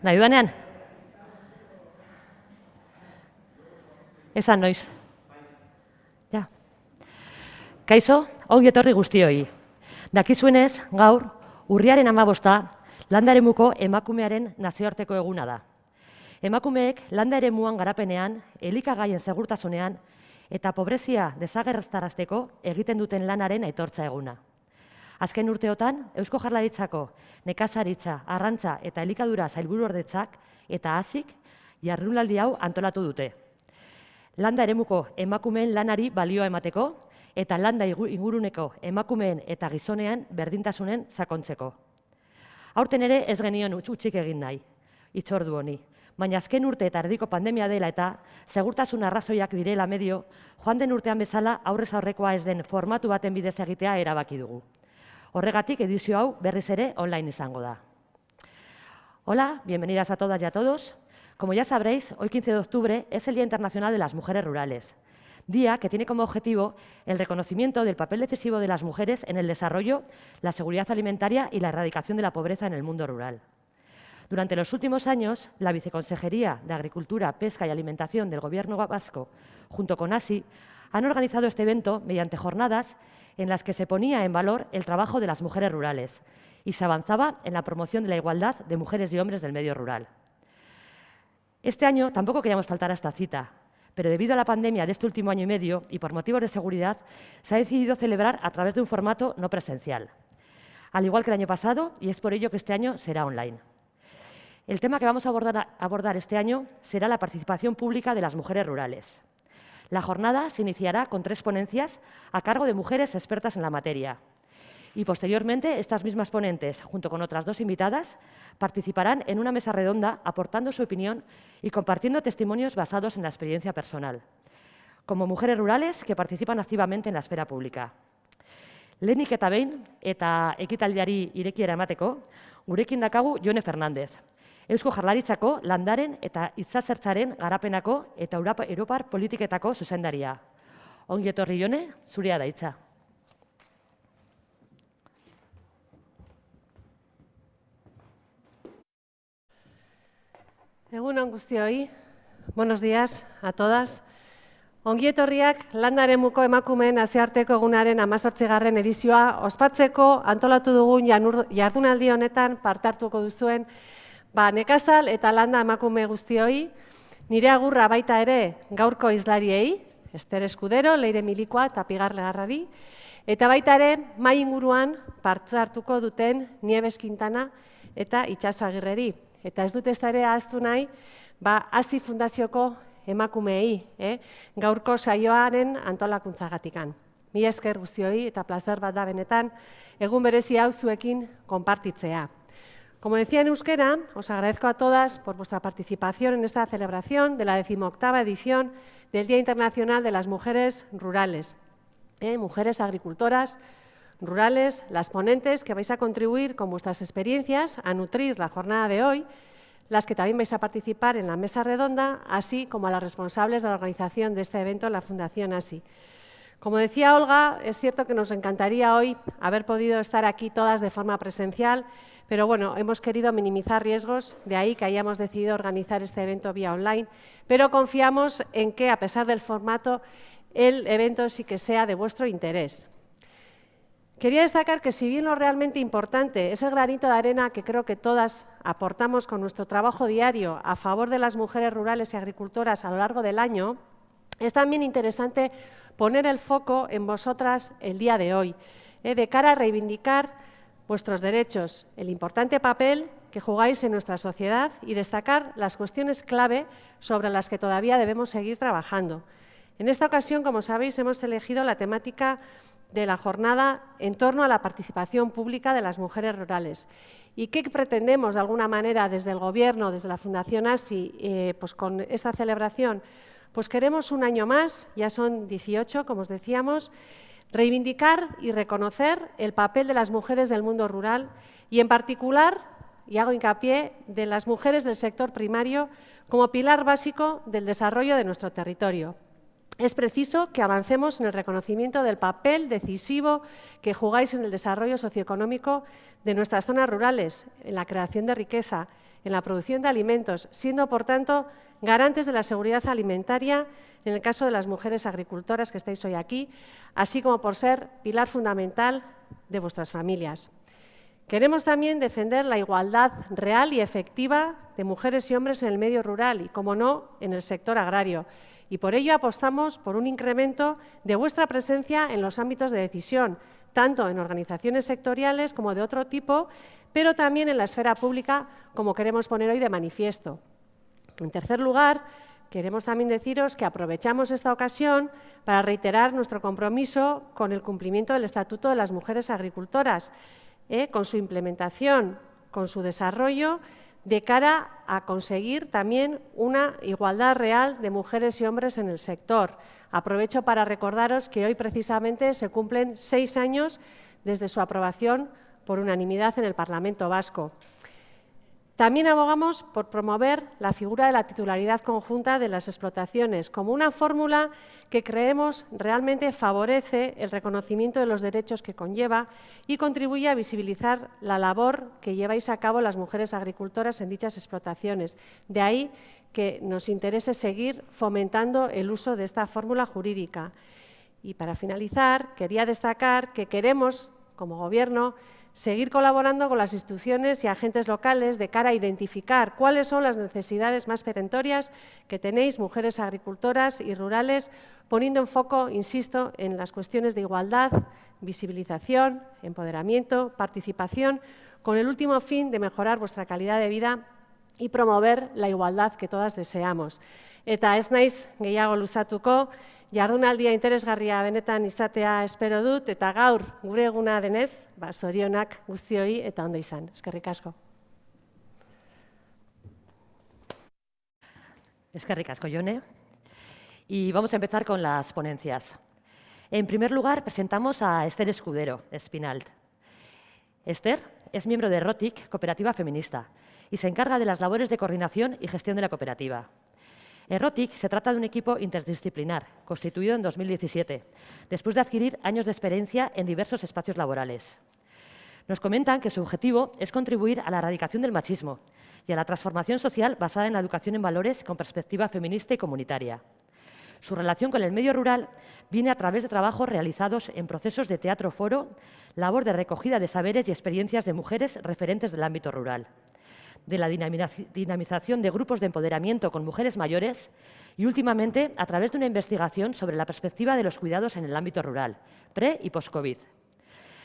Nahi duanean? Esan noiz. Ja. Kaixo, ongi etorri guztioi. Dakizuenez, gaur, urriaren 15 landa eremuko emakumearen nazioarteko eguna da. Emakumeek landa eremuan garapenean, elikagaien segurtasunean eta pobrezia desagerrarazteko egiten duten lanaren aitortza eguna. Azken urteotan, Eusko Jaurlaritzako nekazaritza, arrantza eta elikadura sailburuordetzak eta ASIk jardunaldi hau antolatu dute. Landa eremuko emakumeen lanari balioa emateko eta landa inguruneko emakumeen eta gizonean berdintasunen sakontzeko. Aurten ere ez genion utzik egin nahi, hitzordu honi. Baina azken urte eta erdiko pandemia dela eta segurtasun arrazoiak direla medio, joan den urtean bezala aurrez aurrekoa ez den formatu baten bidez egitea erabaki dugu. Horregatik edizio hau berriz ere online izango da. Hola, bienvenidas a todas y a todos. Como ya sabréis, hoy 15 de octubre es el Día Internacional de las Mujeres Rurales, día que tiene como objetivo el reconocimiento del papel decisivo de las mujeres en el desarrollo, la seguridad alimentaria y la erradicación de la pobreza en el mundo rural. Durante los últimos años, la Viceconsejería de Agricultura, Pesca y Alimentación del Gobierno vasco, junto con ASI, han organizado este evento mediante jornadas en las que se ponía en valor el trabajo de las mujeres rurales y se avanzaba en la promoción de la igualdad de mujeres y hombres del medio rural. Este año tampoco queríamos faltar a esta cita, pero debido a la pandemia de este último año y medio y por motivos de seguridad, se ha decidido celebrar a través de un formato no presencial, al igual que el año pasado, y es por ello que este año será online. El tema que vamos a abordar este año será la participación pública de las mujeres rurales. La jornada se iniciará con 3 ponencias a cargo de mujeres expertas en la materia. Y posteriormente, estas mismas ponentes, junto con otras 2 invitadas, participarán en una mesa redonda aportando su opinión y compartiendo testimonios basados en la experiencia personal, como mujeres rurales que participan activamente en la esfera pública. Lehenik eta behin, eta ekitaldiari irekiera emateko, gurekin dakagu Jone Fernández, Eusko Jaurlaritzako landaren eta itzazertzaren garapenako eta Europar politiketako zuzendaria. Ongi etorri Jone, zurea da hitza. Egunon guztioi, buenos días a todas. Ongi etorriak landa eremuko emakumeen nazioarteko egunaren 18. edizioa ospatzeko antolatu dugun jardunaldi honetan parte hartuko duzuen nekazal eta landa emakume guztioi, nire agurra baita ere gaurko hizlariei, Ester Eskudero, Leire Milikoa eta Pigar Legarrari, eta baita ere mahai inguruan parte hartuko duten Nieves Quintana eta Itxaso Agirreri. Eta ez dut ez ere ahaztu nahi, ASI Fundazioko emakumeei, gaurko saioaren antolakuntzagatikan. Mila esker guztioi eta plazer bat da benetan, egun berezi hau zuekin konpartitzea. Como decía en euskera, os agradezco a todas por vuestra participación en esta celebración de la 18ª edición del Día Internacional de las Mujeres Rurales. Mujeres agricultoras rurales, las ponentes que vais a contribuir con vuestras experiencias a nutrir la jornada de hoy, las que también vais a participar en la mesa redonda, así como a las responsables de la organización de este evento en la Fundación ASI. Como decía Olga, es cierto que nos encantaría hoy haber podido estar aquí todas de forma presencial, pero bueno, hemos querido minimizar riesgos, de ahí que hayamos decidido organizar este evento vía online, pero confiamos en que, a pesar del formato, el evento sí que sea de vuestro interés. Quería destacar que si bien lo realmente importante es el granito de arena que creo que todas aportamos con nuestro trabajo diario a favor de las mujeres rurales y agricultoras a lo largo del año, es también interesante poner el foco en vosotras el día de hoy, de cara a reivindicar vuestros derechos, el importante papel que jugáis en nuestra sociedad y destacar las cuestiones clave sobre las que todavía debemos seguir trabajando. En esta ocasión, como sabéis, hemos elegido la temática de la jornada en torno a la participación pública de las mujeres rurales. ¿Y qué pretendemos, de alguna manera, desde el Gobierno, desde la Fundación ASI, pues con esta celebración? Pues queremos un año más, ya son 18, como os decíamos, reivindicar y reconocer el papel de las mujeres del mundo rural y, en particular, y hago hincapié, de las mujeres del sector primario como pilar básico del desarrollo de nuestro territorio. es preciso que avancemos en el reconocimiento del papel decisivo que jugáis en el desarrollo socioeconómico de nuestras zonas rurales, en la creación de riqueza, en la producción de alimentos, siendo, por tanto, garantes de la seguridad alimentaria en el caso de las mujeres agricultoras que estáis hoy aquí, así como por ser pilar fundamental de vuestras familias. Queremos también defender la igualdad real y efectiva de mujeres y hombres en el medio rural y, como no, en el sector agrario. Y por ello apostamos por un incremento de vuestra presencia en los ámbitos de decisión, tanto en organizaciones sectoriales como de otro tipo, pero también en la esfera pública, como queremos poner hoy de manifiesto. En tercer lugar, queremos también deciros que aprovechamos esta ocasión para reiterar nuestro compromiso con el cumplimiento del Estatuto de las Mujeres Agricultoras, con su implementación, con su desarrollo, de cara a conseguir también una igualdad real de mujeres y hombres en el sector. Aprovecho para recordaros que hoy precisamente se cumplen 6 años desde su aprobación por unanimidad en el Parlamento Vasco. También abogamos por promover la figura de la titularidad conjunta de las explotaciones como una fórmula que creemos realmente favorece el reconocimiento de los derechos que conlleva y contribuye a visibilizar la labor que lleváis a cabo las mujeres agricultoras en dichas explotaciones. De ahí que nos interese seguir fomentando el uso de esta fórmula jurídica. Y para finalizar, quería destacar que queremos, como Gobierno, seguir colaborando con las instituciones y agentes locales de cara a identificar cuáles son las necesidades más perentorias que tenéis, mujeres agricultoras y rurales, poniendo en foco, insisto, en las cuestiones de igualdad, visibilización, empoderamiento, participación, con el último fin de mejorar vuestra calidad de vida y promover la igualdad que todas deseamos. Eta ez naiz gehiago luzatuko, jardunaldia interesgarria benetan izatea espero dut, eta gaur gure eguna denez, zorionak guztioi eta ondo izan. Eskerrik asko. Eskerrik asko, Jone. Y vamos a empezar con las ponencias. En primer lugar, presentamos a Esther Escudero, Espinalt. Esther es miembro de Errotik, cooperativa feminista, y se encarga de las labores de coordinación y gestión de la cooperativa. Errotik se trata de un equipo interdisciplinar, constituido en 2017, después de adquirir años de experiencia en diversos espacios laborales. Nos comentan que su objetivo es contribuir a la erradicación del machismo y a la transformación social basada en la educación en valores con perspectiva feminista y comunitaria. Su relación con el medio rural viene a través de trabajos realizados en procesos de teatro-foro, labor de recogida de saberes y experiencias de mujeres referentes del ámbito rural, de la dinamización de grupos de empoderamiento con mujeres mayores y, últimamente, a través de una investigación sobre la perspectiva de los cuidados en el ámbito rural, pre- y post-COVID.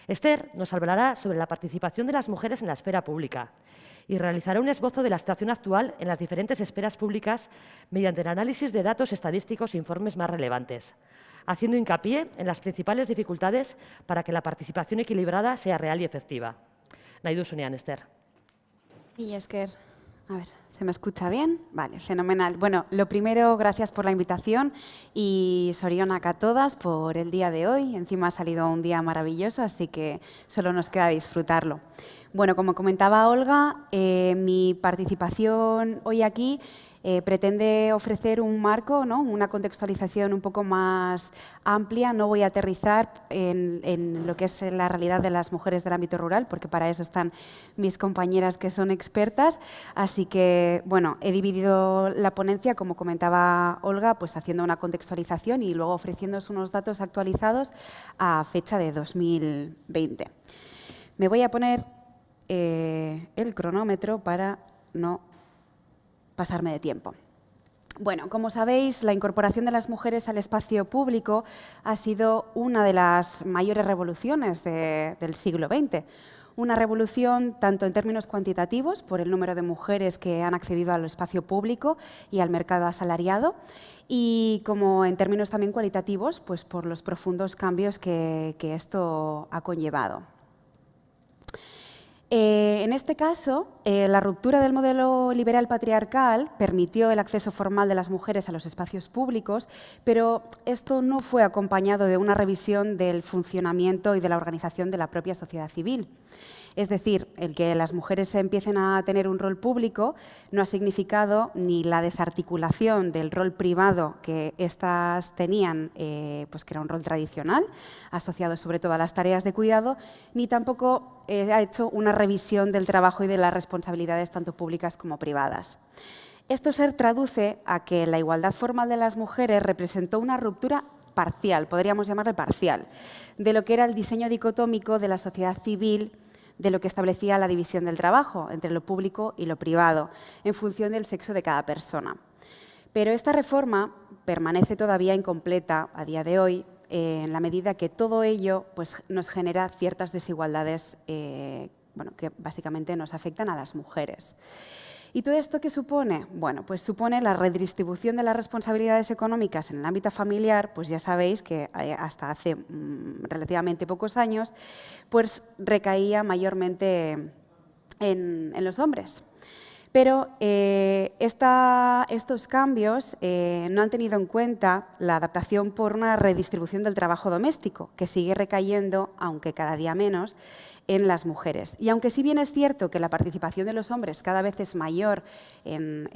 Esther nos hablará sobre la participación de las mujeres en la esfera pública y realizará un esbozo de la situación actual en las diferentes esferas públicas mediante el análisis de datos estadísticos e informes más relevantes, haciendo hincapié en las principales dificultades para que la participación equilibrada sea real y efectiva. Nahi duzunean, Esther. Y Esker, a ver, ¿se me escucha bien? Vale, fenomenal. Bueno, lo primero, gracias por la invitación y sorionak a todas por el día de hoy. Encima ha salido un día maravilloso, así que solo nos queda disfrutarlo. Bueno, como comentaba Olga, mi participación hoy aquí pretende ofrecer un marco, ¿no? Una contextualización un poco más amplia. No voy a aterrizar en lo que es la realidad de las mujeres del ámbito rural, porque para eso están mis compañeras que son expertas. Así que, bueno, he dividido la ponencia, como comentaba Olga, pues haciendo una contextualización y luego ofreciéndoos unos datos actualizados a fecha de 2020. Me voy a poner el cronómetro para no pasarme de tiempo. Bueno, como sabéis, la incorporación de las mujeres al espacio público ha sido una de las mayores revoluciones del siglo XX. Una revolución tanto en términos cuantitativos, por el número de mujeres que han accedido al espacio público y al mercado asalariado, y como en términos también cualitativos, pues por los profundos cambios que esto ha conllevado. En este caso, la ruptura del modelo liberal patriarcal permitió el acceso formal de las mujeres a los espacios públicos, pero esto no fue acompañado de una revisión del funcionamiento y de la organización de la propia sociedad civil. Es decir, el que las mujeres empiecen a tener un rol público no ha significado ni la desarticulación del rol privado que éstas tenían, pues que era un rol tradicional, asociado sobre todo a las tareas de cuidado, ni tampoco ha hecho una revisión del trabajo y de las responsabilidades tanto públicas como privadas. Esto se traduce a que la igualdad formal de las mujeres representó una ruptura parcial, podríamos llamarle parcial, de lo que era el diseño dicotómico de la sociedad civil, de lo que establecía la división del trabajo entre lo público y lo privado, en función del sexo de cada persona. Pero esta reforma permanece todavía incompleta a día de hoy, en la medida que todo ello pues, nos genera ciertas desigualdades que básicamente nos afectan a las mujeres. ¿Y todo esto qué supone? Bueno, pues supone la redistribución de las responsabilidades económicas en el ámbito familiar, pues ya sabéis que hasta hace relativamente pocos años, pues recaía mayormente en los hombres. Pero estos cambios no han tenido en cuenta la adaptación por una redistribución del trabajo doméstico, que sigue recayendo, aunque cada día menos, en las mujeres. Y aunque sí bien es cierto que la participación de los hombres cada vez es mayor en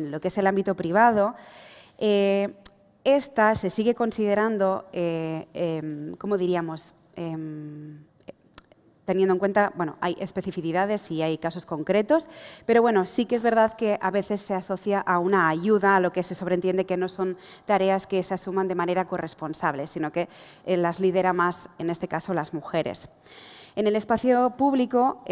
lo que es el ámbito privado, esta se sigue considerando, ¿cómo diríamos?, teniendo en cuenta, bueno, hay especificidades y hay casos concretos, pero bueno, sí que es verdad que a veces se asocia a una ayuda, a lo que se sobreentiende que no son tareas que se asuman de manera corresponsable, sino que las lidera más, en este caso, las mujeres. En el espacio público,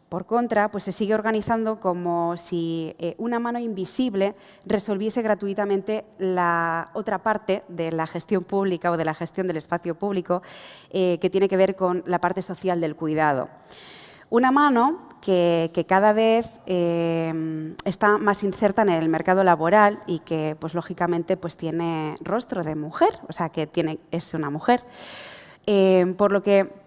por contra, pues se sigue organizando como si una mano invisible resolviese gratuitamente la otra parte de la gestión pública o de la gestión del espacio público que tiene que ver con la parte social del cuidado. Una mano que cada vez está más inserta en el mercado laboral y que, pues, lógicamente, pues, tiene rostro de mujer, o sea, que es una mujer, por lo que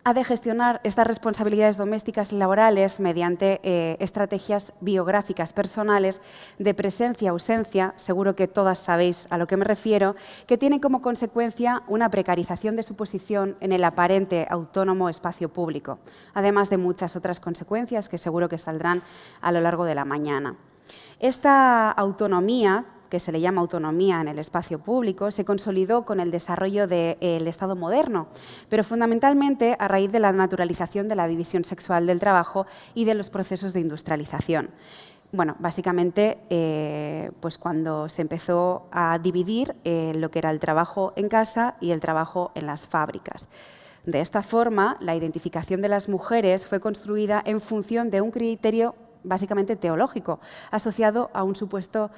ha de gestionar estas responsabilidades domésticas y laborales mediante estrategias biográficas personales de presencia-ausencia, seguro que todas sabéis a lo que me refiero, que tienen como consecuencia una precarización de su posición en el aparente autónomo espacio público, además de muchas otras consecuencias que seguro que saldrán a lo largo de la mañana. Esta autonomía, que se le llama autonomía en el espacio público, se consolidó con el desarrollo del Estado moderno, pero fundamentalmente a raíz de la naturalización de la división sexual del trabajo y de los procesos de industrialización. Bueno, básicamente, pues cuando se empezó a dividir lo que era el trabajo en casa y el trabajo en las fábricas. De esta forma, la identificación de las mujeres fue construida en función de un criterio básicamente teológico, asociado a un supuesto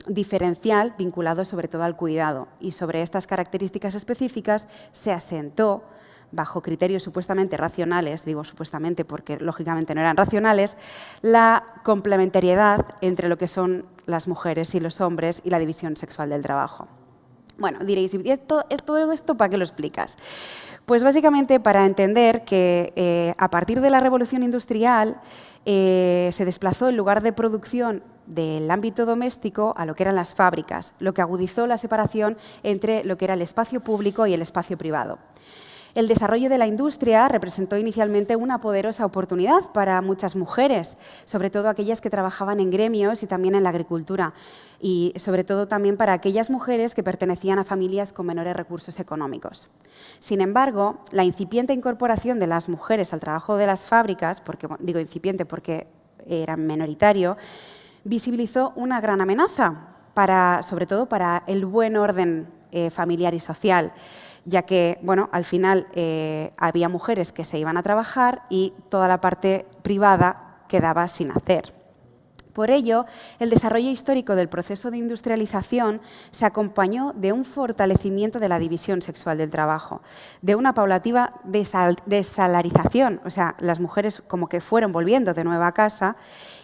diferencial vinculado sobre todo al cuidado. Y sobre estas características específicas se asentó, bajo criterios supuestamente racionales, digo supuestamente porque lógicamente no eran racionales, la complementariedad entre lo que son las mujeres y los hombres y la división sexual del trabajo. Bueno, diréis, ¿y todo esto para qué lo explicas? Pues básicamente para entender que a partir de la revolución industrial se desplazó el lugar de producción del ámbito doméstico a lo que eran las fábricas, lo que agudizó la separación entre lo que era el espacio público y el espacio privado. El desarrollo de la industria representó inicialmente una poderosa oportunidad para muchas mujeres, sobre todo aquellas que trabajaban en gremios y también en la agricultura, y sobre todo también para aquellas mujeres que pertenecían a familias con menores recursos económicos. Sin embargo, la incipiente incorporación de las mujeres al trabajo de las fábricas, digo incipiente porque era minoritario, visibilizó una gran amenaza, sobre todo para el buen orden familiar y social, ya que, bueno, al final había mujeres que se iban a trabajar y toda la parte privada quedaba sin hacer. Por ello, el desarrollo histórico del proceso de industrialización se acompañó de un fortalecimiento de la división sexual del trabajo, de una paulativa desalarización, o sea, las mujeres como que fueron volviendo de nuevo a casa,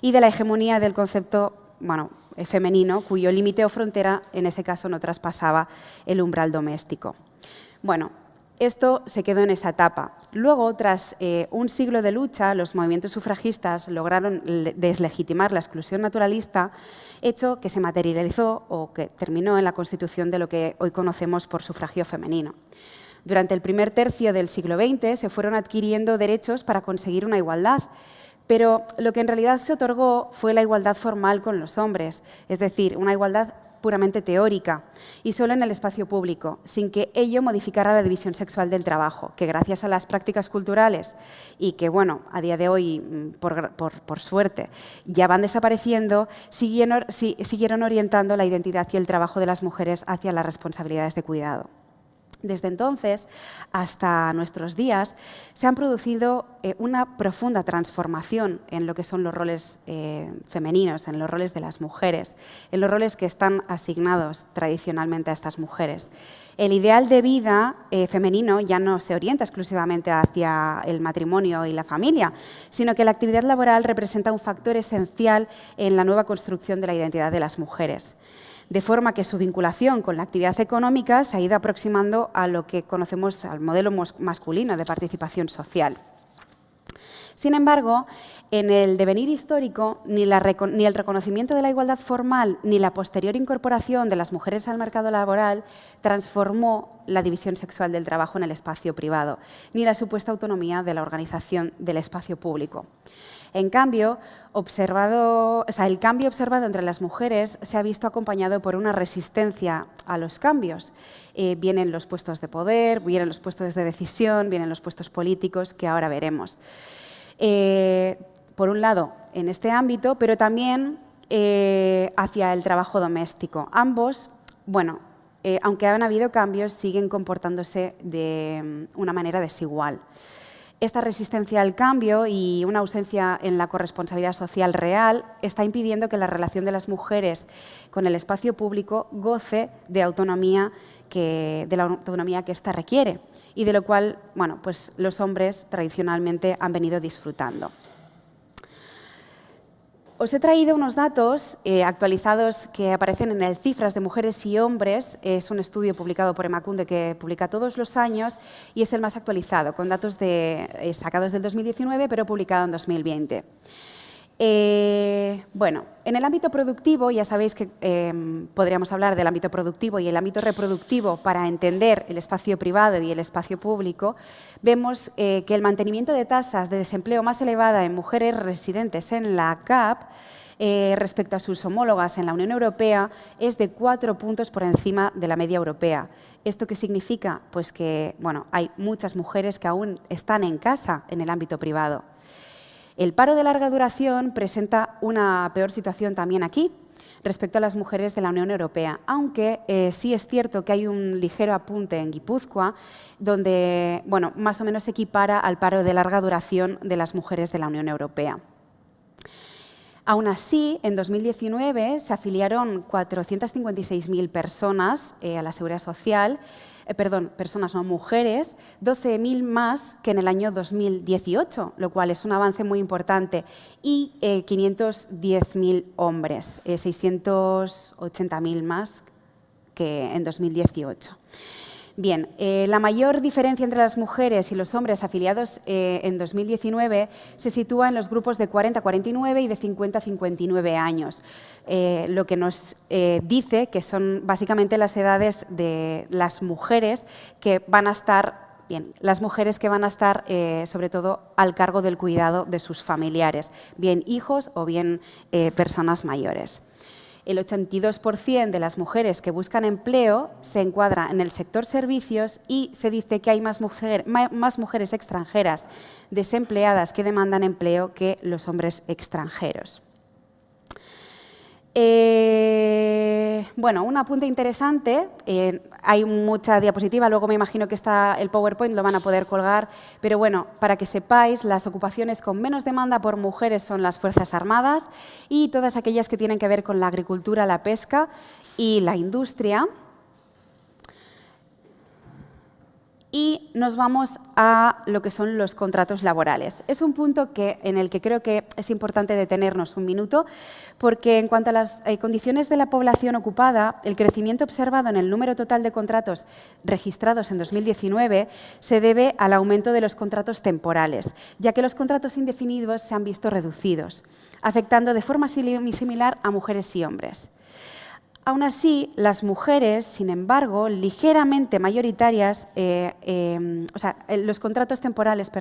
y de la hegemonía del concepto, bueno, femenino, cuyo límite o frontera en ese caso no traspasaba el umbral doméstico. Bueno, esto se quedó en esa etapa. Luego, tras un siglo de lucha, los movimientos sufragistas lograron deslegitimar la exclusión naturalista, hecho que se materializó o que terminó en la constitución de lo que hoy conocemos por sufragio femenino. Durante el primer tercio del siglo XX se fueron adquiriendo derechos para conseguir una igualdad, pero lo que en realidad se otorgó fue la igualdad formal con los hombres, es decir, una igualdad puramente teórica y solo en el espacio público, sin que ello modificara la división sexual del trabajo, que gracias a las prácticas culturales y que, bueno, a día de hoy, por suerte, ya van desapareciendo, siguieron orientando la identidad y el trabajo de las mujeres hacia las responsabilidades de cuidado. Desde entonces hasta nuestros días se han producido una profunda transformación en lo que son los roles femeninos, en los roles de las mujeres, en los roles que están asignados tradicionalmente a estas mujeres. El ideal de vida femenino ya no se orienta exclusivamente hacia el matrimonio y la familia, sino que la actividad laboral representa un factor esencial en la nueva construcción de la identidad de las mujeres, de forma que su vinculación con la actividad económica se ha ido aproximando a lo que conocemos al modelo masculino de participación social. Sin embargo, en el devenir histórico, ni el reconocimiento de la igualdad formal ni la posterior incorporación de las mujeres al mercado laboral transformó la división sexual del trabajo en el espacio privado, ni la supuesta autonomía de la organización del espacio público. En cambio, el cambio observado entre las mujeres se ha visto acompañado por una resistencia a los cambios. Vienen los puestos de poder, vienen los puestos de decisión, vienen los puestos políticos, que ahora veremos. Por un lado, en este ámbito, pero también hacia el trabajo doméstico. Ambos, bueno, aunque han habido cambios, siguen comportándose de una manera desigual. Esta resistencia al cambio y una ausencia en la corresponsabilidad social real está impidiendo que la relación de las mujeres con el espacio público goce de la autonomía que ésta requiere y de lo cual, bueno, pues los hombres tradicionalmente han venido disfrutando. Os he traído unos datos actualizados que aparecen en el Cifras de Mujeres y Hombres. Es un estudio publicado por Emakunde que publica todos los años y es el más actualizado, con datos sacados del 2019, pero publicado en 2020. Bueno, en el ámbito productivo, ya sabéis que podríamos hablar del ámbito productivo y el ámbito reproductivo para entender el espacio privado y el espacio público. Vemos que el mantenimiento de tasas de desempleo más elevada en mujeres residentes en la CAP respecto a sus homólogas en la Unión Europea es de 4 puntos por encima de la media europea. ¿Esto qué significa? Pues que, bueno, hay muchas mujeres que aún están en casa en el ámbito privado. El paro de larga duración presenta una peor situación también aquí respecto a las mujeres de la Unión Europea, aunque sí es cierto que hay un ligero apunte en Guipúzcoa, donde, bueno, más o menos se equipara al paro de larga duración de las mujeres de la Unión Europea. Aún así, en 2019 se afiliaron 456.000 personas a la Seguridad Social, mujeres, 12.000 más que en el año 2018, lo cual es un avance muy importante, y 510.000 hombres, 680.000 más que en 2018. Bien, la mayor diferencia entre las mujeres y los hombres afiliados en 2019 se sitúa en los grupos de 40 a 49 y de 50 a 59 años, lo que nos dice que son básicamente las edades de las mujeres que van a estar, sobre todo al cargo del cuidado de sus familiares, bien hijos o bien personas mayores. El 82% de las mujeres que buscan empleo se encuadra en el sector servicios y se dice que hay más mujeres extranjeras desempleadas que demandan empleo que los hombres extranjeros. Bueno, un apunte interesante, hay mucha diapositiva, luego me imagino que el PowerPoint lo van a poder colgar, pero bueno, para que sepáis, las ocupaciones con menos demanda por mujeres son las Fuerzas Armadas y todas aquellas que tienen que ver con la agricultura, la pesca y la industria. Y nos vamos a lo que son los contratos laborales. Es un punto en el que creo que es importante detenernos un minuto, porque en cuanto a las condiciones de la población ocupada, el crecimiento observado en el número total de contratos registrados en 2019 se debe al aumento de los contratos temporales, ya que los contratos indefinidos se han visto reducidos, afectando de forma similar a mujeres y hombres. Aún así, las mujeres, sin embargo, ligeramente mayoritarias, los contratos temporales,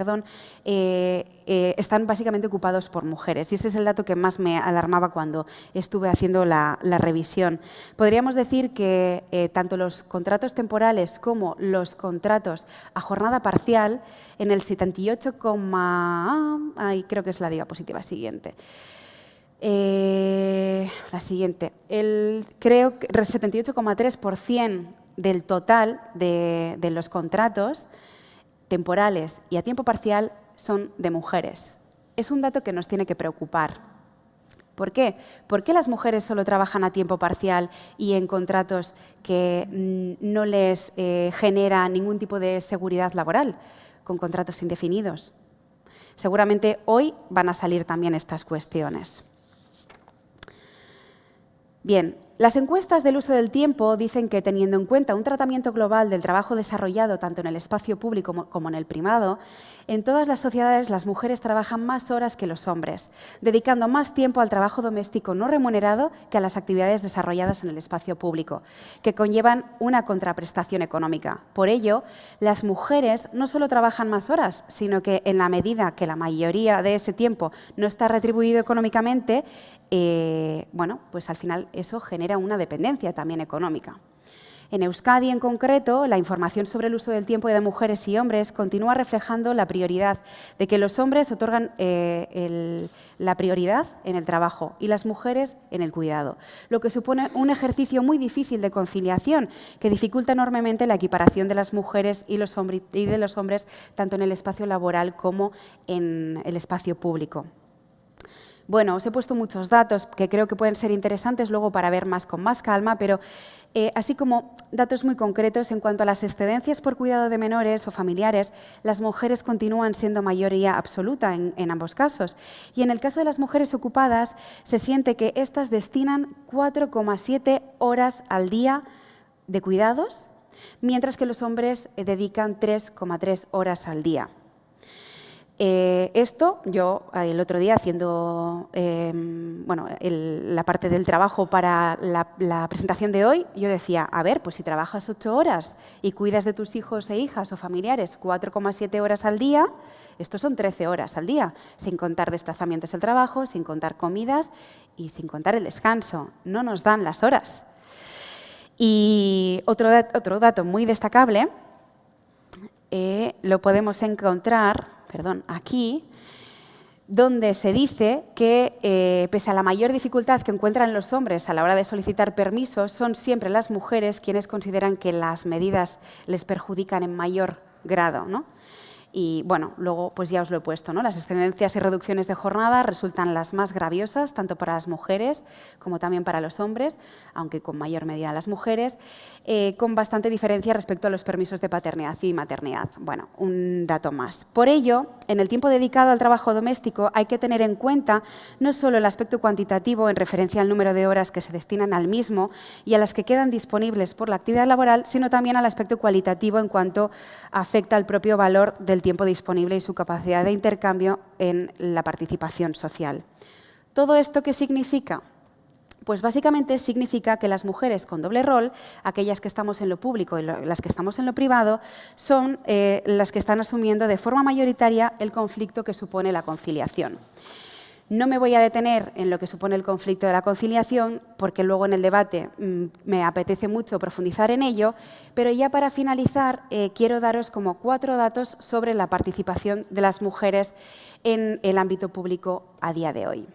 están básicamente ocupados por mujeres. Y ese es el dato que más me alarmaba cuando estuve haciendo la revisión. Podríamos decir que tanto los contratos temporales como los contratos a jornada parcial, en el 78, creo que es la diapositiva siguiente. La siguiente. Creo que el 78,3% del total de los contratos temporales y a tiempo parcial son de mujeres. Es un dato que nos tiene que preocupar. ¿Por qué? ¿Por qué las mujeres solo trabajan a tiempo parcial y en contratos que no les genera ningún tipo de seguridad laboral, con contratos indefinidos? Seguramente hoy van a salir también estas cuestiones. Bien, las encuestas del uso del tiempo dicen que, teniendo en cuenta un tratamiento global del trabajo desarrollado tanto en el espacio público como en el privado, en todas las sociedades las mujeres trabajan más horas que los hombres, dedicando más tiempo al trabajo doméstico no remunerado que a las actividades desarrolladas en el espacio público, que conllevan una contraprestación económica. Por ello, las mujeres no solo trabajan más horas, sino que en la medida que la mayoría de ese tiempo no está retribuido económicamente, pues al final eso genera una dependencia también económica. En Euskadi, en concreto, la información sobre el uso del tiempo de mujeres y hombres continúa reflejando la prioridad de que los hombres otorgan la prioridad en el trabajo y las mujeres en el cuidado, lo que supone un ejercicio muy difícil de conciliación que dificulta enormemente la equiparación de las mujeres y de los hombres tanto en el espacio laboral como en el espacio público. Bueno, os he puesto muchos datos que creo que pueden ser interesantes luego para ver con más calma, pero así como datos muy concretos en cuanto a las excedencias por cuidado de menores o familiares, las mujeres continúan siendo mayoría absoluta en ambos casos. Y en el caso de las mujeres ocupadas, se siente que éstas destinan 4,7 horas al día de cuidados, mientras que los hombres dedican 3,3 horas al día. Esto, yo el otro día haciendo la parte del trabajo para la presentación de hoy, yo decía, a ver, pues si trabajas 8 horas y cuidas de tus hijos e hijas o familiares 4,7 horas al día, estos son 13 horas al día, sin contar desplazamientos al trabajo, sin contar comidas y sin contar el descanso. No nos dan las horas. Y otro dato muy destacable lo podemos encontrar aquí, donde se dice que, pese a la mayor dificultad que encuentran los hombres a la hora de solicitar permisos, son siempre las mujeres quienes consideran que las medidas les perjudican en mayor grado, ¿no? Y bueno, luego pues ya os lo he puesto, ¿no? Las excedencias y reducciones de jornada resultan las más graviosas, tanto para las mujeres como también para los hombres, aunque con mayor medida las mujeres, con bastante diferencia respecto a los permisos de paternidad y maternidad. Bueno, un dato más. Por ello, en el tiempo dedicado al trabajo doméstico hay que tener en cuenta no solo el aspecto cuantitativo en referencia al número de horas que se destinan al mismo y a las que quedan disponibles por la actividad laboral, sino también al aspecto cualitativo en cuanto afecta al propio valor del tiempo disponible y su capacidad de intercambio en la participación social. ¿Todo esto qué significa? Pues básicamente significa que las mujeres con doble rol, aquellas que estamos en lo público y las que estamos en lo privado, son las que están asumiendo de forma mayoritaria el conflicto que supone la conciliación. No me voy a detener en lo que supone el conflicto de la conciliación, porque luego en el debate me apetece mucho profundizar en ello, pero ya para finalizar quiero daros como 4 datos sobre la participación de las mujeres en el ámbito público a día de hoy.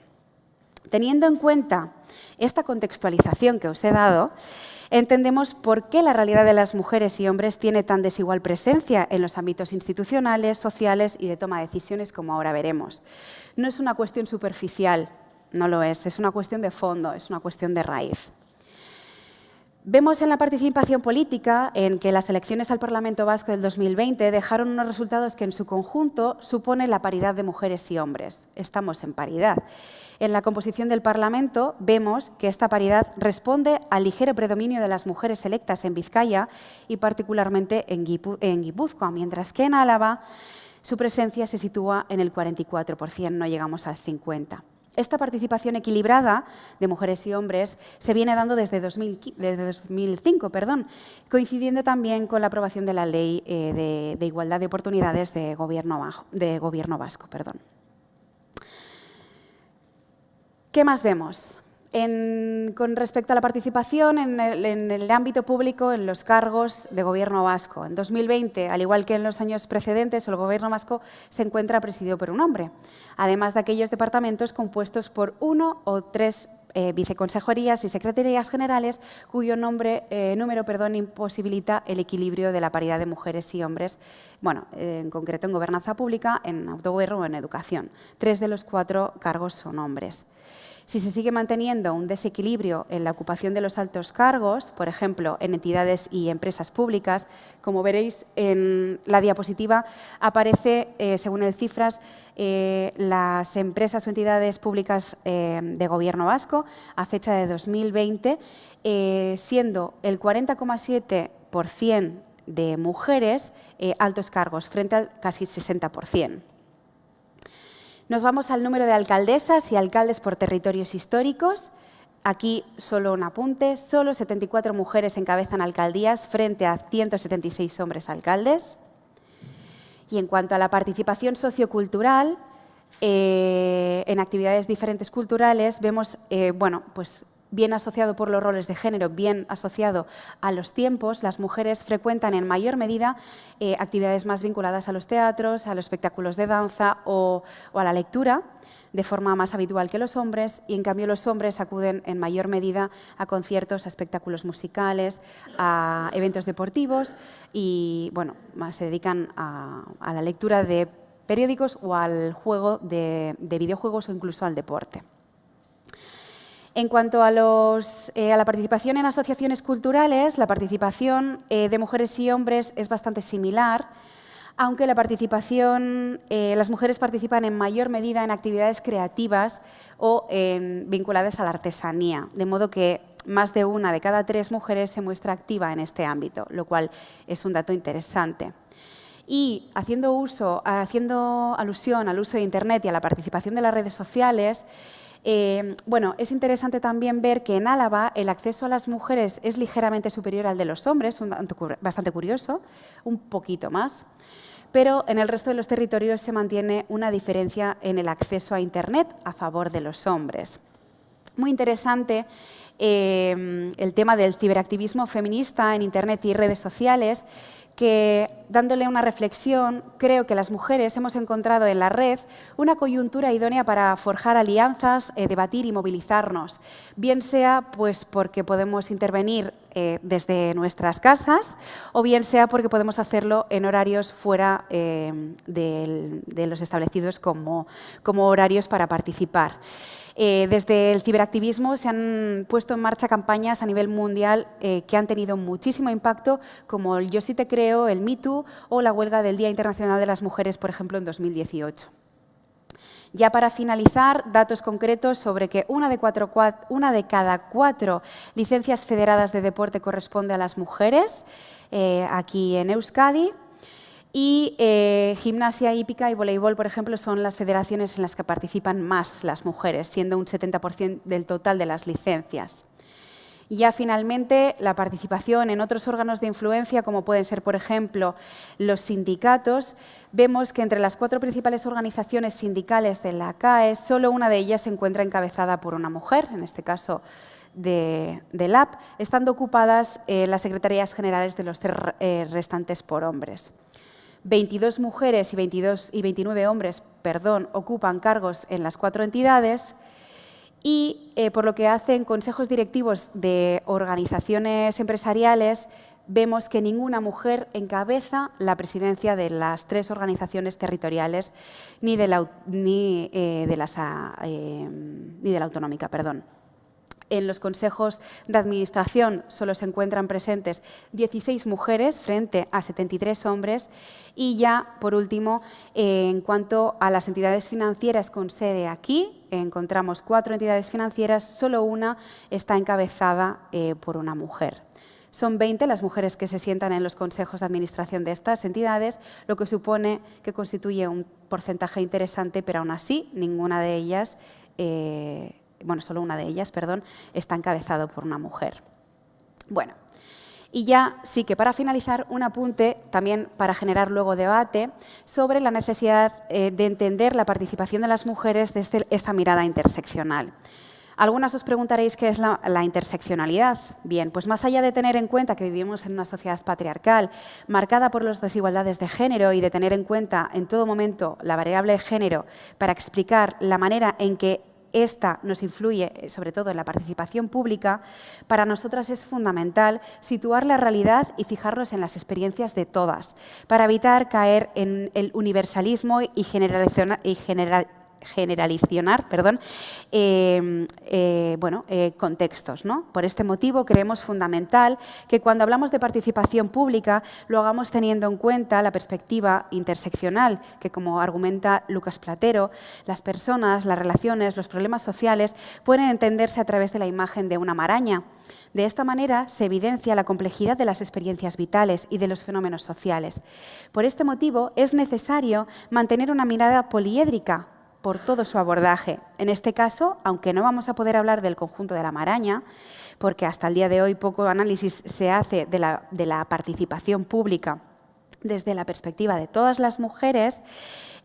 Teniendo en cuenta esta contextualización que os he dado, entendemos por qué la realidad de las mujeres y hombres tiene tan desigual presencia en los ámbitos institucionales, sociales y de toma de decisiones, como ahora veremos. No es una cuestión superficial, no lo es una cuestión de fondo, es una cuestión de raíz. Vemos en la participación política en que las elecciones al Parlamento Vasco del 2020 dejaron unos resultados que en su conjunto supone la paridad de mujeres y hombres. Estamos en paridad. En la composición del Parlamento vemos que esta paridad responde al ligero predominio de las mujeres electas en Vizcaya y particularmente en Guipúzcoa, mientras que en Álava su presencia se sitúa en el 44%, no llegamos al 50%. Esta participación equilibrada de mujeres y hombres se viene dando desde 2005, coincidiendo también con la aprobación de la Ley de Igualdad de Oportunidades de Gobierno Vasco. ¿Qué más vemos? Con respecto a la participación en el ámbito público en los cargos de Gobierno vasco. En 2020, al igual que en los años precedentes, el Gobierno vasco se encuentra presidido por un hombre, además de aquellos departamentos compuestos por 1 o 3 viceconsejerías y secretarías generales cuyo número imposibilita el equilibrio de la paridad de mujeres y hombres, en concreto en gobernanza pública, en autogobierno o en educación. 3 de los 4 cargos son hombres. Si se sigue manteniendo un desequilibrio en la ocupación de los altos cargos, por ejemplo, en entidades y empresas públicas, como veréis en la diapositiva, aparece, según el Cifras, las empresas o entidades públicas de Gobierno vasco a fecha de 2020, siendo el 40,7% de mujeres altos cargos, frente al casi 60%. Nos vamos al número de alcaldesas y alcaldes por territorios históricos. Aquí solo un apunte, solo 74 mujeres encabezan alcaldías frente a 176 hombres alcaldes. Y en cuanto a la participación sociocultural, en actividades diferentes culturales, vemos, bien asociado por los roles de género, bien asociado a los tiempos, las mujeres frecuentan en mayor medida actividades más vinculadas a los teatros, a los espectáculos de danza o a la lectura, de forma más habitual que los hombres, y en cambio los hombres acuden en mayor medida a conciertos, a espectáculos musicales, a eventos deportivos y más se dedican a la lectura de periódicos o al juego de videojuegos o incluso al deporte. En cuanto a la participación en asociaciones culturales, la participación de mujeres y hombres es bastante similar, aunque las mujeres participan en mayor medida en actividades creativas o vinculadas a la artesanía, de modo que más de 1 de cada 3 mujeres se muestra activa en este ámbito, lo cual es un dato interesante. Y haciendo alusión al uso de Internet y a la participación de las redes sociales, es interesante también ver que en Álava el acceso a las mujeres es ligeramente superior al de los hombres, un dato bastante curioso, un poquito más, pero en el resto de los territorios se mantiene una diferencia en el acceso a Internet a favor de los hombres. Muy interesante el tema del ciberactivismo feminista en Internet y redes sociales, que, dándole una reflexión, creo que las mujeres hemos encontrado en la red una coyuntura idónea para forjar alianzas, debatir y movilizarnos, bien sea porque podemos intervenir desde nuestras o bien sea porque podemos hacerlo en horarios fuera de los establecidos como horarios para participar. Desde el ciberactivismo se han puesto en marcha campañas a nivel mundial que han tenido muchísimo impacto, como el Yo sí te creo, el Me Too o la huelga del Día Internacional de las Mujeres, por ejemplo, en 2018. Ya para finalizar, datos concretos sobre que una de cada 4 licencias federadas de deporte corresponde a las mujeres aquí en Euskadi. Y gimnasia hípica y voleibol, por ejemplo, son las federaciones en las que participan más las mujeres, siendo un 70% del total de las licencias. Y ya finalmente, la participación en otros órganos de influencia, como pueden ser, por ejemplo, los sindicatos, vemos que entre las 4 principales organizaciones sindicales de la CAE, solo una de ellas se encuentra encabezada por una mujer, en este caso de LAB, estando ocupadas las secretarías generales de los 3 restantes por hombres. 22 mujeres y 29 hombres ocupan cargos en las 4 entidades y, por lo que hace en consejos directivos de organizaciones empresariales, vemos que ninguna mujer encabeza la presidencia de las 3 organizaciones territoriales ni de la autonómica. En los consejos de administración solo se encuentran presentes 16 mujeres frente a 73 hombres. Y ya, por último, en cuanto a las entidades financieras con sede aquí, encontramos 4 entidades financieras, solo una está encabezada por una mujer. Son 20 las mujeres que se sientan en los consejos de administración de estas entidades, lo que supone que constituye un porcentaje interesante, pero aún así ninguna de ellas solo una de ellas, perdón, está encabezado por una mujer. Bueno, y ya sí que para finalizar, un apunte también para generar luego debate sobre la necesidad de entender la participación de las mujeres desde esta mirada interseccional. Algunas os preguntaréis qué es la interseccionalidad. Bien, pues más allá de tener en cuenta que vivimos en una sociedad patriarcal marcada por las desigualdades de género y de tener en cuenta en todo momento la variable género para explicar la manera en que esta nos influye, sobre todo en la participación pública, para nosotras es fundamental situar la realidad y fijarnos en las experiencias de todas, para evitar caer en el universalismo y generalizar contextos, ¿no? Por este motivo creemos fundamental que cuando hablamos de participación pública lo hagamos teniendo en cuenta la perspectiva interseccional, que como argumenta Lucas Platero, las personas, las relaciones, los problemas sociales pueden entenderse a través de la imagen de una maraña. De esta manera se evidencia la complejidad de las experiencias vitales y de los fenómenos sociales. Por este motivo es necesario mantener una mirada poliédrica por todo su abordaje. En este caso, aunque no vamos a poder hablar del conjunto de la maraña, porque hasta el día de hoy poco análisis se hace de la participación pública desde la perspectiva de todas las mujeres,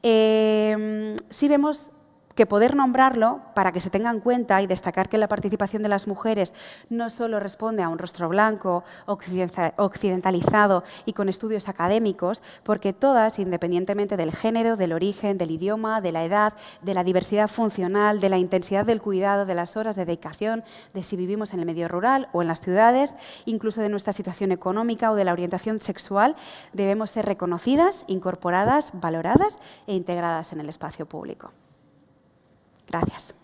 sí vemos que poder nombrarlo para que se tenga en cuenta y destacar que la participación de las mujeres no solo responde a un rostro blanco, occidentalizado y con estudios académicos, porque todas, independientemente del género, del origen, del idioma, de la edad, de la diversidad funcional, de la intensidad del cuidado, de las horas de dedicación, de si vivimos en el medio rural o en las ciudades, incluso de nuestra situación económica o de la orientación sexual, debemos ser reconocidas, incorporadas, valoradas e integradas en el espacio público. Gracias.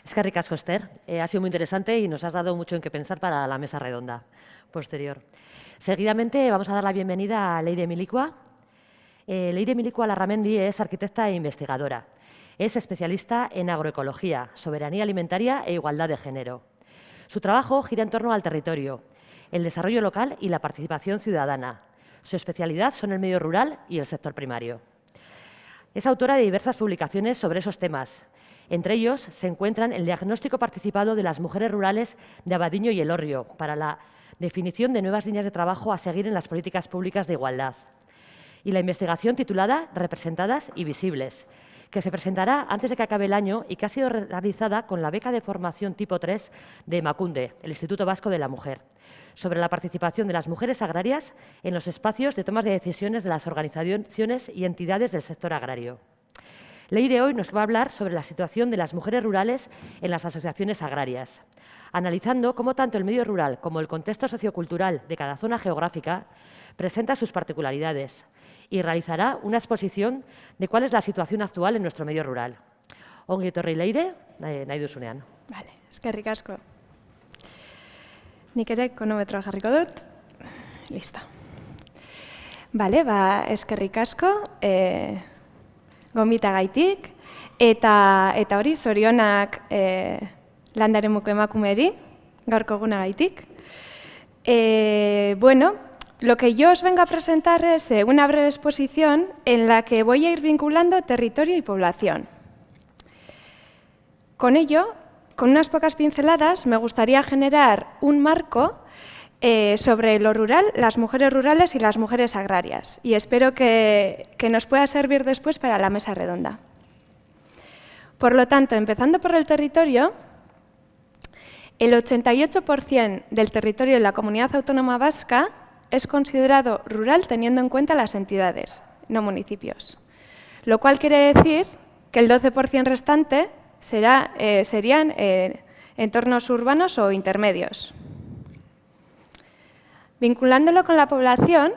Eskerrik asko, Esther. Ha sido muy interesante y nos has dado mucho en qué pensar para la mesa redonda posterior. Seguidamente vamos a dar la bienvenida a Leire Milikua. Leire Milikua Larramendi es arquitecta e investigadora. Es especialista en agroecología, soberanía alimentaria e igualdad de género. Su trabajo gira en torno al territorio, el desarrollo local y la participación ciudadana. Su especialidad son el medio rural y el sector primario. Es autora de diversas publicaciones sobre esos temas. Entre ellos se encuentran el diagnóstico participado de las mujeres rurales de Abadiño y Elorrio para la definición de nuevas líneas de trabajo a seguir en las políticas públicas de igualdad y la investigación titulada Representadas y Visibles, que se presentará antes de que acabe el año y que ha sido realizada con la beca de formación tipo 3 de Emakunde, el Instituto Vasco de la Mujer, sobre la participación de las mujeres agrarias en los espacios de tomas de decisiones de las organizaciones y entidades del sector agrario. Leire hoy nos va a hablar sobre la situación de las mujeres rurales en las asociaciones agrarias, analizando cómo tanto el medio rural como el contexto sociocultural de cada zona geográfica presenta sus particularidades y realizará una exposición de cuál es la situación actual en nuestro medio rural. Ongi etorri Leire, nahi duzunean. Vale, eskerrik asko. Nik ere kronometroa jarriko dut. Listo. Vale, eskerrik asko. Gonbitagaitik eta hori zorionak landaremuko emakumeri gaurko egunagaitik. Bueno, lo que yo os vengo a presentar es una breve exposición en la que voy a ir vinculando territorio y población. Con ello, con unas pocas pinceladas, me gustaría generar un marco sobre lo rural, las mujeres rurales y las mujeres agrarias. Y espero que nos pueda servir después para la mesa redonda. Por lo tanto, empezando por el territorio, el 88% del territorio de la Comunidad Autónoma Vasca es considerado rural teniendo en cuenta las entidades, no municipios. Lo cual quiere decir que el 12% restante serían entornos urbanos o intermedios. Vinculándolo con la población,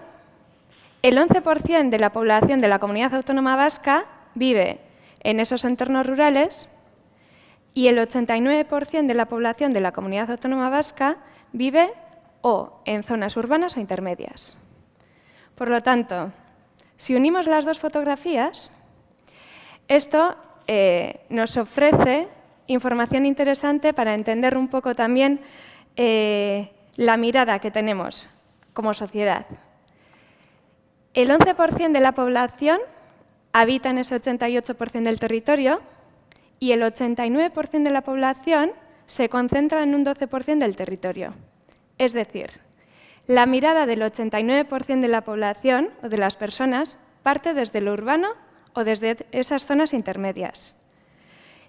el 11% de la población de la Comunidad Autónoma Vasca vive en esos entornos rurales y el 89% de la población de la Comunidad Autónoma Vasca vive o en zonas urbanas o intermedias. Por lo tanto, si unimos las dos fotografías, esto nos ofrece información interesante para entender un poco también la mirada que tenemos como sociedad. El 11% de la población habita en ese 88% del territorio y el 89% de la población se concentra en un 12% del territorio. Es decir, la mirada del 89% de la población o de las personas parte desde lo urbano o desde esas zonas intermedias.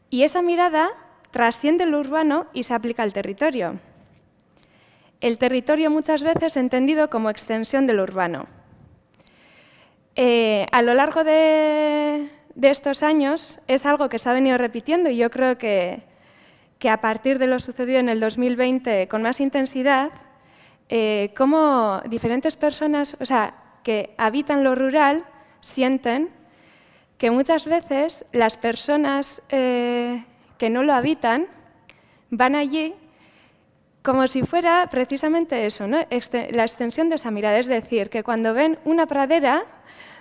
Y esa mirada trasciende lo urbano y se aplica al territorio. El territorio muchas veces entendido como extensión de lo urbano. A lo largo de estos años es algo que se ha venido repitiendo y yo creo que a partir de lo sucedido en el 2020 con más intensidad, cómo diferentes personas, que habitan lo rural, sienten que muchas veces las personas que no lo habitan van allí como si fuera precisamente eso, ¿no? La extensión de esa mirada. Es decir, que cuando ven una pradera,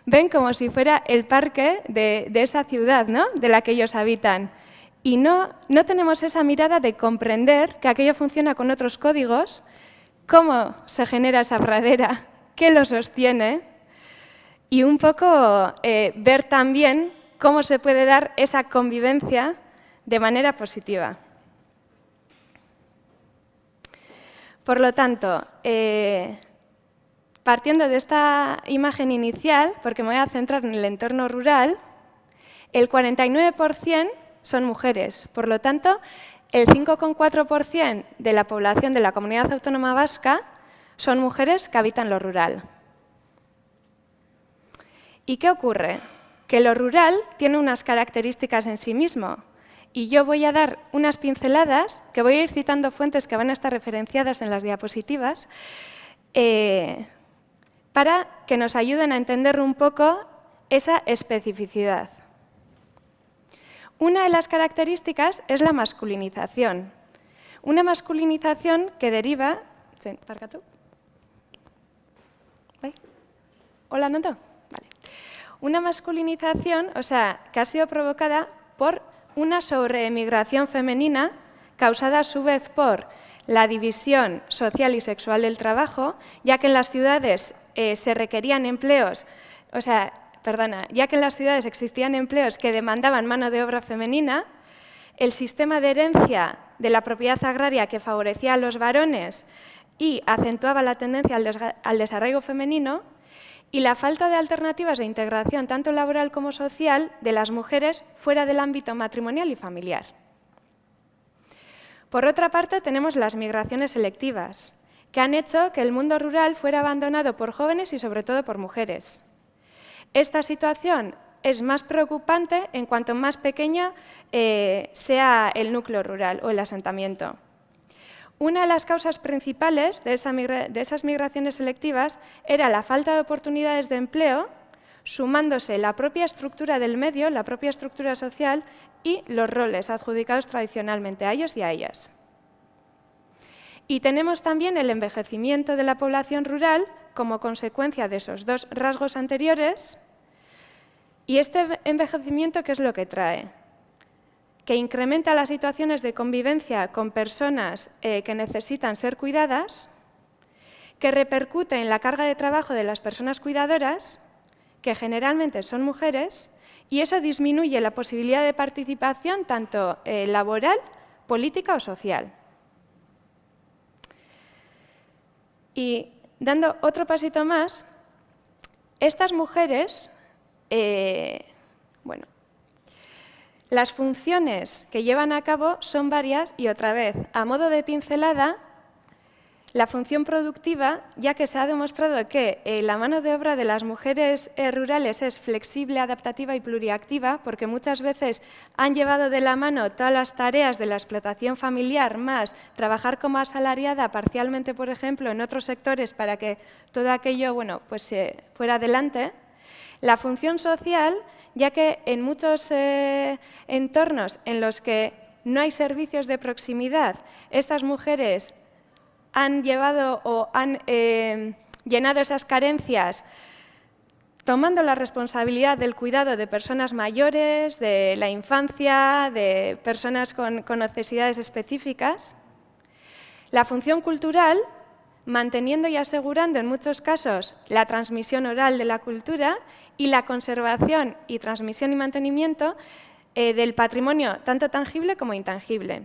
ven como si fuera el parque de esa ciudad, ¿no? De la que ellos habitan. Y no tenemos esa mirada de comprender que aquello funciona con otros códigos, cómo se genera esa pradera, qué lo sostiene, y un poco ver también cómo se puede dar esa convivencia de manera positiva. Por lo tanto, partiendo de esta imagen inicial, porque me voy a centrar en el entorno rural, el 49% son mujeres. Por lo tanto, el 5,4% de la población de la Comunidad Autónoma Vasca son mujeres que habitan lo rural. ¿Y qué ocurre? Que lo rural tiene unas características en sí mismo. Y yo voy a dar unas pinceladas, que voy a ir citando fuentes que van a estar referenciadas en las diapositivas, para que nos ayuden a entender un poco esa especificidad. Una de las características es la masculinización. Una masculinización que deriva... Hola, Nando. Vale. Una masculinización, que ha sido provocada por una sobreemigración femenina causada a su vez por la división social y sexual del trabajo, ya que en las ciudades se requerían empleos, ya que en las ciudades existían empleos que demandaban mano de obra femenina, el sistema de herencia de la propiedad agraria que favorecía a los varones y acentuaba la tendencia al desarraigo femenino, y la falta de alternativas de integración tanto laboral como social de las mujeres fuera del ámbito matrimonial y familiar. Por otra parte, tenemos las migraciones selectivas, que han hecho que el mundo rural fuera abandonado por jóvenes y sobre todo por mujeres. Esta situación es más preocupante en cuanto más pequeña sea el núcleo rural o el asentamiento. Una de las causas principales de esas migraciones selectivas era la falta de oportunidades de empleo, sumándose la propia estructura del medio, la propia estructura social y los roles adjudicados tradicionalmente a ellos y a ellas. Y tenemos también el envejecimiento de la población rural como consecuencia de esos dos rasgos anteriores. Y este envejecimiento, ¿qué es lo que trae? Que incrementa las situaciones de convivencia con personas que necesitan ser cuidadas, que repercute en la carga de trabajo de las personas cuidadoras, que generalmente son mujeres, y eso disminuye la posibilidad de participación tanto laboral, política o social. Y dando otro pasito más, estas mujeres, las funciones que llevan a cabo son varias y otra vez, a modo de pincelada, la función productiva, ya que se ha demostrado que la mano de obra de las mujeres rurales es flexible, adaptativa y pluriactiva, porque muchas veces han llevado de la mano todas las tareas de la explotación familiar, más trabajar como asalariada parcialmente, por ejemplo, en otros sectores para que todo aquello fuera adelante. La función social, ya que en muchos entornos en los que no hay servicios de proximidad, estas mujeres han llevado o han llenado esas carencias tomando la responsabilidad del cuidado de personas mayores, de la infancia, de personas con necesidades específicas. La función cultural, manteniendo y asegurando en muchos casos la transmisión oral de la cultura y la conservación y transmisión y mantenimiento del patrimonio tanto tangible como intangible.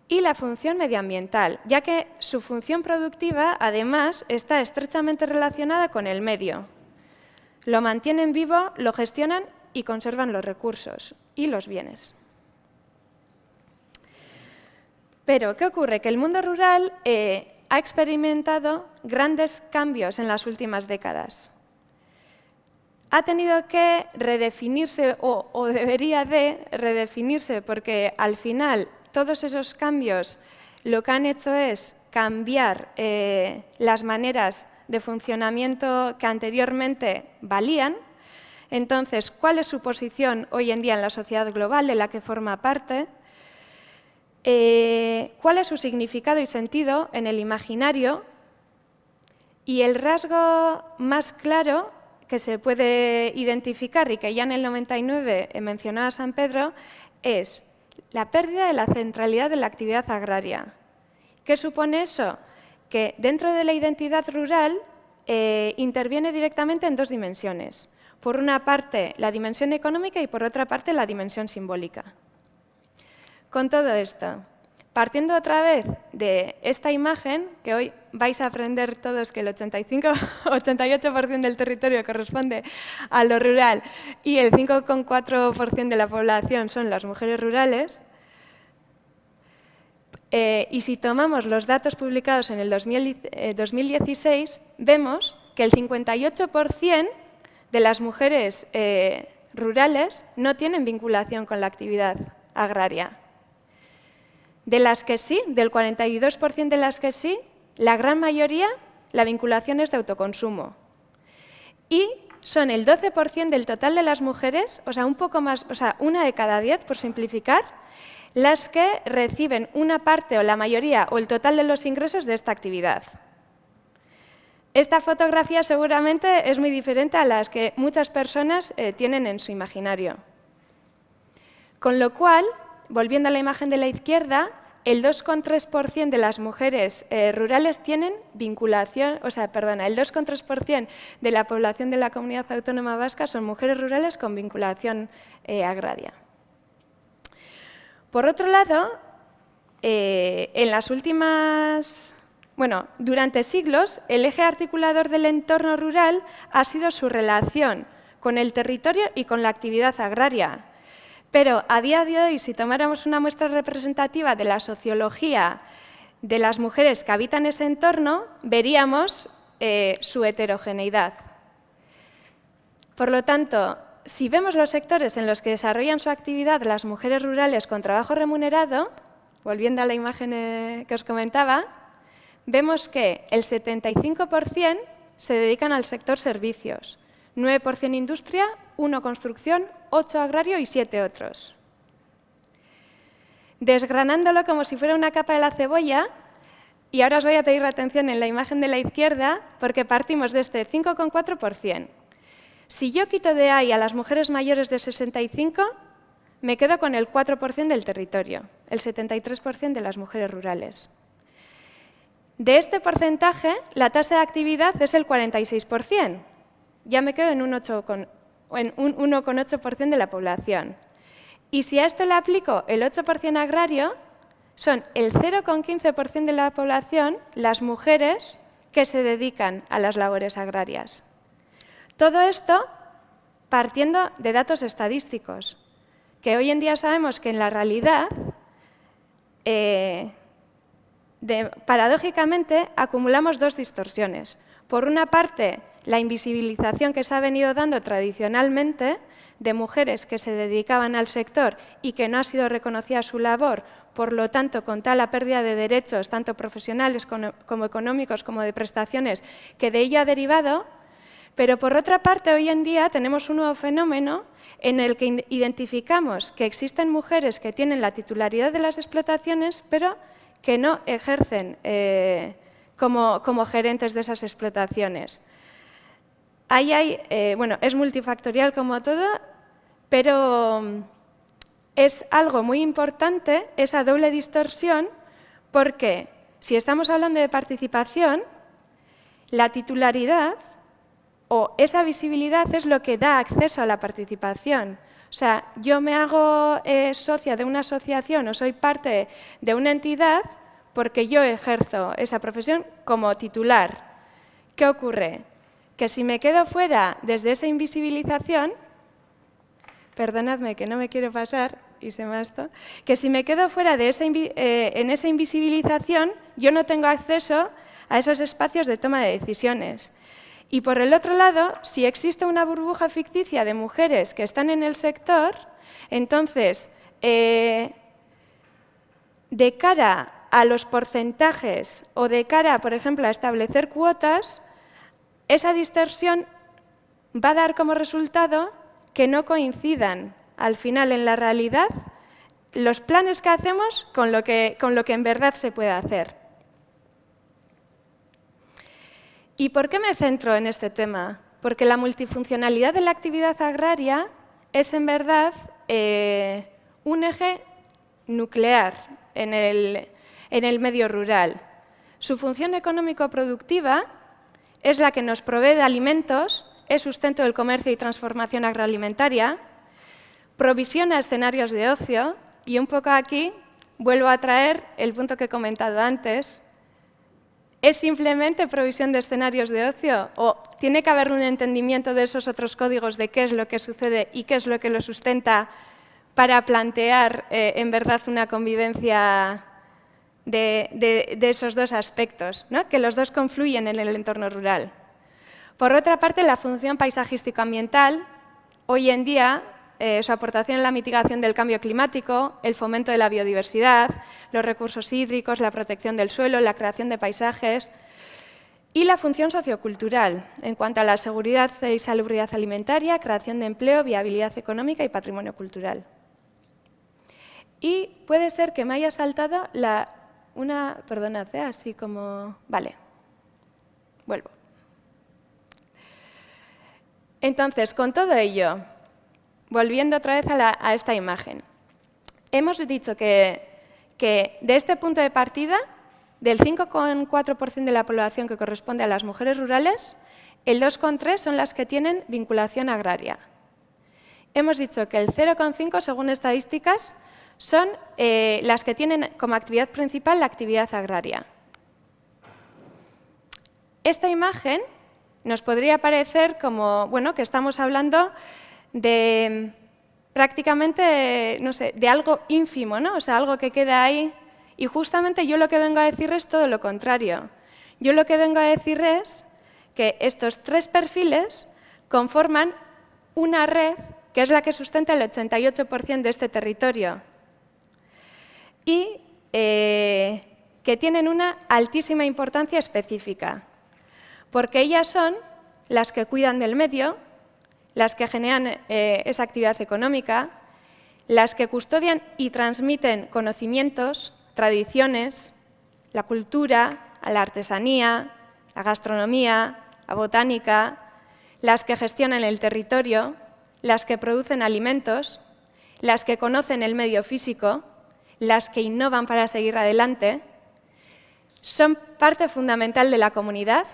Y la función medioambiental, ya que su función productiva, además, está estrechamente relacionada con el medio. Lo mantienen vivo, lo gestionan y conservan los recursos y los bienes. Pero, ¿qué ocurre? Que el mundo rural ha experimentado grandes cambios en las últimas décadas. Ha tenido que redefinirse, o debería de redefinirse, porque al final todos esos cambios lo que han hecho es cambiar las maneras de funcionamiento que anteriormente valían. Entonces, ¿cuál es su posición hoy en día en la sociedad global de la que forma parte? ¿Cuál es su significado y sentido en el imaginario? Y el rasgo más claro que se puede identificar y que ya en el 99 mencionaba San Pedro es la pérdida de la centralidad de la actividad agraria. ¿Qué supone eso? Que dentro de la identidad rural interviene directamente en dos dimensiones. Por una parte, la dimensión económica y por otra parte, la dimensión simbólica. Con todo esto, partiendo otra vez de esta imagen, que hoy vais a aprender todos que el 88% del territorio corresponde a lo rural y el 5,4% de la población son las mujeres rurales, y si tomamos los datos publicados en el 2016, vemos que el 58% de las mujeres rurales no tienen vinculación con la actividad agraria. De las que sí, del 42% de las que sí, la gran mayoría, la vinculación es de autoconsumo. Y son el 12% del total de las mujeres, o sea, un poco más, o sea, 1 de cada 10, por simplificar, las que reciben una parte o la mayoría o el total de los ingresos de esta actividad. Esta fotografía seguramente es muy diferente a las que muchas personas tienen en su imaginario. Con lo cual, volviendo a la imagen de la izquierda, el 2,3% de las mujeres rurales tienen vinculación, o sea, perdona, el 2,3% de la población de la Comunidad Autónoma Vasca son mujeres rurales con vinculación agraria. Por otro lado, en las últimas... Bueno, durante siglos, el eje articulador del entorno rural ha sido su relación con el territorio y con la actividad agraria. Pero a día de hoy, si tomáramos una muestra representativa de la sociología de las mujeres que habitan ese entorno, veríamos su heterogeneidad. Por lo tanto, si vemos los sectores en los que desarrollan su actividad las mujeres rurales con trabajo remunerado, volviendo a la imagen que os comentaba, vemos que el 75% se dedican al sector servicios, 9% industria, 1% construcción, 8% agrario y 7% otros. Desgranándolo como si fuera una capa de la cebolla, y ahora os voy a pedir atención en la imagen de la izquierda, porque partimos de este 5,4%. Si yo quito de ahí a las mujeres mayores de 65, me quedo con el 4% del territorio, el 73% de las mujeres rurales. De este porcentaje, la tasa de actividad es el 46%. Ya me quedo en un 1,8% de la población. Y si a esto le aplico el 8% agrario, son el 0,15% de la población las mujeres que se dedican a las labores agrarias. Todo esto partiendo de datos estadísticos, que hoy en día sabemos que en la realidad, paradójicamente, acumulamos dos distorsiones. Por una parte, la invisibilización que se ha venido dando tradicionalmente de mujeres que se dedicaban al sector y que no ha sido reconocida su labor, por lo tanto, con tal la pérdida de derechos, tanto profesionales como económicos, como de prestaciones, que de ello ha derivado. Pero, por otra parte, hoy en día tenemos un nuevo fenómeno en el que identificamos que existen mujeres que tienen la titularidad de las explotaciones, pero que no ejercen como gerentes de esas explotaciones. Ahí hay, bueno, es multifactorial como todo, pero es algo muy importante esa doble distorsión porque si estamos hablando de participación, la titularidad o esa visibilidad es lo que da acceso a la participación. O sea, yo me hago socia de una asociación o soy parte de una entidad porque yo ejerzo esa profesión como titular. ¿Qué ocurre? Que si me quedo fuera desde esa invisibilización, perdonadme que no me quiero pasar, y se me ha esto, que si me quedo fuera de en esa invisibilización, yo no tengo acceso a esos espacios de toma de decisiones. Y por el otro lado, si existe una burbuja ficticia de mujeres que están en el sector, entonces, de cara a los porcentajes o de cara, por ejemplo, a establecer cuotas, esa distorsión va a dar como resultado que no coincidan al final en la realidad los planes que hacemos con lo que en verdad se puede hacer. ¿Y por qué me centro en este tema? Porque la multifuncionalidad de la actividad agraria es en verdad un eje nuclear en el medio rural. Su función económico-productiva es la que nos provee de alimentos, es sustento del comercio y transformación agroalimentaria, provisiona escenarios de ocio y un poco aquí vuelvo a traer el punto que he comentado antes. ¿Es simplemente provisión de escenarios de ocio o tiene que haber un entendimiento de esos otros códigos de qué es lo que sucede y qué es lo que lo sustenta para plantear en verdad una convivencia de esos dos aspectos, ¿no? Que los dos confluyen en el entorno rural? Por otra parte, la función paisajístico-ambiental, hoy en día, su aportación en la mitigación del cambio climático, el fomento de la biodiversidad, los recursos hídricos, la protección del suelo, la creación de paisajes y la función sociocultural en cuanto a la seguridad y salubridad alimentaria, creación de empleo, viabilidad económica y patrimonio cultural. Y puede ser que me haya saltado perdonad, así como... Vale, vuelvo. Entonces, con todo ello, volviendo otra vez a esta imagen, hemos dicho que de este punto de partida, del 5,4% de la población que corresponde a las mujeres rurales, el 2,3% son las que tienen vinculación agraria. Hemos dicho que el 0,5%, según estadísticas, son las que tienen como actividad principal la actividad agraria. Esta imagen nos podría parecer como, bueno, que estamos hablando de prácticamente, no sé, de algo ínfimo, ¿no? O sea, algo que queda ahí. Y justamente yo lo que vengo a decir es todo lo contrario. Yo lo que vengo a decir es que estos tres perfiles conforman una red que es la que sustenta el 88% de este territorio y que tienen una altísima importancia específica, porque ellas son las que cuidan del medio, las que generan esa actividad económica, las que custodian y transmiten conocimientos, tradiciones, la cultura, la artesanía, la gastronomía, la botánica, las que gestionan el territorio, las que producen alimentos, las que conocen el medio físico, las que innovan para seguir adelante, son parte fundamental de la comunidad,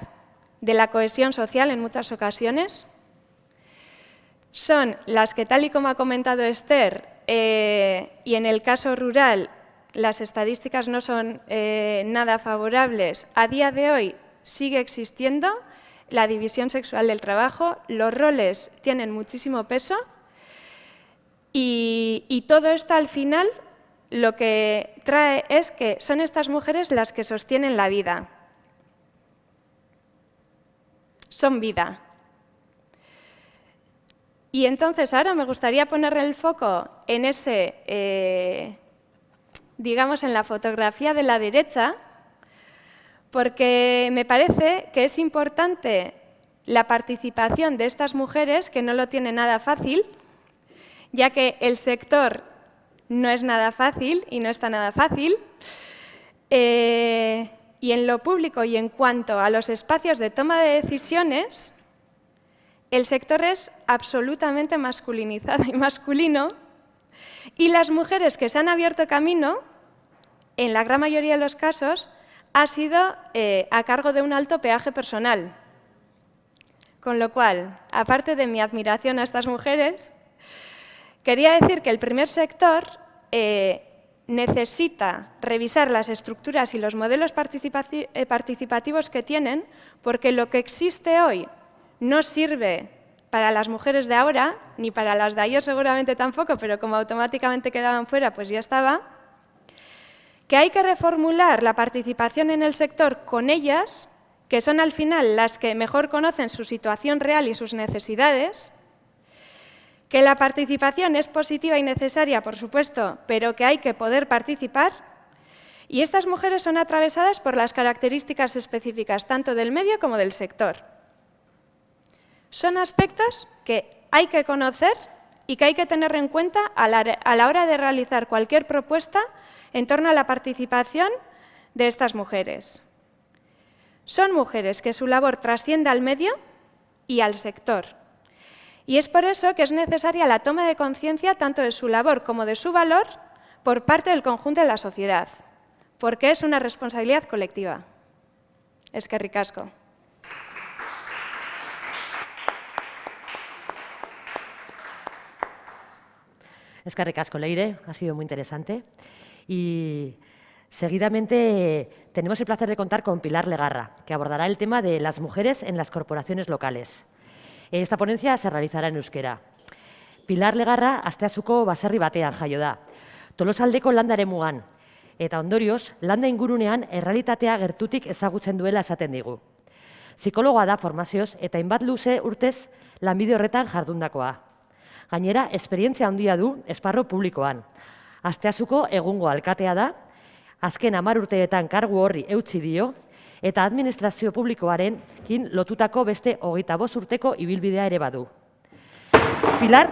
de la cohesión social en muchas ocasiones. Son las que, tal y como ha comentado Esther, y en el caso rural las estadísticas no son nada favorables, a día de hoy sigue existiendo la división sexual del trabajo, los roles tienen muchísimo peso y todo esto al final lo que trae es que son estas mujeres las que sostienen la vida. Son vida. Y entonces ahora me gustaría poner el foco en digamos, en la fotografía de la derecha, porque me parece que es importante la participación de estas mujeres, que no lo tienen nada fácil, ya que el sector no es nada fácil y no está nada fácil, y en lo público y en cuanto a los espacios de toma de decisiones, el sector es absolutamente masculinizado y masculino, y las mujeres que se han abierto camino, en la gran mayoría de los casos, ha sido a cargo de un alto peaje personal. Con lo cual, aparte de mi admiración a estas mujeres, quería decir que el primer sector necesita revisar las estructuras y los modelos participativos que tienen, porque lo que existe hoy no sirve para las mujeres de ahora, ni para las de ayer seguramente tampoco, pero como automáticamente quedaban fuera, pues ya estaba, que hay que reformular la participación en el sector con ellas, que son al final las que mejor conocen su situación real y sus necesidades, que la participación es positiva y necesaria, por supuesto, pero que hay que poder participar, y estas mujeres son atravesadas por las características específicas tanto del medio como del sector. Son aspectos que hay que conocer y que hay que tener en cuenta a la hora de realizar cualquier propuesta en torno a la participación de estas mujeres. Son mujeres que su labor trasciende al medio y al sector. Y es por eso que es necesaria la toma de conciencia tanto de su labor como de su valor por parte del conjunto de la sociedad, porque es una responsabilidad colectiva. Eskerrik asko. Eskerrik asko, Leire, ha sido muy interesante. Y seguidamente tenemos el placer de contar con Pilar Legarra, que abordará el tema de las mujeres en las corporaciones locales. Esta ponencia se realizará en euskera. Pilar Legarra Asteasuko baserri batean jaio da. Tolosaldeko landaremuan, eta ondorioz, landa ingurunean errealitatea gertutik ezagutzen duela esaten digu. Psikologoa da formazioz eta hainbat luze urtez lanbide horretan jardundakoa. Gainera, esperientzia handia du esparru publikoan. Asteasuko egungo alkatea da, azken 10 urteetan kargu horri eutsi dio, eta administrazio publikoarekin lotutako beste 25 urteko ibilbidea ere badu. Pilar,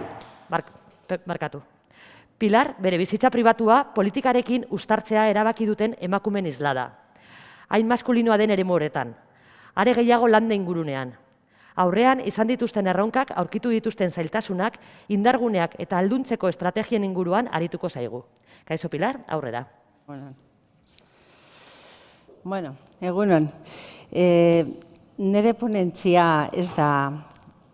bere bizitza pribatua politikarekin uztartzea erabaki duten emakumeen isla da. Hain maskulinoa den eremu horretan, are gehiago landa ingurunean. Aurrean izan dituzten erronkak, aurkitu dituzten zailtasunak, indarguneak eta alduntzeko estrategien inguruan arituko zaigu. Kaixo Pilar, aurrera. Bueno, egunon. Nire ponentzia ez da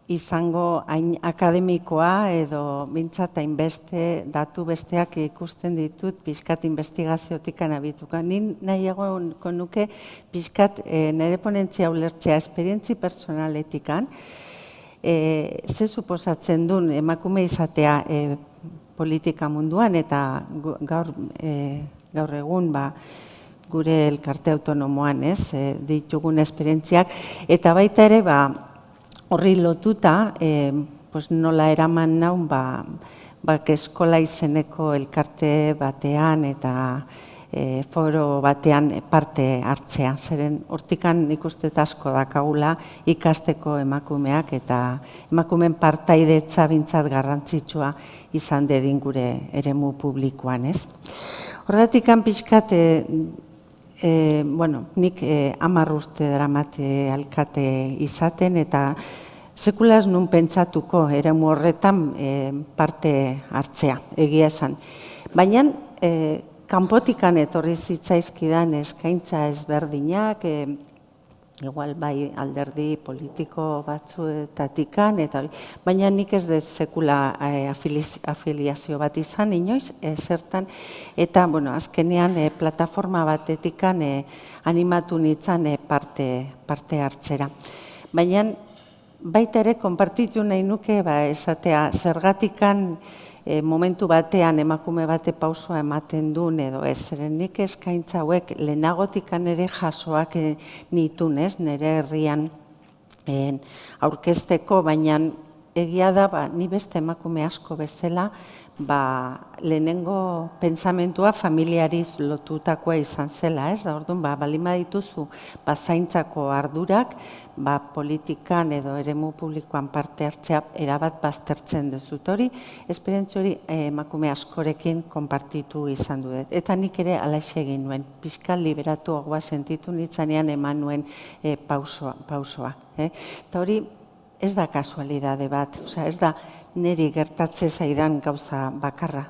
izango hain akademikoa edo bintzat hainbeste datu besteak ikusten ditut pixkat investigaziotik anabituka. Nin nahiago nuke pixkat nire ponentzia ulertzea esperientzi personaletikan ze suposatzen duen emakume izatea politika munduan eta gaur egun gure elkarte autonomoan ditugun esperientziak eta baita ere horri lotuta, nola eraman naun, eskola izeneko elkarte batean eta foro batean parte hartzea. Zeren hortikan ikuste asko dakagula ikasteko emakumeak eta emakumeen partaidetza bintzat garrantzitsua izan dedin gure eremu publikoan. Horretikan pixkat, nik 10 urte daramate alkate izaten eta sekulaz nun pentsatuko eremu horretan parte hartzea, egia esan. Baina, kanpotikan etorri zitzaizkidan eskaintza ezberdinak, igual bai alderdi politiko batzuetatikan, baina nik ez dut sekula afiliazio bat izan, inoiz, zertan, eta azkenean plataforma batetikan animatu nintzen parte hartzera. Baina baita ere konpartitu nahi nuke esatea zergatikan momentu batean emakume bate pausoa ematen duen edo ez. Zeren nik eskaintza hauek lehenagotikan ere jasoak nitun, nire herrian aurkezteko, baina egia da ni beste emakume asko bezala lehenengo pensamentua familiariz lotutakoa izan zela, ez? Orduan, baldin badituzu zaintzako ardurak, politikan edo eremu publikoan parte hartzea erabat baztertzen dezut hori, esperientzia hori emakume askorekin konpartitu izan dut. Eta nik ere alaxe egin nuen, pixkal liberatuagoa sentitu nitzanean eman nuen pausoa. Eta hori ez da kasualidade bat, ez da niri gertatze zaidan gauza bakarra.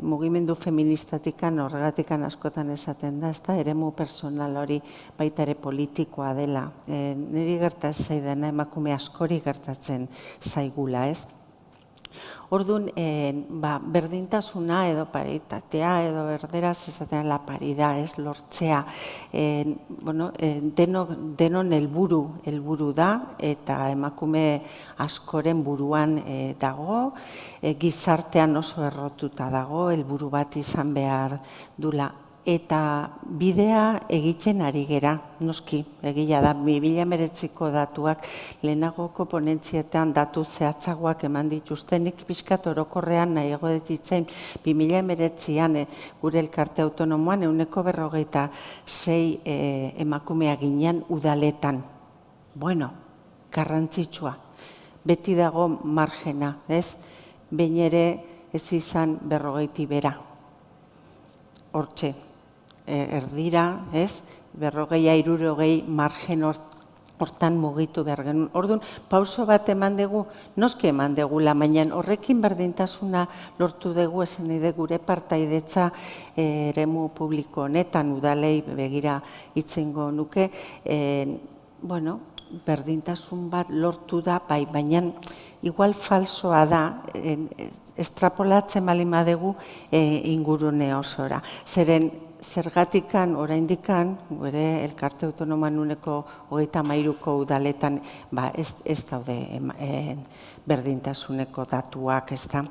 mugimendu feministatikan horregatikan askotan esaten da, ezta, eremu personal hori baita ere politikoa dela. Niri gertatzen zaidana emakume askori gertatzen zaigula, ez? Orduan, berdintasuna edo paritatea edo erderaz esaten la paridad, ez, lortzea, denon helburu da, eta emakume askoren buruan dago, gizartean oso errotuta dago, helburu bat izan behar dula. Eta bidea egiten ari gera, noski, egia da, 2019ko datuak lehenagoko ponentzietan datu zehatzagoak eman dituztenik pixkat orokorrean nahiago detitzen 2019an gure elkarte autonomoan 46 emakumea ginen udaletan. Bueno, garrantzitsua, beti dago margena, ez? Behin ere ez izan 40 bera. Hortxe. Erdira, ez, 40-60 margen hortan mugitu behar genuen. Orduan, pauso bat eman dugu, noski eman dugula, baina horrekin berdintasuna lortu dugu, esan nahi gure partaidetza eremu publiko honetan, udalei begira itzengo nuke, berdintasun bat lortu da, bai, baina igual falsoa da, estrapolatzen baldin badugu ingurune osora. Zergatikan, oraindikan, gure elkarte autonoman uneko 33ko udaletan, ez daude berdintasuneko datuak, ez da.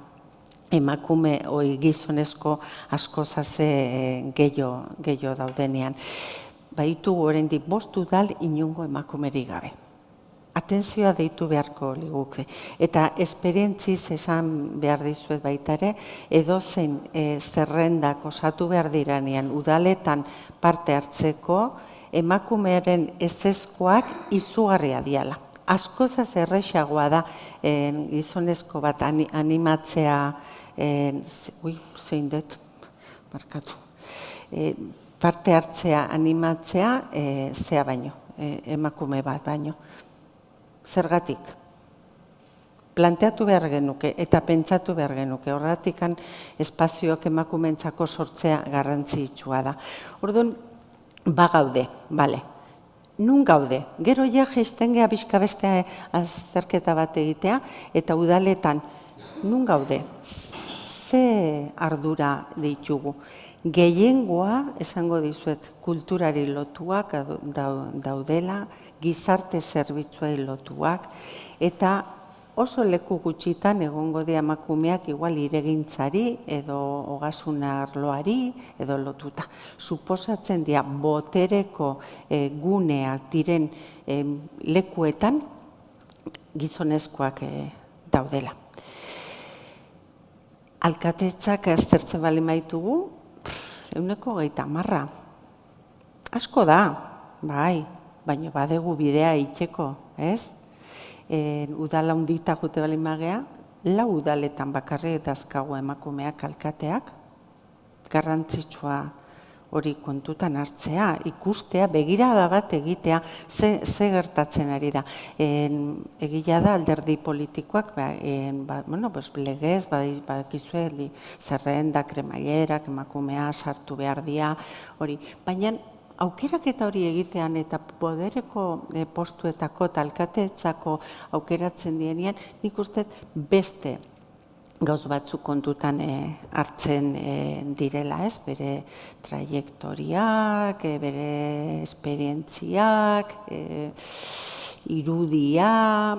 Emakume, gizonezko asko zaze gehiago daudenean. Baitu oraindik 5 udal inongo emakumerik gabe. Atentzioa deitu beharko liguke. Eta esperientziz esan behar dizuet baita ere, edozein zerrendak osatu behar diranean udaletan parte hartzeko, emakumearen ezezkoak izugarria diala. Askozaz errexagoa da gizonezko bat animatzea, parte hartzea animatzea zea baino, emakume bat baino. Zergatik, planteatu behar genuke eta pentsatu behar genuke, horretikan espazioak emakumentzako sortzea garrantzitsua da. Orduan, bagaude, bale, nun gaude, gero ja jaisten geha bizka beste azterketa bat egitea, eta udaletan, nun gaude, ze ardura ditugu. Gehiengoa, esango dizuet, kulturari lotuak daudela, gizarte zerbitzuei lotuak, eta oso leku gutxitan egongo dira emakumeak igual iregintzari edo ogasuna arloari edo lotuta. Suposatzen dira botereko guneak diren lekuetan gizonezkoak daudela. Alkatetzak aztertzen bali maitugu, 130. Asko da, bai, baina badegu bidea itxeko, ez? Udala hundita jute bali magea, 4 udaletan bakarri dazkago emakumeak alkateak, garrantzitsua hori kontutan hartzea, ikustea, begirada bat egitea, ze gertatzen ari da. Egia da alderdi politikoak, legez, badakizue, zerrenda, kremailerak, emakumea sartu behar dira, hori. Baina aukerak eta hori egitean eta podereko postuetako eta alkateetzako aukeratzen dienean, nik uste beste gauz batzuk kontutan hartzen direla, ez? Bere trajektoriak, bere esperientziak, irudia,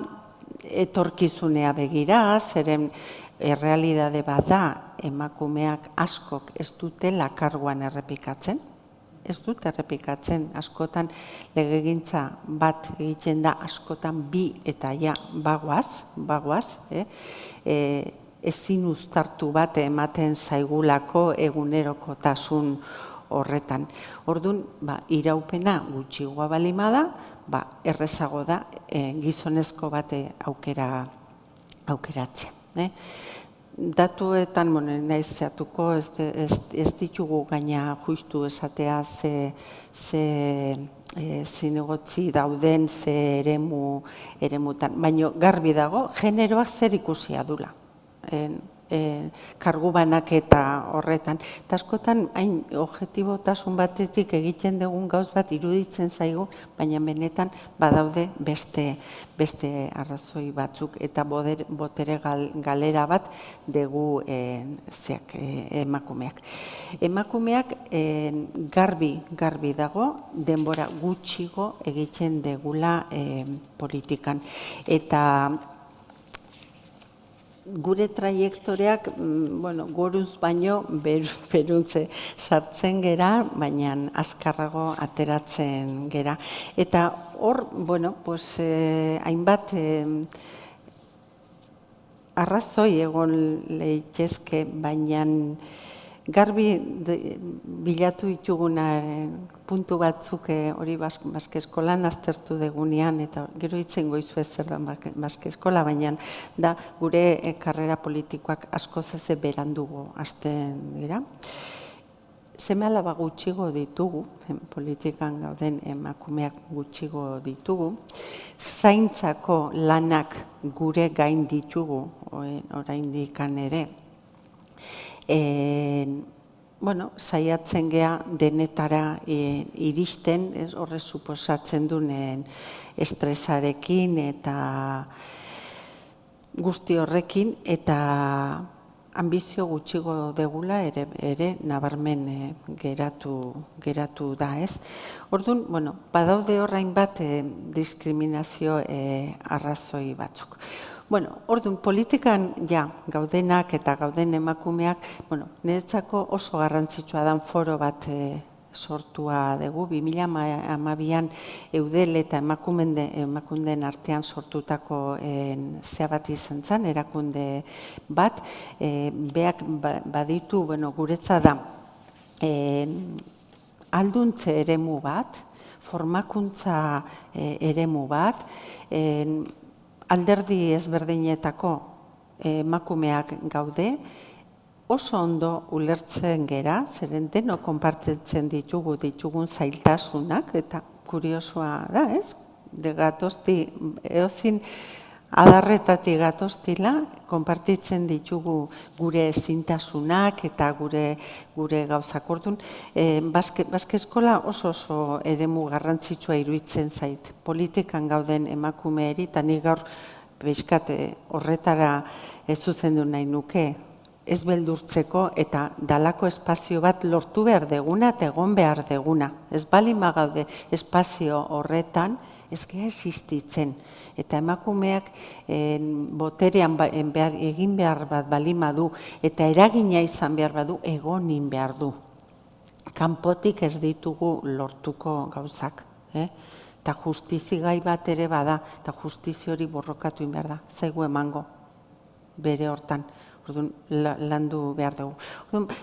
etorkizunea begira, zeren errealidade bat da emakumeak askok ez dutela karguan errepikatzen, ez dut errepikatzen, askotan legegintza bat egiten da, askotan 2 eta ja bagoaz, ezin uztartu bat ematen zaigulako egunerokotasun horretan. Orduan, iraupena gutxigoa balima da, errezago da gizonezko bat aukeratzea. Datuetan, naiz zehatuko, ez ditugu gaina justu esatea ze zinegotzi dauden, ze eremutan. Baina garbi dago, generoak zer ikusia dula. kargu banaketa horretan. Eta askotan, hain objektibotasun batetik egiten dugun gauz bat iruditzen zaigu, baina benetan badaude beste arrazoi batzuk eta botere galera bat dugu emakumeak. Emakumeak garbi dago, denbora gutxigo egiten degula politikan. Eta gure traiektoreak, goruz baino beruntze sartzen gera, baina azkarrago ateratzen gera. Eta hor, hainbat arrazoi egon leitezke, baina garbi bilatu ditugunaren puntu batzuk hori Baske Eskolan aztertu degunean, eta gero hitzen goizu ez zer da Baske Eskola, baina da gure karrera politikoak askoz ez berandugo hasten dira. Seme-alaba gutxigo ditugu, politikan gauden emakumeak gutxigo ditugu, zaintzako lanak gure gain ditugu, oraindikan ere, saiatzen gea denetara iristen, horre suposatzen duen estresarekin eta guzti horrekin, eta ambizio gutxigo degula ere nabarmen geratu da, ez? Orduan, badaude horrein bat diskriminazio arrazoi batzuk. Orduan, politikan gaudenak eta gauden emakumeak, niretzako oso garrantzitsua dan foro bat sortua dugu, 2012an Eudel eta emakunden artean sortutako zea bat izan zen, erakunde bat, beak baditu, guretza da, alduntze eremu bat, formakuntza eremu bat, alderdi ezberdinetako emakumeak gaude, oso ondo ulertzen gera, zeren denok konpartitzen ditugun zailtasunak, eta kuriosoa da, ez? Gatozti, eozin adarretatik gatoztila, konpartitzen ditugu gure ezintasunak eta gure gauzak. Orduan, Baske Eskola oso eremu garrantzitsua iruditzen zait. Politikan gauden emakumeeri, eta nik gaur pixkat horretara zuzendu nahi nuke, ez beldurtzeko eta dalako espazio bat lortu behar deguna eta egon behar deguna. Ez baldin bagaude espazio horretan, ez gea existitzen. Eta emakumeak boterean egin behar bat baldin badu eta eragina izan behar badu egonin behar du. Kanpotik ez ditugu lortuko gauzak. Eta justizi gai bat ere bada, eta justizi hori borrokatu behar da. Zaigu emango bere hortan. Landu behar dugu.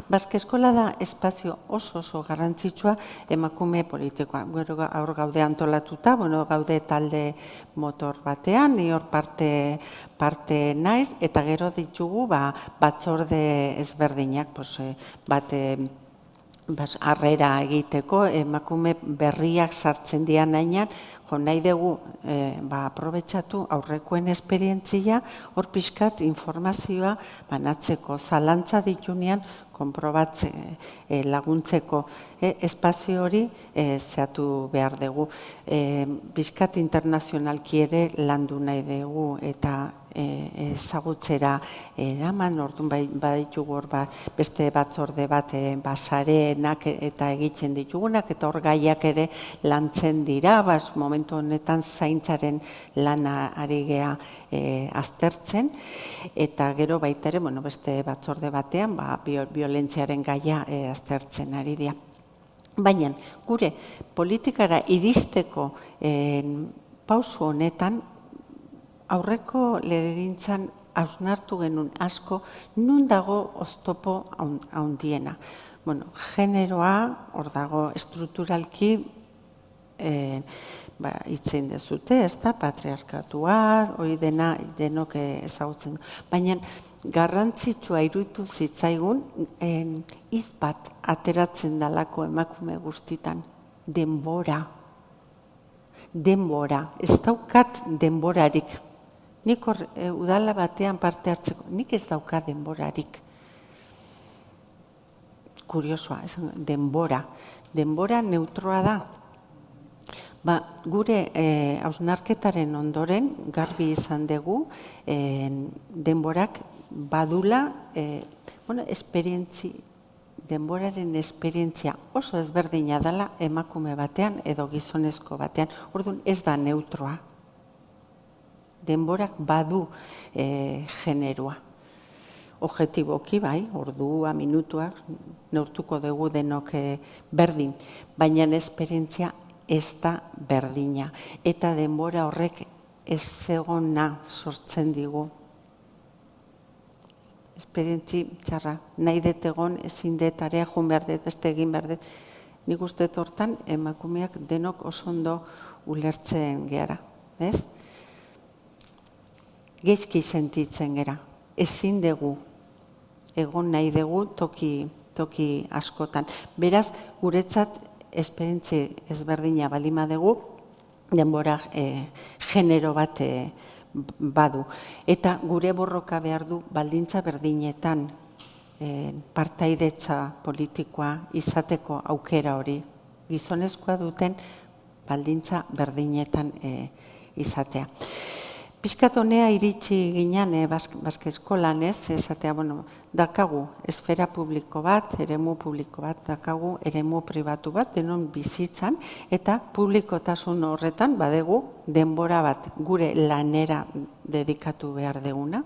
Baske Eskola da espazio oso garrantzitsua emakume politikoa. Gaur gaude antolatuta, gaude talde motor batean, ni hor parte naiz, eta gero ditugu batzorde ezberdinak, bat harrera egiteko, emakume berriak sartzen dian nainan, nahi dugu aprobetxatu aurrekoen esperientzia, hor pixkat informazioa banatzeko, zalantza ditunean konprobatze laguntzeko espazio hori zehatu behar dugu. Pixkat internazionalki ere landu nahi dugu eta ezagutzera eraman, orduan baditugu hor beste batzorde bat basareenak eta egiten ditugunak, eta hor gaiak ere lantzen dira, momentu honetan zaintzaren lana ari gea aztertzen, eta gero baita ere, beste batzorde batean, violentziaren gaia aztertzen ari dira. Baina, gure politikara iristeko pausu honetan, aurreko legegintzan hausnartu genuen asko, nun dago oztopo handiena. Generoa, hor dago estrukturalki, hitzen dezute, ez da, patriarkatua, hori denok ezagutzen. Baina, garrantzitsua iruditu zitzaigun, hitz bat ateratzen dalako emakume guztitan, denbora. Ez daukat denborarik. nik udala batean parte hartzeko, nik ez dauka denborarik. Kuriosoa, denbora neutroa da. Gure hausnarketaren ondoren garbi izan dugu denborak badula denboraren esperientzia oso ezberdina dela emakume batean edo gizonezko batean. Orduan ez da neutroa. Denborak badu generoa. Objektiboki bai, ordua, minutuak, neurtuko dugu denok berdin, baina esperientzia ez da berdina. Eta denbora horrek ez egona sortzen digu. Esperientzi txarra, nahi dut egon, ezin dut, area joan behar dut, beste egin behar dut. Nik uste hortan emakumeak denok oso ondo ulertzen gera, ez? Gezki sentitzen gera, ezin dugu, egon nahi dugu toki askotan. Beraz, guretzat esperientzi ezberdina balima dugu, denbora genero bat badu. Eta gure borroka behar du baldintza berdinetan partaidetza politikoa izateko aukera hori. Gizonezkoa duten baldintza berdinetan izatea. Piskat honea iritsi ginen Baske Eskolan, esatea, dakagu esfera publiko bat, eremu publiko bat, dakagu eremu pribatu bat, denon bizitzan, eta publikotasun horretan badegu denbora bat gure lanera dedikatu behar deguna,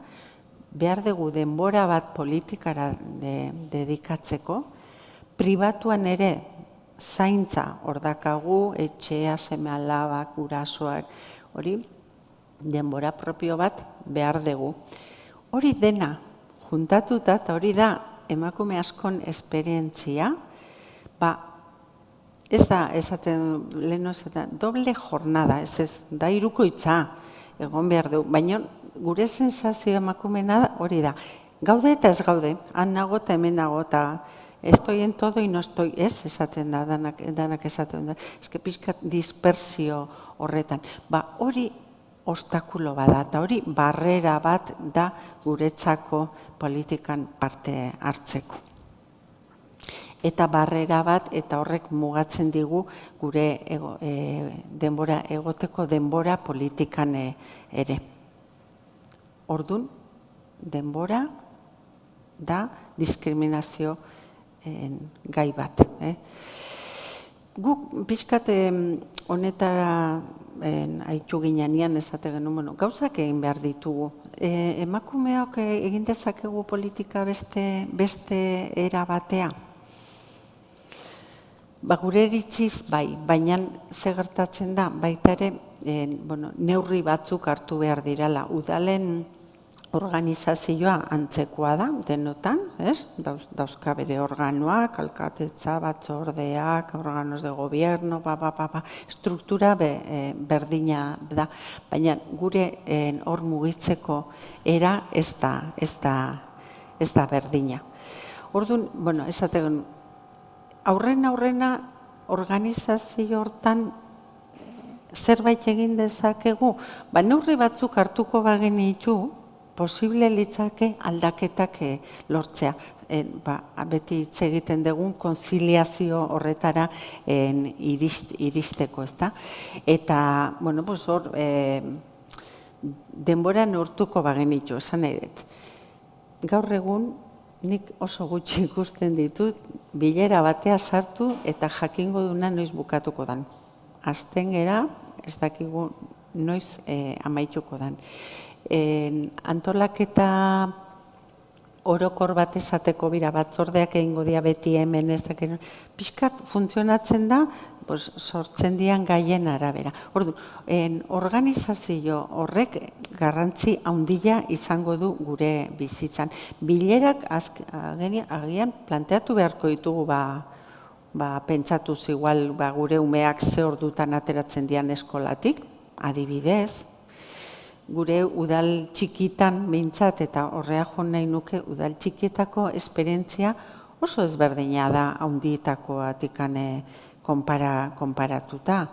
behar dugu denbora bat politikara dedikatzeko, pribatuan ere zaintza hor dakagu, etxea, seme-alabak, gurasoak, hori, denbora propio bat behar dugu. Hori dena juntatuta, eta hori da emakume askon esperientzia, ez da, esaten leheno esaten, doble jornada, ez, da hirukoitza egon behar dugu, baina gure sensazio emakumena hori da, gaude eta ez gaude, han nago eta hemen nago, eta estoy en todo y no estoy, ez esaten da, danak esaten da, eske pixkat dispersio horretan, hori obstakulo bada, eta hori barrera bat da guretzako politikan parte hartzeko. Eta barrera bat, eta horrek mugatzen digu gure egoteko denbora politikan ere. Ordun, denbora da diskriminazio gai bat. Guk pixkat honetara haitu ginean esate genuen, gauzak egin behar ditugu. Emakumeok egin dezakegu politika beste era batea? Gure iritziz bai, baina ze gertatzen da, baita ere neurri batzuk hartu behar dirala. Udalen organizazioa antzekoa da, denotan, dauzka bere organoak, alkatetza, batzordeak, organos de gobierno, struktura berdina da, baina gure hor mugitzeko era ez da berdina. Orduan, esaten, aurrena organizazio hortan zerbait egin dezakegu, neurri batzuk hartuko bagenitu, posible litzake aldaketak lortzea. Beti hitz egiten dugun konziliazio horretara iristeko, ezta? Eta, hor, denbora neurtuko bagenitu, esan nahi dut. Gaur egun, nik oso gutxi ikusten ditut, bilera batea sartu eta jakingo duna noiz bukatuko dan. Hasten gera, ez dakigu noiz amaituko dan. Antolaketa orokor bat esateko bira batzordeak egingo dia beti hemen ez dakit, pixkat funtzionatzen da, sortzen dian gaien arabera. Orduan, organizazio horrek garrantzi handia izango du gure bizitzan. Bilerak agian planteatu beharko ditugu pentsatuz igual gure umeak ze ordutan ateratzen dian eskolatik, adibidez, gure udal txikitan behintzat eta horrea jo nahi nuke udal txikietako esperientzia oso ezberdina da handietakoatik konparatuta.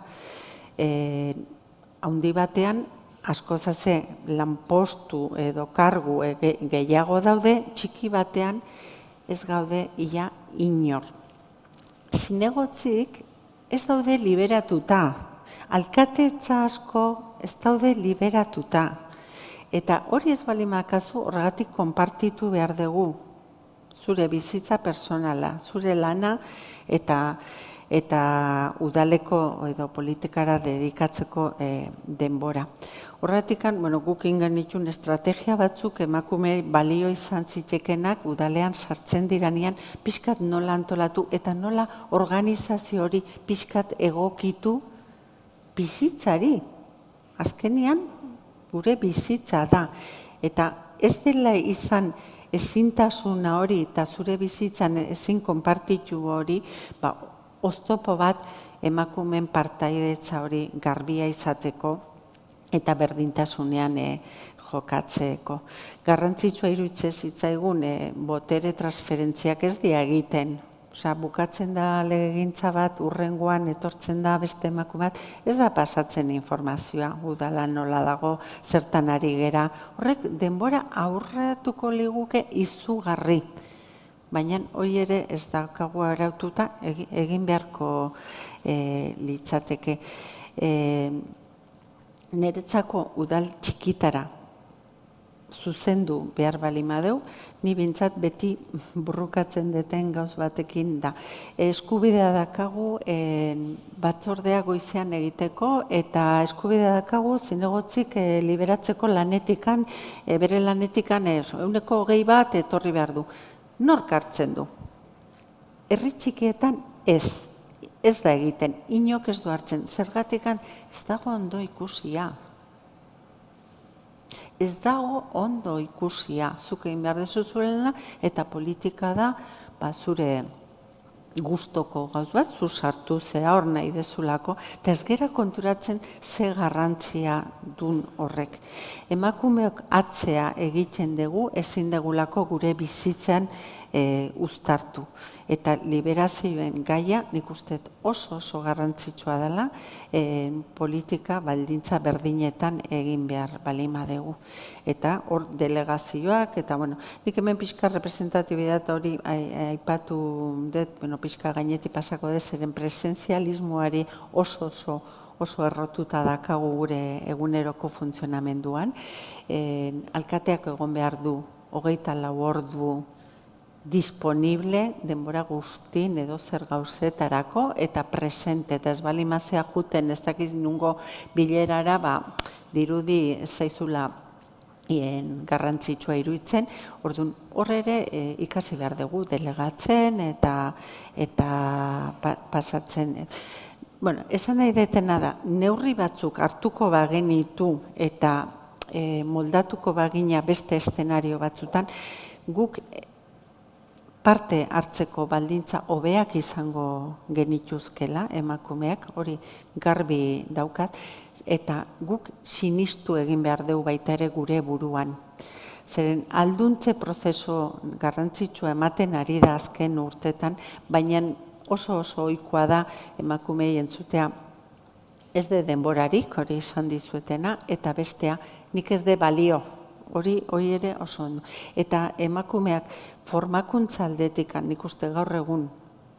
Handi batean askozaze lanpostu edo kargu gehiago daude, txiki batean ez gaude ia inor. Zinegotzik ez daude liberatuta, alkatetza asko ez daude liberatuta. Eta hori ez balimakazu horregatik konpartitu behar dugu, zure bizitza personala, zure lana eta udaleko edo politikara dedikatzeko denbora. Horregatik, guk ingen ditun estrategia batzuk emakume balio izan zitekenak udalean sartzen diranean pixkat nola antolatu eta nola organizazio hori pixkat egokitu bizitzari. Azkenean gure bizitza da. Eta ez dela izan ezintasuna hori eta zure bizitzan ezin konpartitu hori, oztopo bat emakumeen partaidetza hori garbia izateko eta berdintasunean jokatzeko. Garrantzitsua iruditzen zitzaigun botere transferentziak ez dira egiten. Bukatzen da legegintza bat, hurrengoan etortzen da beste emakume bat, ez da pasatzen informazioa, udala nola dago, zertan ari gera. Horrek denbora aurratuko liguke izugarri. Baina hori ere ez daukagu araututa egin beharko litzateke. Niretzako udal txikitara zuzendu behar balimadeu, ni bintzat beti burrukatzen deten gauz batekin da. Eskubidea dakagu batzordea goizean egiteko eta eskubidea dakagu zinegotzik liberatzeko lanetikan, bere lanetikan 120 bat etorri behar du. Nork hartzen du? Herri txikietan ez da egiten, inok ez du hartzen. Zergatikan ez dago ondo ikusia. Ez dago ondo ikusia, zuk egin behar dezu zurena, eta politika da zure gustoko gauz bat, zu sartu zea hor nahi dezulako, eta ez gera konturatzen ze garrantzia dun horrek. Emakumeok atzea egiten dugu, ezin degulako gure bizitzan uztartu. Eta liberazioen gaia, nik uste oso garrantzitsua dela, politika baldintza berdinetan egin behar balima dugu. Eta hor delegazioak, eta nik hemen pixka representatibidat hori aipatu dut, pixka gainetik pasako dut, zeren presentzialismoari oso errotuta dakagu gure eguneroko funtzionamenduan. Alkateak egon behar du, 24 ordu disponible denbora guztin edo zer gauzetarako eta presente, eta ez balimazea juten ez dakiz nungo bilerara, dirudi zaizula garrantzitsua iruditzen, orduan hor ere ikasi behar dugu delegatzen eta pasatzen. Esan nahi detena da, neurri batzuk hartuko bagenitu eta moldatuko bagina beste eszenario batzutan, guk parte hartzeko baldintza hobeak izango genituzkela emakumeak, hori garbi daukat, eta guk sinistu egin behar dugu baita ere gure buruan. Zeren alduntze prozesu garrantzitsua ematen ari da azken urtetan, baina oso ohikoa da emakumei entzutea ez de denborarik, hori esan dizuetena, eta bestea nik ez de balio. Hori ere oso ondo. Eta emakumeak formakuntza aldetik, nik uste gaur egun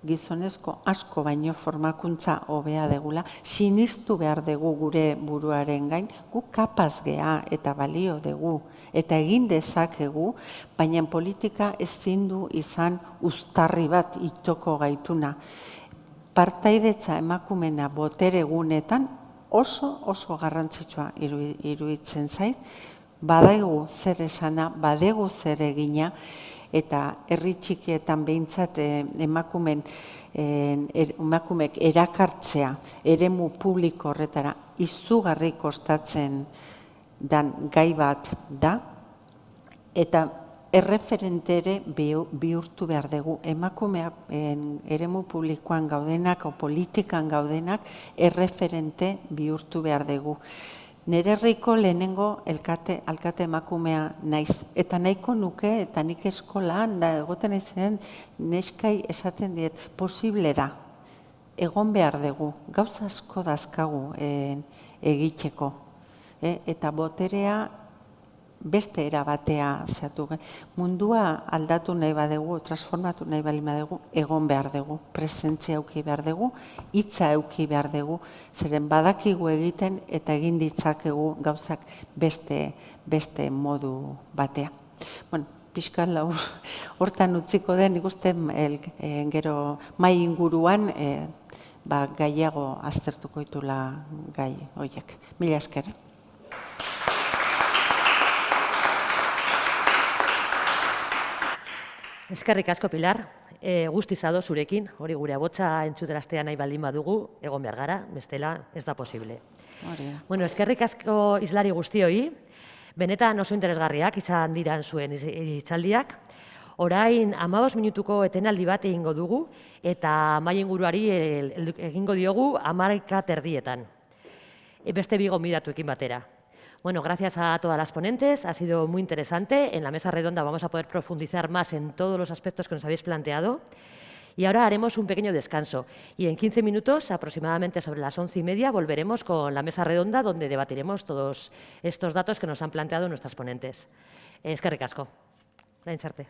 gizonezko asko baino formakuntza hobea degula, sinistu behar dugu gure buruaren gain, guk kapaz gea eta balio dugu, eta egin dezakegu, baina politika ezin du izan uztarri bat itoko gaituna. Partaidetza emakumena botere gunetan oso garrantzitsua iruditzen zait, badaigu zer esana, badegu zer egina, eta herri txikietan behintzat emakumeek erakartzea eremu publiko horretara izugarri kostatzen dan gai bat da, eta erreferente ere bihurtu behar dugu. Emakumeak eremu publikoan gaudenak o politikan gaudenak erreferente bihurtu behar dugu. Nere herriko lehenengo alkate emakumea naiz. Eta nahiko nuke, eta nik eskolan, egoten izenen, neskai esaten diet, posible da. Egon behar dugu, gauza asko dazkagu egiteko. eta boterea beste era batea zeatu. Mundua aldatu nahi badegu, transformatu nahi bali badegu, egon behar dugu, presentzia euki behar dugu, hitza euki behar dugu, zeren badakigu egiten eta egin ditzakegu gauzak beste modu batea. Bueno, pixka lau hortan utziko den, nik uste gero mai inguruan gaiago aztertuko ditula gai horiek. Mila esker. Eskerrik asko, Pilar. Guztiz ados zurekin, hori gure abotsa entzuteraztea nahi baldin badugu, egon behar gara, bestela ez da posible. Bueno, eskerrik asko islari guztioi, benetan oso interesgarriak izan diran zuen hitzaldiak. Orain 15 minutuko etenaldi bat egingo dugu eta mahai inguruari egingo diogu 11:30. Beste bi gonbidatuekin batera. Bueno, gracias a todas las ponentes, ha sido muy interesante. En la mesa redonda vamos a poder profundizar más en todos los aspectos que nos habéis planteado. Y ahora haremos un pequeño descanso. Y en 15 minutos, aproximadamente sobre las 11:30, volveremos con la mesa redonda donde debatiremos todos estos datos que nos han planteado nuestras ponentes. Eskerrik asko. Orain arte.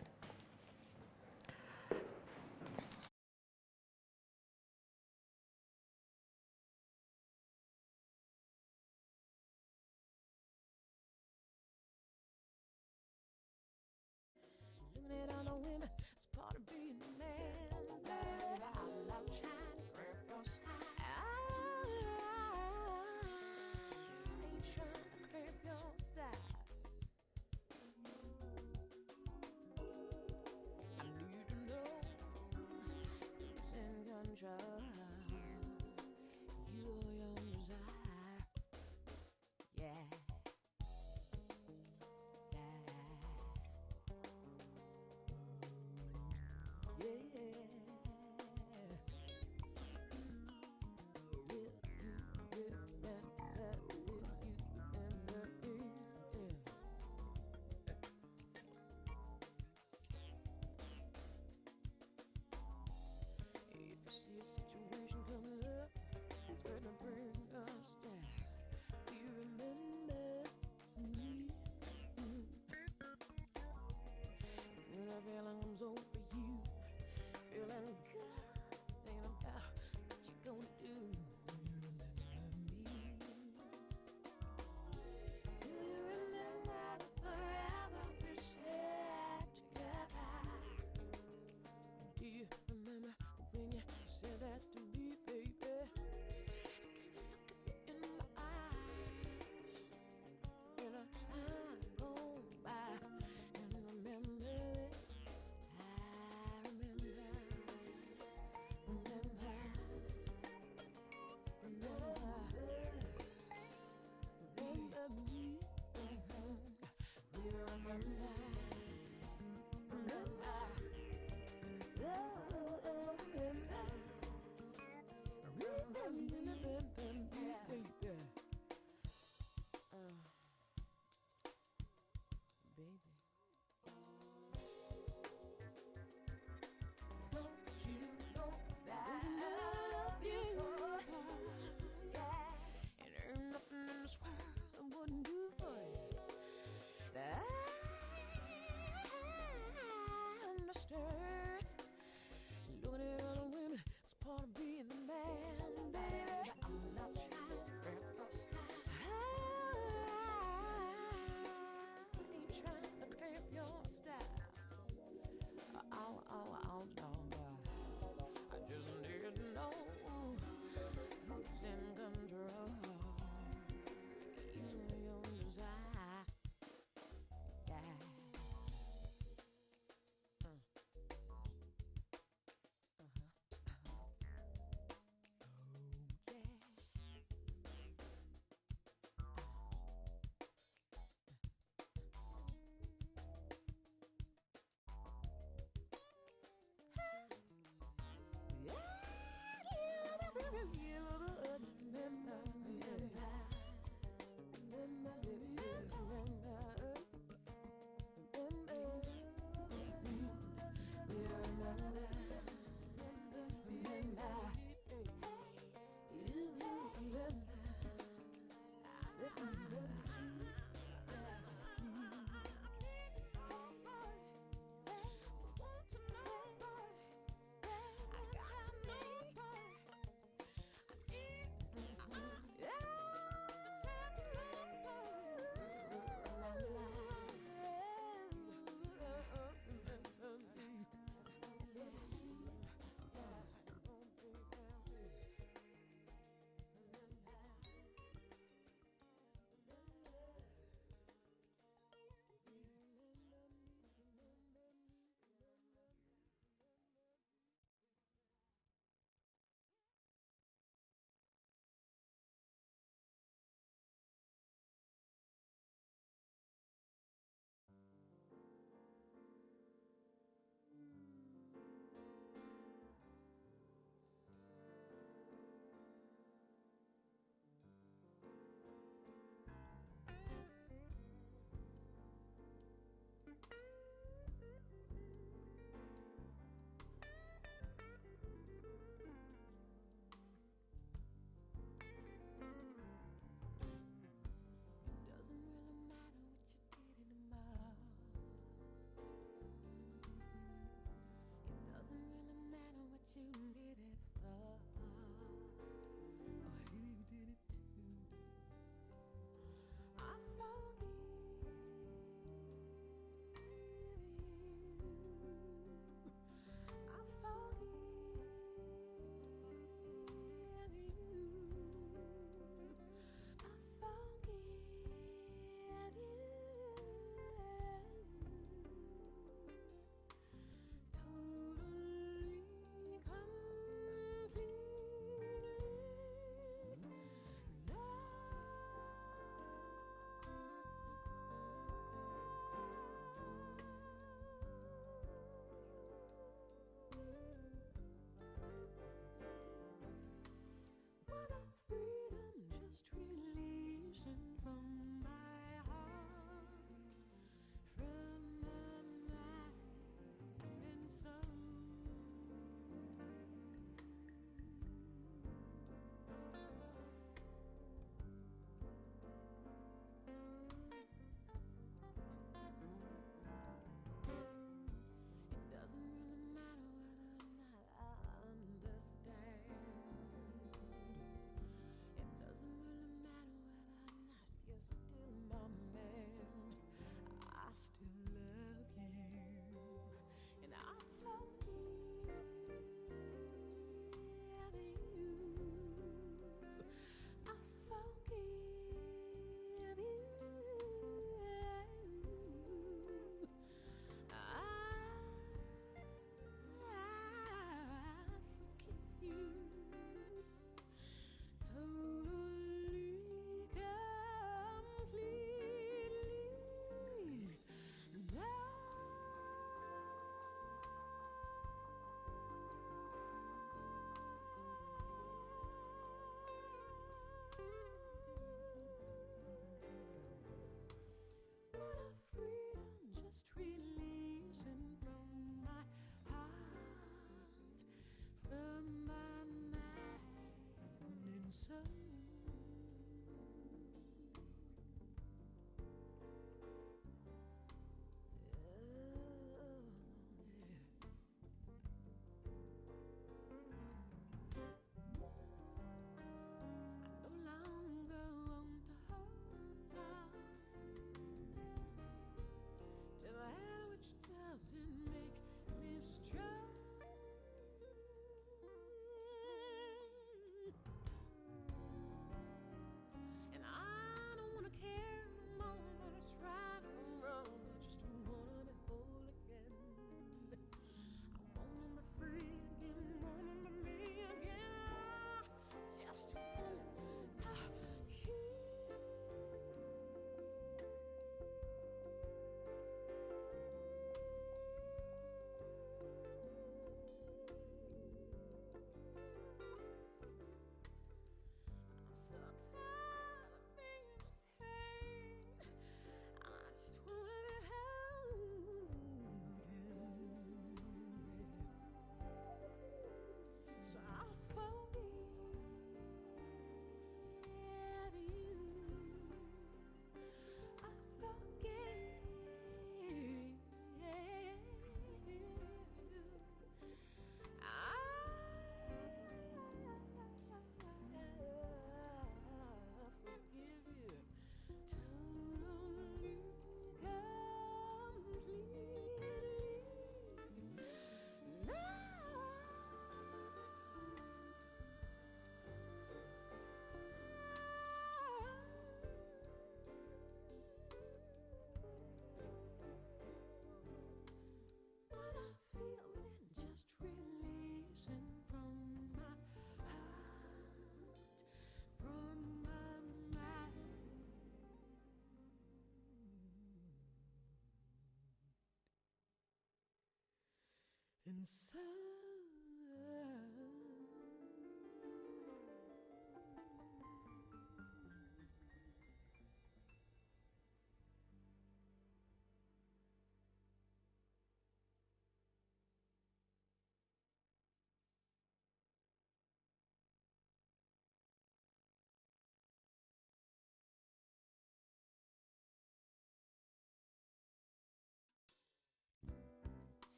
Hey,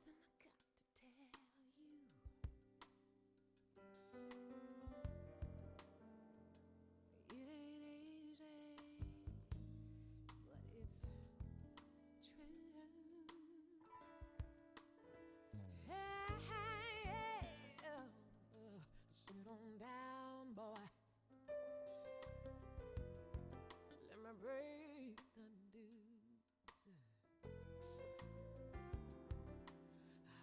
baby, something I got to tell you. It ain't easy, but it's true. Hey, sit on down, boy. Let me break the news. I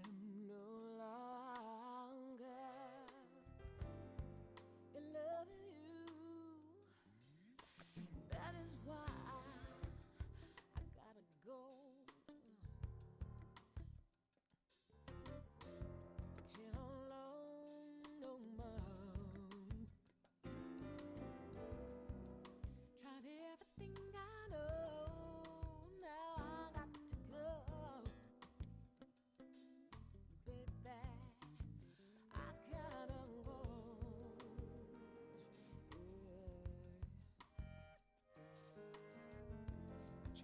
am no longer in love with you. That is why I gotta go. Can't hold on no more. Tried everything I know. Now I got to go. Baby, I gotta go. Yeah.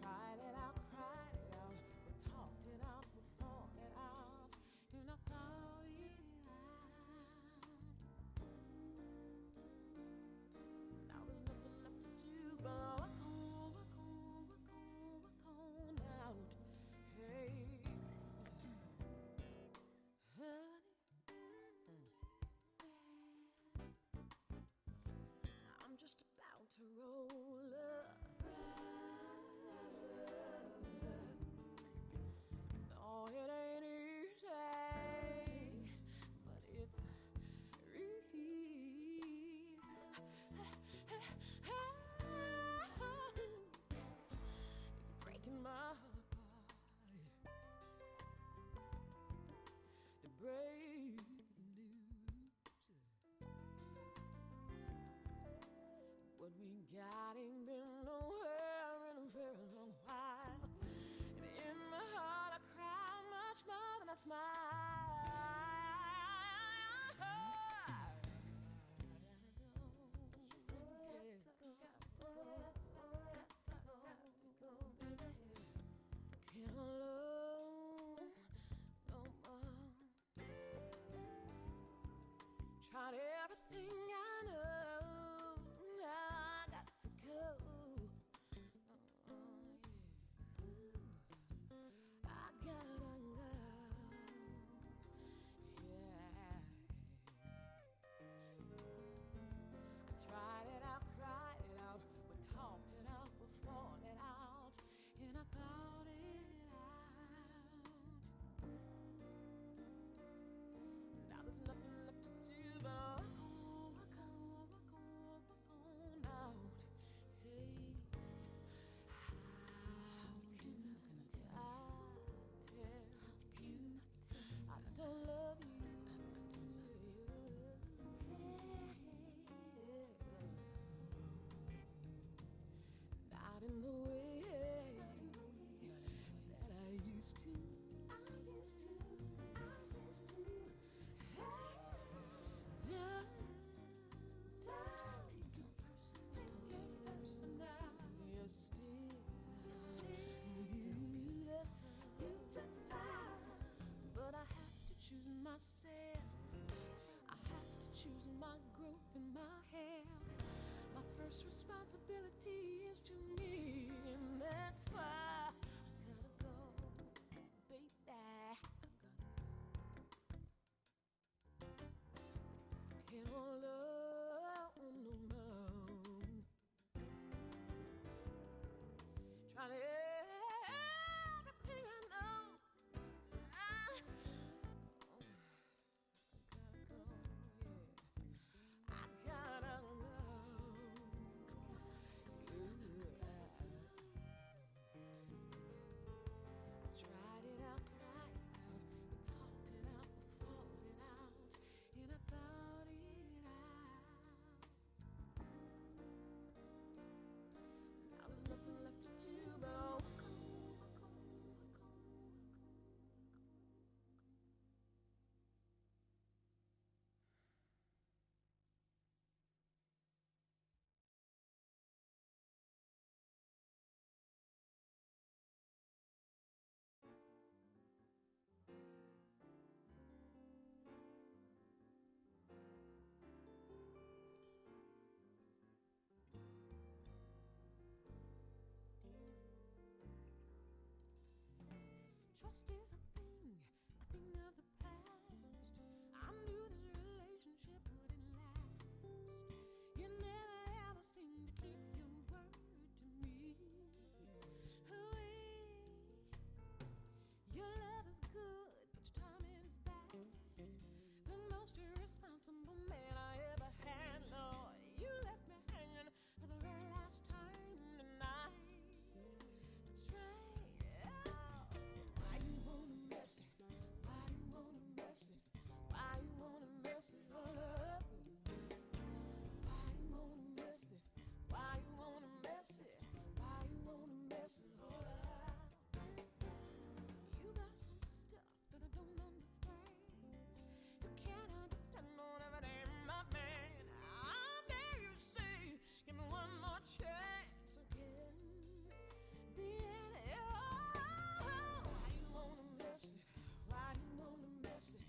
Tried it out, cried it out. We talked it out, we fought it out. And I thought it out. Now there's nothing left to do but walk on out. Hey, honey, I'm just about to roll up. No, it ain't easy, but it's real. It's breaking my heart to break the news. What we got ain't been nowhere in a very long while. And in my heart I cry much more than I smile. Can't alone no more. Tried everything I know. Now I got to go. Oh, yeah. Ooh, I gotta go. Yeah. I tried it out, cried it out. We talked it out, we fought it out. And I thought it out. Now there's nothing left to do but walk on out. Hey, how can I tell I don't love you? Not in the way that I used to. Take it personal. You're still beautiful. But I have to choose myself. I have to choose my growth and my health. My first responsibility is to me, and that's why I gotta go, baby. I gotta go. Can't hold on no more. Trying everything I know. I gotta go, yeah. I gotta go. trust is a thing of the past. I knew this relationship wouldn't last. You never ever seem to keep your word to me. Your love is good, but your timing is bad. The most irresponsible man I ever had, Lord. You left me hanging for the very last time tonight. That's right. Oh, why you wanna mess it? Why you wanna mess it? Why you wanna mess it all up? Why you wanna mess it? Why you wanna mess it? Why you wanna mess it all up? You got some stuff that I don't understand. You can't understand on everything, my man. I dare you say, give me one more chance again. Why you wanna mess it? Why you wanna mess it?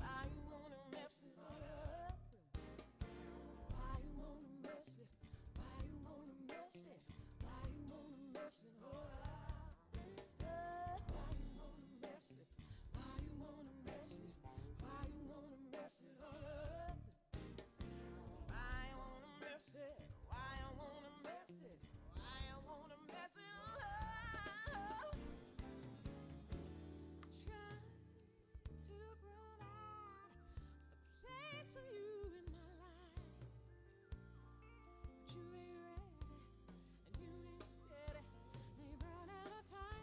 Why you wanna mess it all up? Why you wanna mess it? Why you wanna mess it? Why you wanna mess it all up? Why you wanna mess it? Why you wanna mess it? Why you wanna mess it all up? Why you wanna mess it? Why you wanna mess it? Why you wanna mess it all up? Try to provide a place for you in my life, but you ain't ready and you ain't steady. They run out of time.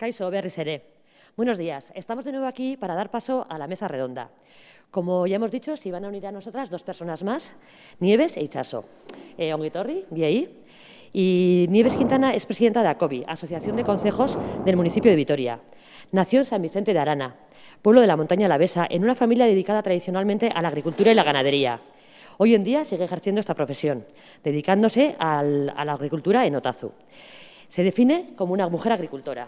Kaixo, berriz ere. Buenos días. Estamos de nuevo aquí para dar paso a la mesa redonda. Como ya hemos dicho, se van a unir a nosotras dos personas más, Nieves e Itxaso. Ongi etorri, biei. Y Nieves Quintana es presidenta de ACOBI, Asociación de Concejos del municipio de Vitoria. Nació en San Vicente de Arana, pueblo de la montaña alavesa, en una familia dedicada tradicionalmente a la agricultura y la ganadería. Hoy en día sigue ejerciendo esta profesión, dedicándose a la agricultura en Otazu. Se define como una mujer agricultora.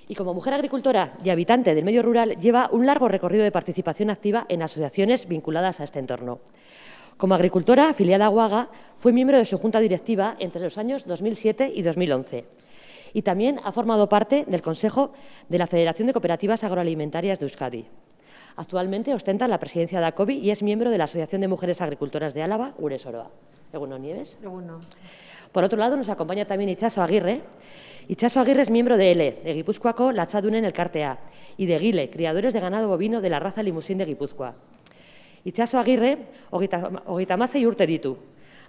Y como mujer agricultora y habitante del medio rural, lleva un largo recorrido de participación activa en asociaciones vinculadas a este entorno. Como agricultora afiliada a UAGA, fue miembro de su junta directiva entre los años 2007 y 2011. Y también ha formado parte del Consejo de la Federación de Cooperativas Agroalimentarias de Euskadi. Actualmente ostenta la presidencia de ACOBI y es miembro de la Asociación de Mujeres Agricultoras de Álava, Gure Soroa. Egunon, Nieves. Egunon. Por otro lado, nos acompaña también Itxaso Aguirre. Itxaso Aguirre es miembro de ELE, de Gipuzkoako Latzadunen Elkartea, y de GILE, criadores de ganado bovino de la raza Limousin de Gipuzkoa. Itxaso Aguirre, 36 urte ditu,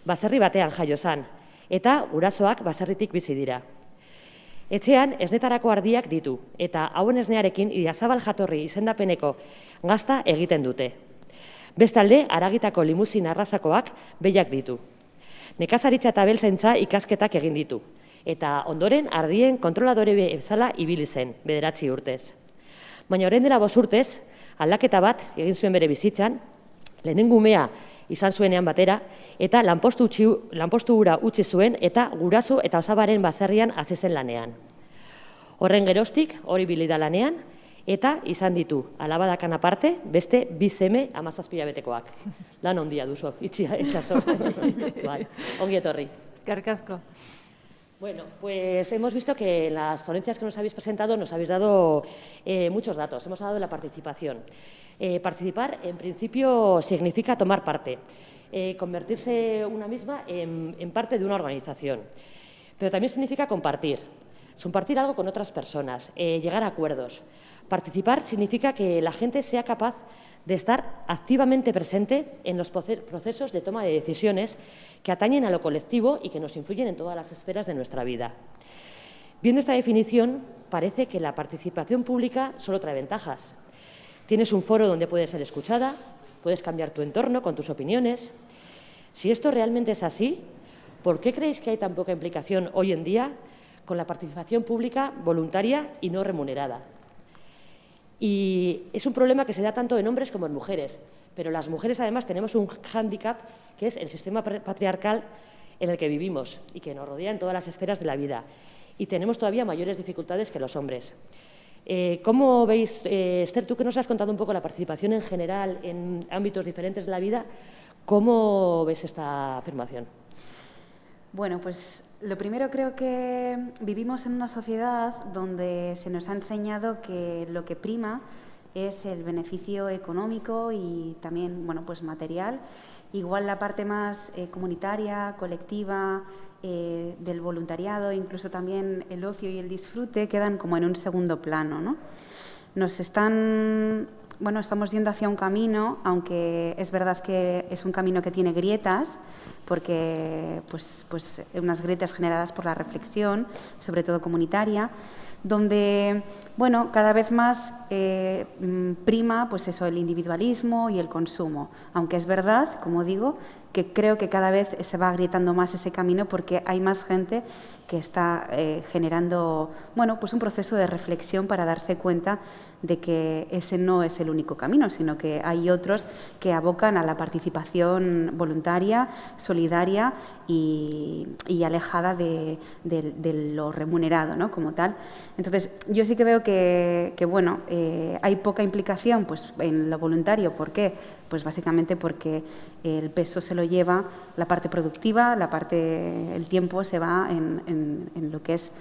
baserri batean jaio zan, eta gurasoak baserritik bizi dira. Etxean esnetarako ardiak ditu, eta hauen esnearekin Idiazabal jatorri izendapeneko gazta egiten dute. Bestalde, haragitako limusin arrasakoak behiak ditu. Nekazaritza eta abeltzaintza ikasketak egin ditu. Eta ondoren ardien kontroladore bezala ibili zen, 9 urtez. Baina orain dela 5 urtez, aldaketa bat egin zuen bere bizitzan, lehenengo umea izan zuenean batera, eta lanpostu hura utzi zuen eta guraso eta osabaren baserrian hasi zen lanean. Horren geroztik, hori ibili da lanean, eta izan ditu, alabadakan aparte, beste 2 seme 17 hilabetekoak. Lan ondia duzu, itxaso. Bai, ongi etorri. Eskerrik asko. Bueno, pues hemos visto que en las ponencias que nos habéis presentado nos habéis dado muchos datos, hemos hablado de la participación. Participar, en principio, significa tomar parte, convertirse una misma en parte de una organización, pero también significa compartir algo con otras personas, llegar a acuerdos. Participar significa que la gente sea capaz de estar activamente presente en los procesos de toma de decisiones que atañen a lo colectivo y que nos influyen en todas las esferas de nuestra vida. Viendo esta definición, parece que la participación pública solo trae ventajas. Tienes un foro donde puedes ser escuchada, puedes cambiar tu entorno con tus opiniones. Si esto realmente es así, ¿por qué creéis que hay tan poca implicación hoy en día con la participación pública voluntaria y no remunerada? Y es un problema que se da tanto en hombres como en mujeres, pero las mujeres además tenemos un hándicap que es el sistema patriarcal en el que vivimos y que nos rodea en todas las esferas de la vida. Y tenemos todavía mayores dificultades que los hombres. ¿Cómo veis, Esther, tú que nos has contado un poco la participación en general en ámbitos diferentes de la vida, cómo ves esta afirmación? Bueno, pues lo primero, creo que vivimos en una sociedad donde se nos ha enseñado que lo que prima es el beneficio económico y también, bueno, pues material. Igual la parte más comunitaria, colectiva, del voluntariado, incluso también el ocio y el disfrute quedan como en un segundo plano, ¿no? Estamos yendo hacia un camino, aunque es verdad que es un camino que tiene grietas, porque pues unas grietas generadas por la reflexión, sobre todo comunitaria, donde, bueno, cada vez más prima pues eso, el individualismo y el consumo, aunque es verdad, como digo, que creo que cada vez se va agrietando más ese camino porque hay más gente que está generando, bueno, pues un proceso de reflexión para darse cuenta de que ese no es el único camino, sino que hay otros que abocan a la participación voluntaria, solidaria y alejada de lo remunerado, ¿no? Como tal. Entonces, yo sí que veo que hay poca implicación pues, en lo voluntario. ¿Por qué? Pues básicamente porque el peso se lo lleva la parte productiva, el tiempo se va en lo que es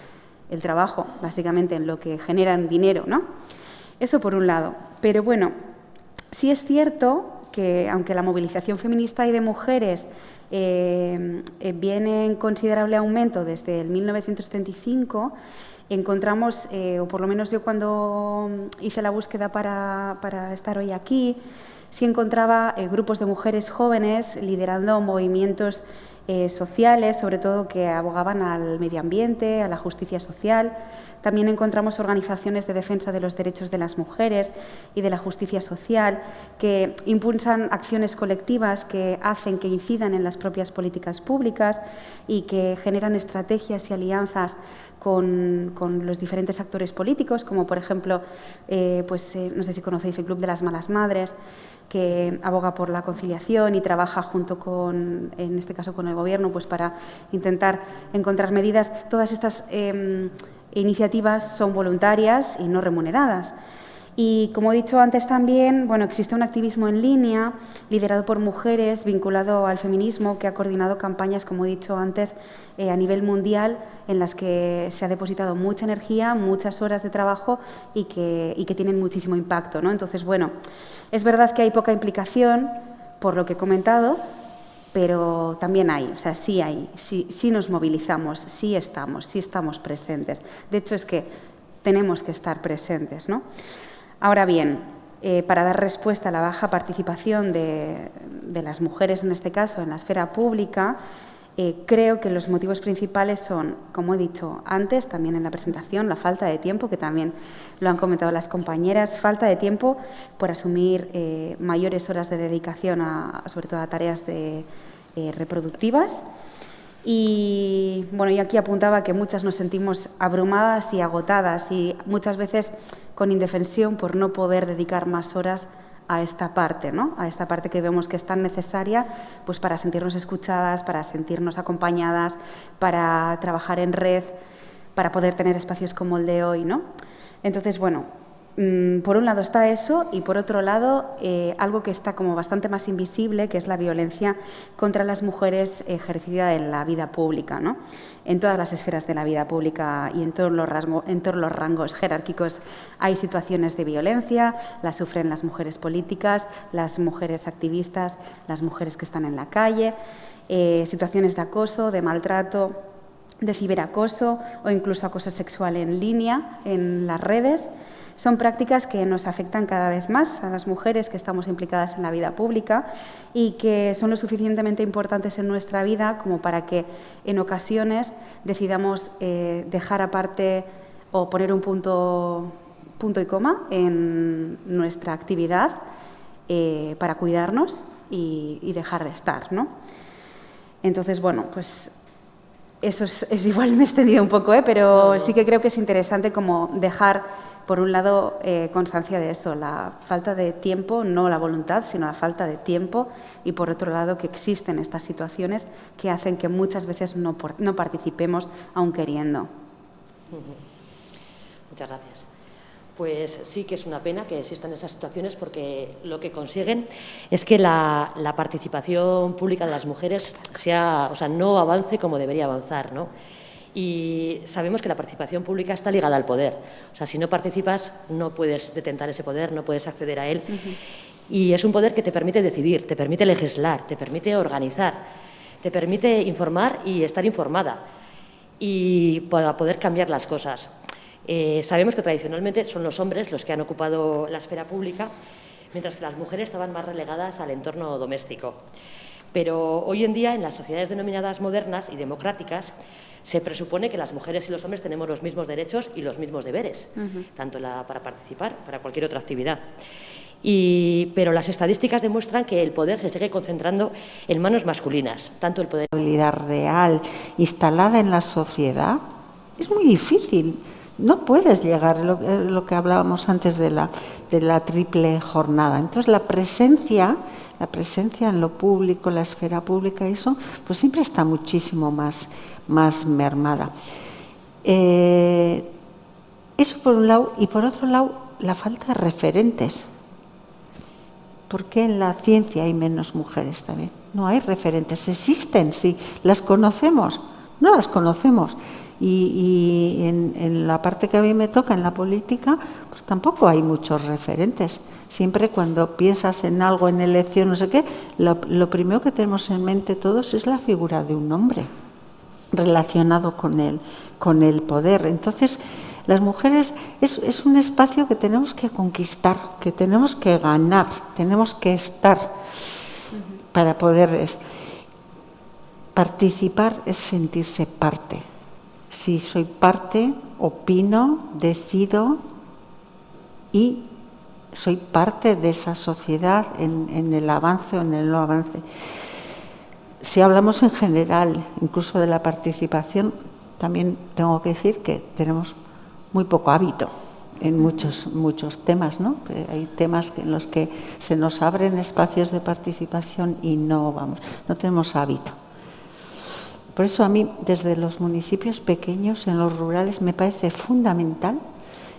el trabajo, básicamente en lo que generan dinero, ¿no? Eso por un lado. Pero bueno, sí es cierto que aunque la movilización feminista y de mujeres viene en considerable aumento desde el 1975, encontramos, o por lo menos yo cuando hice la búsqueda para estar hoy aquí, sí encontraba grupos de mujeres jóvenes liderando movimientos sociales, sobre todo que abogaban al medio ambiente, a la justicia social. También encontramos organizaciones de defensa de los derechos de las mujeres y de la justicia social que impulsan acciones colectivas que hacen que incidan en las propias políticas públicas y que generan estrategias y alianzas con los diferentes actores políticos, como por ejemplo, no sé si conocéis el Club de las Malas Madres, que aboga por la conciliación y trabaja junto con, en este caso con el Gobierno, pues para intentar encontrar medidas. Todas estas iniciativas son voluntarias y no remuneradas. Y como he dicho antes también, bueno, existe un activismo en línea liderado por mujeres, vinculado al feminismo, que ha coordinado campañas, como he dicho antes, a nivel mundial, en las que se ha depositado mucha energía, muchas horas de trabajo y que tienen muchísimo impacto, ¿no? Entonces, bueno, es verdad que hay poca implicación, por lo que he comentado, pero también hay, o sea, sí hay, sí nos movilizamos, sí estamos presentes. De hecho, es que tenemos que estar presentes, ¿no? Ahora bien, para dar respuesta a la baja participación de las mujeres, en este caso, en la esfera pública, Creo que los motivos principales son, como he dicho antes, también en la presentación, la falta de tiempo, que también lo han comentado las compañeras, falta de tiempo por asumir mayores horas de dedicación, sobre todo a tareas reproductivas. Y bueno, yo aquí apuntaba que muchas nos sentimos abrumadas y agotadas y muchas veces con indefensión por no poder dedicar más horas a esta parte, ¿no? A esta parte que vemos que es tan necesaria pues para sentirnos escuchadas, para sentirnos acompañadas, para trabajar en red, para poder tener espacios como el de hoy, ¿no? Entonces, bueno, por un lado está eso y por otro lado algo que está como bastante más invisible, que es la violencia contra las mujeres ejercida en la vida pública, ¿no? En todas las esferas de la vida pública y en todos los rangos jerárquicos hay situaciones de violencia, las sufren las mujeres políticas, las mujeres activistas, las mujeres que están en la calle, situaciones de acoso, de maltrato, de ciberacoso o incluso acoso sexual en línea, en las redes. Son prácticas que nos afectan cada vez más a las mujeres que estamos implicadas en la vida pública y que son lo suficientemente importantes en nuestra vida como para que en ocasiones decidamos dejar aparte o poner un punto y coma en nuestra actividad para cuidarnos y dejar de estar, ¿no? Entonces, bueno, pues eso es igual me he extendido un poco, pero sí que creo que es interesante como dejar, por un lado, constancia de eso, la falta de tiempo, no la voluntad, sino la falta de tiempo, y por otro lado, que existen estas situaciones que hacen que muchas veces no participemos aun queriendo. Muchas gracias. Pues sí que es una pena que existan esas situaciones porque lo que consiguen es que la participación pública de las mujeres no avance como debería avanzar, ¿no? Y sabemos que la participación pública está ligada al poder. O sea, si no participas, no puedes detentar ese poder, no puedes acceder a él. Y es un poder que te permite decidir, te permite legislar, te permite organizar, te permite informar y estar informada. Y para poder cambiar las cosas. Sabemos que tradicionalmente son los hombres los que han ocupado la esfera pública, mientras que las mujeres estaban más relegadas al entorno doméstico. Pero hoy en día, en las sociedades denominadas modernas y democráticas, se presupone que las mujeres y los hombres tenemos los mismos derechos y los mismos deberes, tanto para participar, para cualquier otra actividad. Pero las estadísticas demuestran que el poder se sigue concentrando en manos masculinas, tanto el poder... La habilidad real instalada en la sociedad es muy difícil. No puedes llegar, lo que hablábamos antes de la triple jornada. Entonces, la presencia en lo público, la esfera pública, eso, pues siempre está muchísimo más mermada. Eso por un lado, y por otro lado, la falta de referentes. ¿Por qué en la ciencia hay menos mujeres también? No hay referentes, existen, sí, las conocemos, no las conocemos. Y en la parte que a mí me toca, en la política, pues tampoco hay muchos referentes. Siempre cuando piensas en algo, en elección, no sé qué, lo primero que tenemos en mente todos es la figura de un hombre relacionado con el poder. Entonces, las mujeres es un espacio que tenemos que conquistar, que tenemos que ganar, tenemos que estar para poder participar, es sentirse parte. Si soy parte, opino, decido y soy parte de esa sociedad en el avance o en el no avance. Si hablamos en general, incluso de la participación, también tengo que decir que tenemos muy poco hábito en muchos temas, ¿no? Hay temas en los que se nos abren espacios de participación y no tenemos hábito. Por eso a mí, desde los municipios pequeños, en los rurales, me parece fundamental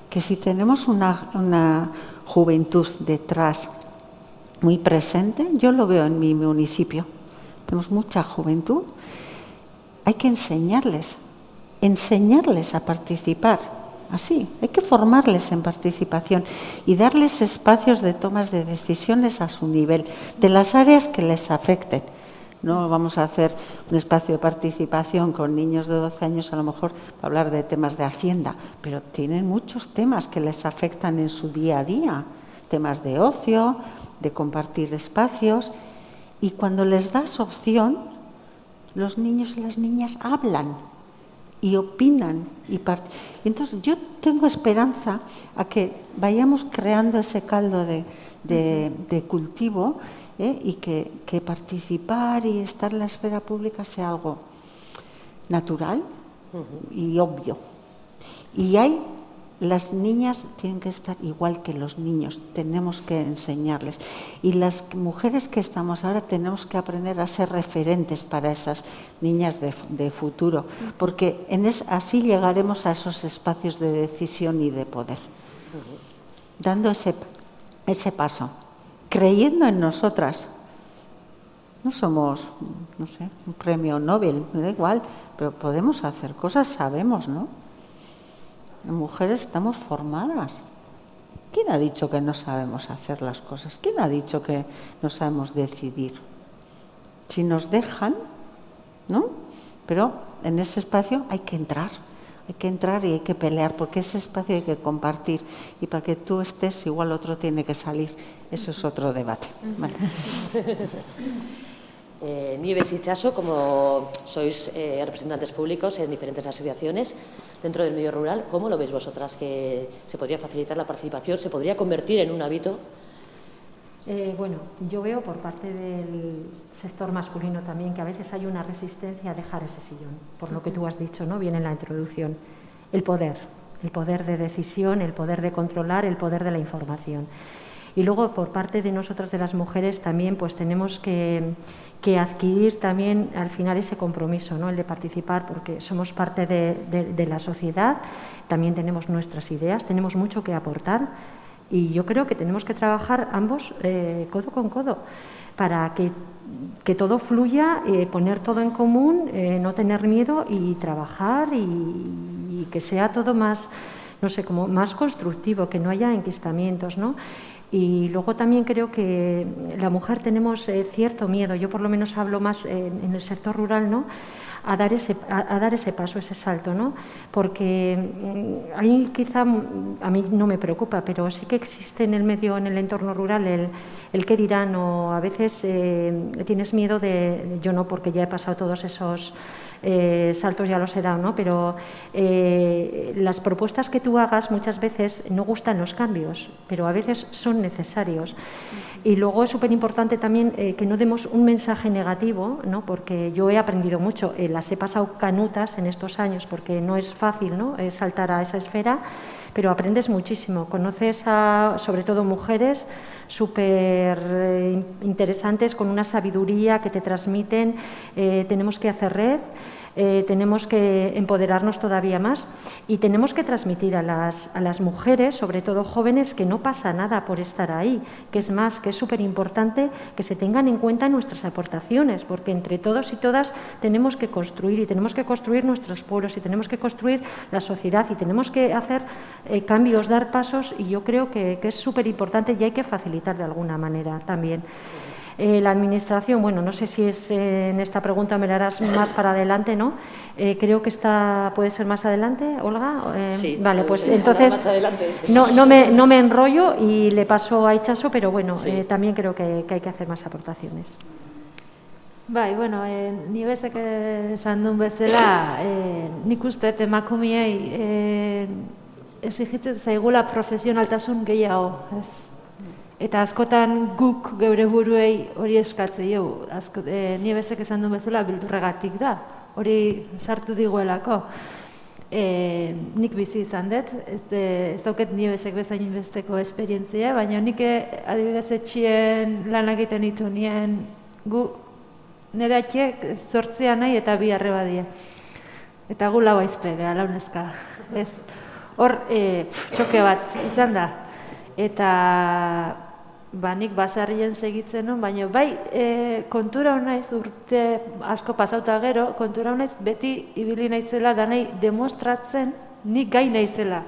que si tenemos una juventud detrás muy presente, yo lo veo en mi municipio, tenemos mucha juventud, hay que enseñarles a participar, así, hay que formarles en participación y darles espacios de tomas de decisiones a su nivel, de las áreas que les afecten. No vamos a hacer un espacio de participación con niños de 12 años, a lo mejor para hablar de temas de Hacienda, pero tienen muchos temas que les afectan en su día a día, temas de ocio, de compartir espacios, y cuando les das opción, los niños y las niñas hablan y opinan. Entonces yo tengo esperanza a que vayamos creando ese caldo de cultivo, y que participar y estar en la esfera pública sea algo natural y obvio. Y las niñas tienen que estar igual que los niños, tenemos que enseñarles. Y las mujeres que estamos ahora tenemos que aprender a ser referentes para esas niñas de futuro, porque así llegaremos a esos espacios de decisión y de poder, dando ese paso, creyendo en nosotras. No somos, no sé, un premio Nobel, me da igual, pero podemos hacer cosas, sabemos, ¿no? Las mujeres estamos formadas. ¿Quién ha dicho que no sabemos hacer las cosas? ¿Quién ha dicho que no sabemos decidir? Si nos dejan, ¿no? Pero en ese espacio hay que entrar y hay que pelear, porque ese espacio hay que compartir. Y para que tú estés, igual otro tiene que salir. Eso es otro debate. Vale. Nieves y Chaso, como sois representantes públicos en diferentes asociaciones dentro del medio rural, ¿cómo lo veis vosotras? ¿Que se podría facilitar la participación? ¿Se podría convertir en un hábito? Bueno, yo veo por parte del sector masculino también que a veces hay una resistencia a dejar ese sillón, por lo que tú has dicho, ¿no? Bien en la introducción. El poder de decisión, el poder de controlar, el poder de la información. Y luego, por parte de nosotras, de las mujeres, también pues tenemos que adquirir también al final ese compromiso, ¿no? El de participar, porque somos parte de la sociedad, también tenemos nuestras ideas, tenemos mucho que aportar y yo creo que tenemos que trabajar ambos codo con codo para que todo fluya, poner todo en común, no tener miedo y trabajar y que sea todo más, no sé, como más constructivo, que no haya enquistamientos, ¿no? Y luego también creo que la mujer tenemos cierto miedo, yo por lo menos hablo más en el sector rural, ¿no? A dar ese paso, ese salto, ¿no? Porque ahí quizá a mí no me preocupa, pero sí que existe en el medio, en el entorno rural, el qué dirán, o a veces tienes miedo yo no, porque ya he pasado todos esos saltos, ya los he dado, ¿no? Pero las propuestas que tú hagas muchas veces no gustan los cambios, pero a veces son necesarios. Y luego es súper importante también que no demos un mensaje negativo, ¿no? Porque yo he aprendido mucho, las he pasado canutas en estos años, porque no es fácil, ¿no? Saltar a esa esfera, pero aprendes muchísimo. Conoces sobre todo mujeres súper interesantes, con una sabiduría que te transmiten. Tenemos que hacer red, tenemos que empoderarnos todavía más y tenemos que transmitir a las mujeres, sobre todo jóvenes, que no pasa nada por estar ahí, que es más, que es súper importante que se tengan en cuenta nuestras aportaciones, porque entre todos y todas tenemos que construir, y tenemos que construir nuestros pueblos, y tenemos que construir la sociedad, y tenemos que hacer cambios, dar pasos, y yo creo que es súper importante y hay que facilitar de alguna manera también. La Administración, bueno, no sé si es en esta pregunta me la harás más para adelante, ¿no? Creo que puede ser más adelante, Olga. Sí, vale, pues ser entonces más adelante. no me enrollo y le paso a Itxaso, pero bueno, Sí. también creo que hay que hacer más aportaciones. Bai, bueno, Niebesek esan duen bezala, nik uste emakumeei exigitzen zaigula profesionaltasun gehiago, ez? Eta askotan guk geure buruei hori eskatzen jo. Niebesek esan duen bezala beldurregatik da, hori sartu diguelako. Nik bizi izan dut, ez dauket Niebesek bezain besteko esperientzia, baina nik adibidez etxien lan egiten ditu nien nire atxiek 8 nahi eta 2 arreba die. Eta gu 4 aizpe, beha, 4 neska. Ez. Hor, txoke bat izan da. Eta nik basarrien segitzen non, baina bai kontura honaiz urte asko pasauta gero, kontura honaiz beti ibili naizela danai demostratzen nik gai naizela.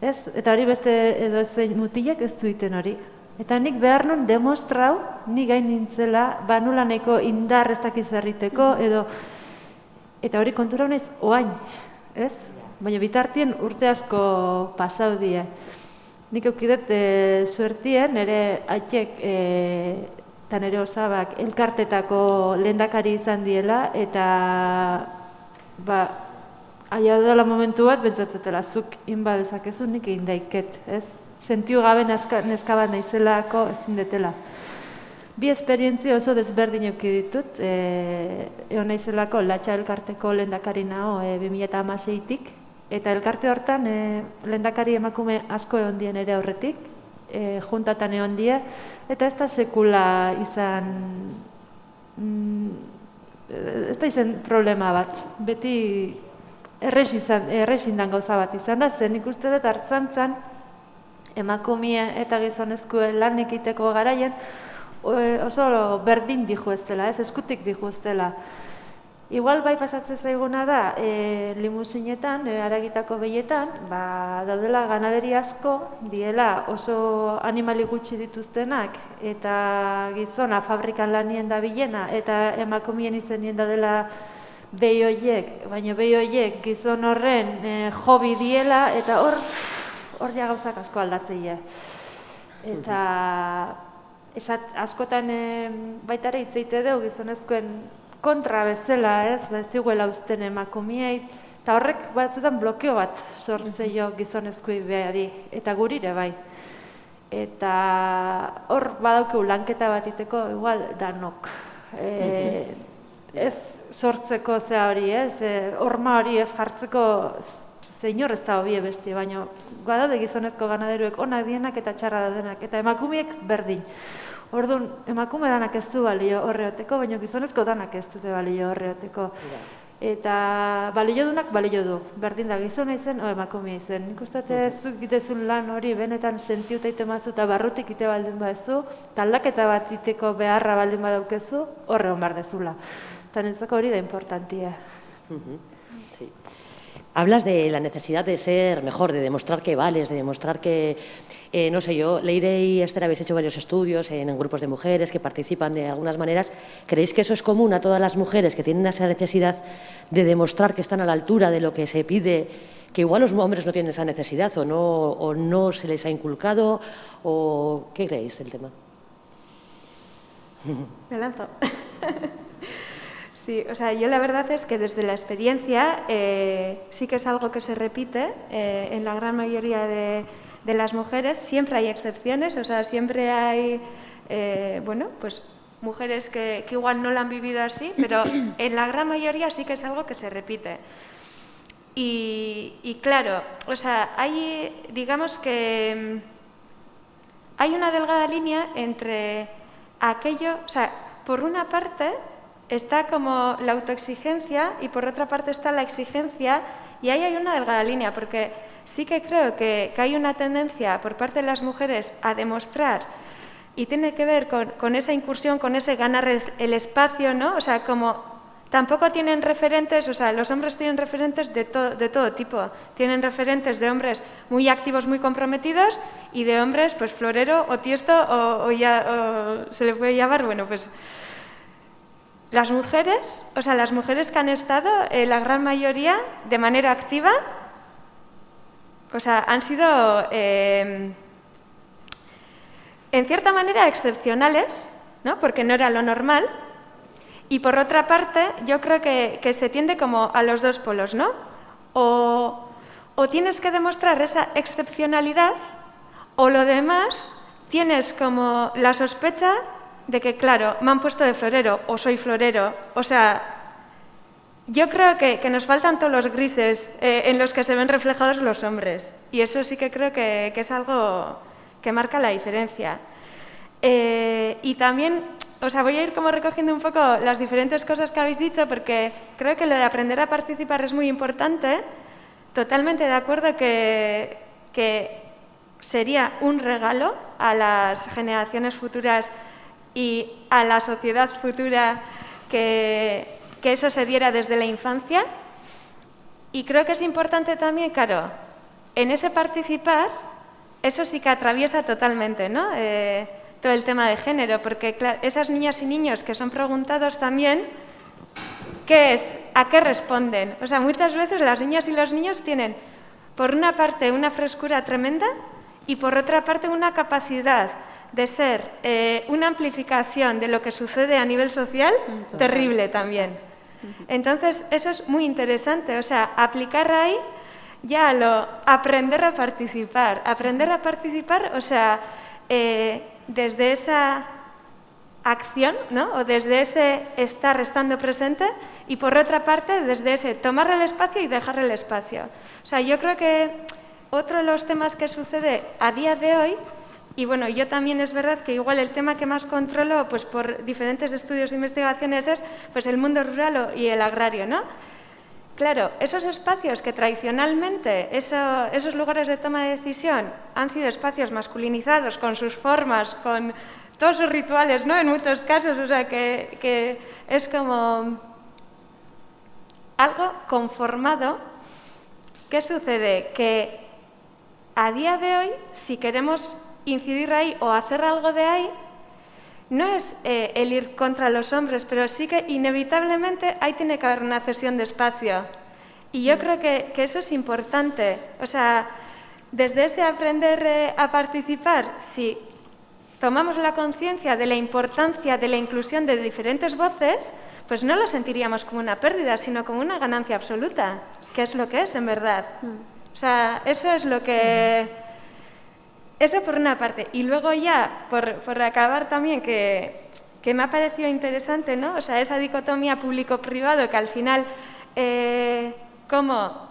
Ez? Eta hori beste edo zein mutilek ez duiten hori. Eta nik behar nun demostrau nik gai nintzela, nula nahiko indar ez dakiz erriteko, eta hori kontura honaiz oain, ez? Baina bitartien urte asko pasau die. Nik eukidet suertien, nire atxek eta nire osabak elkartetako lehendakari izan diela, eta aia dela momentu bat, bentsatzatela, zuk inba dezakezu, nik egin daiket, ez? Sentiu gabe neska bat naizelako ezin detela. Bi esperientzia oso desberdin eduki ditut, egon naizelako Latxa elkarteko lehendakari nago 2016-tik, eta elkarte hortan lehendakari emakume asko egon dien ere aurretik, juntatan egon die, eta ez da sekula izan, ez da izan problema bat, beti erresindan gauza bat izan da, zen ikuste dut hartzantzan, emakumea eta gizonezkoen lan ekiteko garaien, oso berdin dijo ez dela, ez eskutik dijo ez dela. Igual bai pasatzen zaiguna da, limusinetan, haragitako behietan, daudela ganaderi asko, diela oso animali gutxi dituztenak, eta gizona fabrikan lanien da bilena, eta emakumien izenien daudela behi horiek, baina behi horiek gizon horren hobi diela, eta hor ja gauzak asko aldatzeia. Eta askotan baitare hitzeite dugu gizonezkoen kontra bezala, ez diguela uzten emakumeei, eta horrek batzutan blokeo bat sortzeio gizonezkoei behari, eta gurire bai. Eta hor badaukeu lanketa bat iteko, igual, danok. Ez sortzeko zea hori, horma hori ez jartzeko, inor ez da hobie besti, baina badaude gizonezko ganaderuek onak dienak eta txarra daudenak, eta emakumeek berdin. Orduan, emakume danak ez du balio horreoteko, baina gizonezko danak ez dute balio horreoteko. Eta balio dunak balio du, berdin da gizona izen o emakumea izen. Nik uste zuk gitezun lan hori benetan sentiuta ite mazu eta barrutik ite baldin badezu, taldaketa bat iteko beharra baldin badaukezu, horre hon bar dezula. Eta nintzako hori da importantia. Sí. Hablas de la necesidad de ser mejor, de demostrar que vales, de demostrar que, no sé yo, Leire y Esther habéis hecho varios estudios en grupos de mujeres que participan de algunas maneras. ¿Creéis que eso es común a todas las mujeres que tienen esa necesidad de demostrar que están a la altura de lo que se pide, que igual los hombres no tienen esa necesidad o no se les ha inculcado? ¿O qué creéis del tema? Me lanzo. Sí, o sea, yo la verdad es que desde la experiencia sí que es algo que se repite en la gran mayoría de las mujeres. Siempre hay excepciones, o sea, siempre hay, bueno, pues mujeres que igual no lo han vivido así, pero en la gran mayoría sí que es algo que se repite. Y claro, o sea, hay, digamos que hay una delgada línea entre aquello, o sea, por una parte está como la autoexigencia y por otra parte está la exigencia, y ahí hay una delgada línea, porque sí que creo que hay una tendencia por parte de las mujeres a demostrar, y tiene que ver con esa incursión, con ese ganar el espacio, ¿no? O sea, como tampoco tienen referentes, o sea, los hombres tienen referentes de todo tipo. Tienen referentes de hombres muy activos, muy comprometidos, y de hombres, pues, florero o tiesto, o se le puede llamar, bueno, pues... Las mujeres, o sea, las mujeres que han estado, la gran mayoría, de manera activa, o sea, han sido, en cierta manera, excepcionales, ¿no? Porque no era lo normal. Y por otra parte, yo creo que se tiende como a los dos polos, ¿no? O tienes que demostrar esa excepcionalidad, o lo demás, tienes como la sospecha de que, claro, me han puesto de florero o soy florero. O sea, yo creo que nos faltan todos los grises en los que se ven reflejados los hombres. Y eso sí que creo que es algo que marca la diferencia. Y también, o sea, voy a ir como recogiendo un poco las diferentes cosas que habéis dicho, porque creo que lo de aprender a participar es muy importante. Totalmente de acuerdo que sería un regalo a las generaciones futuras y a la sociedad futura que eso se diera desde la infancia. Y creo que es importante también, claro, en ese participar, eso sí que atraviesa totalmente, ¿no? Todo el tema de género, porque claro, esas niñas y niños que son preguntados también, ¿qué es? ¿A qué responden? O sea, muchas veces las niñas y los niños tienen, por una parte, una frescura tremenda y por otra parte, una capacidad de ser una amplificación de lo que sucede a nivel social, terrible también. Entonces, eso es muy interesante, o sea, aplicar ahí ya lo aprender a participar. Aprender a participar, o sea, desde esa acción, ¿no? O desde ese estar estando presente y por otra parte desde ese tomar el espacio y dejar el espacio. O sea, yo creo que otro de los temas que sucede a día de hoy, y bueno, yo también es verdad que igual el tema que más controlo, pues por diferentes estudios e investigaciones es pues el mundo rural y el agrario, ¿no? Claro, esos espacios que tradicionalmente, esos lugares de toma de decisión han sido espacios masculinizados con sus formas, con todos sus rituales, ¿no? En muchos casos, o sea, que es como algo conformado. ¿Qué sucede? Que a día de hoy, si queremos incidir ahí o hacer algo de ahí, no es el ir contra los hombres, pero sí que inevitablemente ahí tiene que haber una cesión de espacio. Y yo creo que eso es importante. O sea, desde ese aprender a participar, si tomamos la conciencia de la importancia de la inclusión de diferentes voces, pues no lo sentiríamos como una pérdida, sino como una ganancia absoluta, que es lo que es en verdad. O sea, eso es lo que... Eso por una parte. Y luego ya, por acabar también, que me ha parecido interesante, ¿no? O sea, esa dicotomía público-privado que al final, como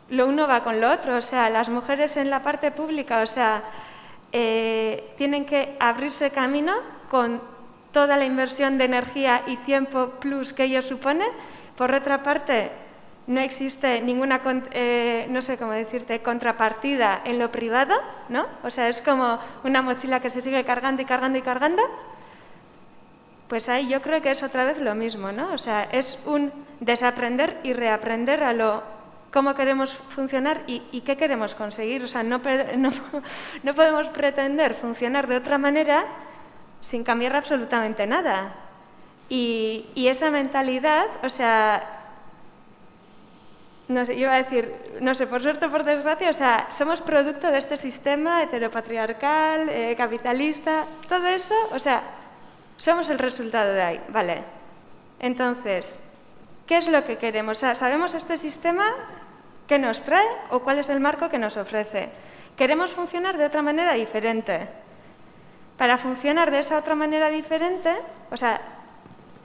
lo uno va con lo otro, o sea, las mujeres en la parte pública, o sea, tienen que abrirse camino con toda la inversión de energía y tiempo plus que ello supone. Por otra parte, no existe ninguna, no sé cómo decirte, contrapartida en lo privado, ¿no? O sea, es como una mochila que se sigue cargando y cargando y cargando. Pues ahí yo creo que es otra vez lo mismo, ¿no? O sea, es un desaprender y reaprender a lo cómo queremos funcionar y qué queremos conseguir. O sea, no podemos pretender funcionar de otra manera sin cambiar absolutamente nada. Y esa mentalidad, o sea... No sé, iba a decir, no sé, por suerte o por desgracia, o sea, somos producto de este sistema heteropatriarcal, capitalista, todo eso, o sea, somos el resultado de ahí, ¿vale? Entonces, ¿qué es lo que queremos? O sea, ¿sabemos este sistema qué nos trae o cuál es el marco que nos ofrece? Queremos funcionar de otra manera diferente. Para funcionar de esa otra manera diferente, o sea,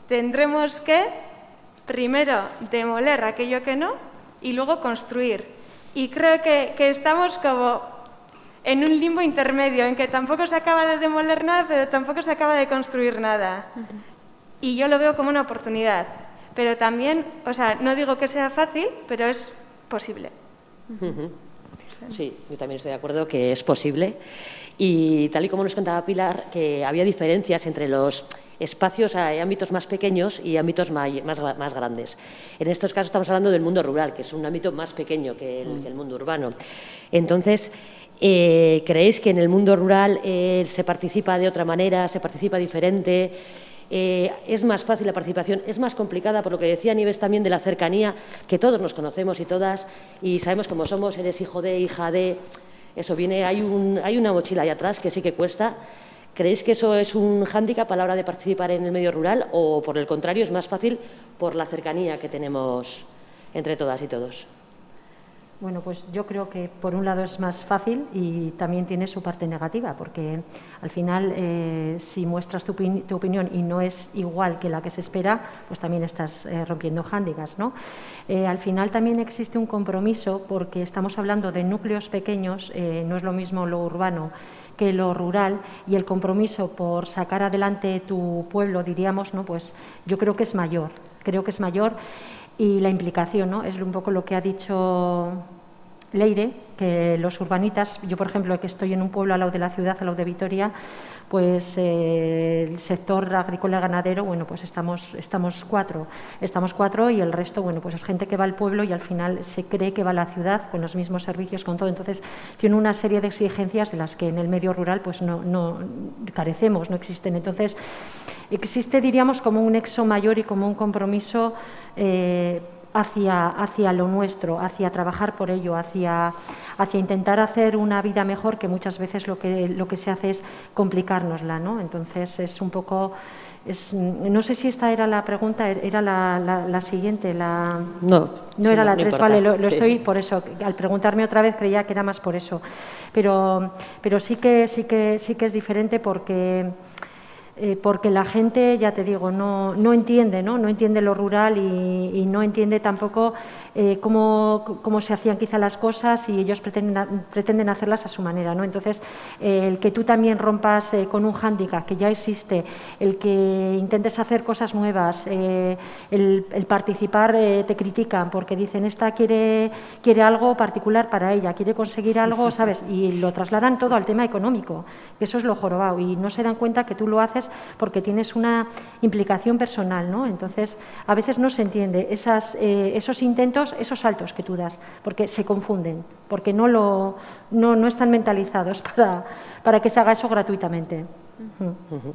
tendremos que, primero, demoler aquello que no, y luego construir. Y creo que estamos como en un limbo intermedio, en que tampoco se acaba de demoler nada, pero tampoco se acaba de construir nada. Y yo lo veo como una oportunidad. Pero también, o sea, no digo que sea fácil, pero es posible. Sí, yo también estoy de acuerdo que es posible. Y tal y como nos contaba Pilar, que había diferencias entre los espacios, hay ámbitos más pequeños y ámbitos más grandes. En estos casos estamos hablando del mundo rural, que es un ámbito más pequeño que el mundo urbano. Entonces, ¿creéis que en el mundo rural se participa de otra manera, se participa diferente? ¿Es más fácil la participación? ¿Es más complicada? Por lo que decía Nieves también de la cercanía, que todos nos conocemos y todas, y sabemos cómo somos, eres hijo de, hija de... Eso viene, hay una mochila ahí atrás que sí que cuesta. ¿Creéis que eso es un hándicap a la hora de participar en el medio rural o, por el contrario, es más fácil por la cercanía que tenemos entre todas y todos? Bueno, pues yo creo que por un lado es más fácil y también tiene su parte negativa, porque al final si muestras tu opinión y no es igual que la que se espera, pues también estás rompiendo hándicaps, ¿no? Al final también existe un compromiso porque estamos hablando de núcleos pequeños, no es lo mismo lo urbano que lo rural, y el compromiso por sacar adelante tu pueblo, diríamos, ¿no? Pues yo creo que es mayor, y la implicación, ¿no? Es un poco lo que ha dicho Leire, que los urbanitas, yo por ejemplo que estoy en un pueblo al lado de la ciudad, al lado de Vitoria, pues el sector agrícola ganadero, bueno, pues estamos cuatro y el resto, bueno, pues es gente que va al pueblo y al final se cree que va a la ciudad con los mismos servicios, con todo. Entonces tiene una serie de exigencias de las que en el medio rural pues no carecemos, no existen. Entonces existe, diríamos, como un nexo mayor y como un compromiso hacia lo nuestro, hacia trabajar por ello, hacia intentar hacer una vida mejor, que muchas veces lo que se hace es complicárnosla, ¿no? Entonces es un poco... no sé si esta era la pregunta, era la siguiente, No era la no 3, importa, vale, lo sí. estoy por eso, al preguntarme otra vez creía que era más por eso, pero sí que es diferente porque la gente, ya te digo, no entiende, ¿no? No entiende lo rural y no entiende tampoco cómo se hacían quizá las cosas, y ellos pretenden hacerlas a su manera, ¿no? Entonces, el que tú también rompas con un hándicap que ya existe, el que intentes hacer cosas nuevas, el participar, te critican porque dicen, esta quiere algo particular para ella, quiere conseguir algo, ¿sabes? Y lo trasladan todo al tema económico, que eso es lo jorobado, y no se dan cuenta que tú lo haces porque tienes una implicación personal, ¿no? Entonces, a veces no se entiende esos intentos, esos saltos que tú das, porque se confunden, porque no están mentalizados para que se haga eso gratuitamente. Ujú.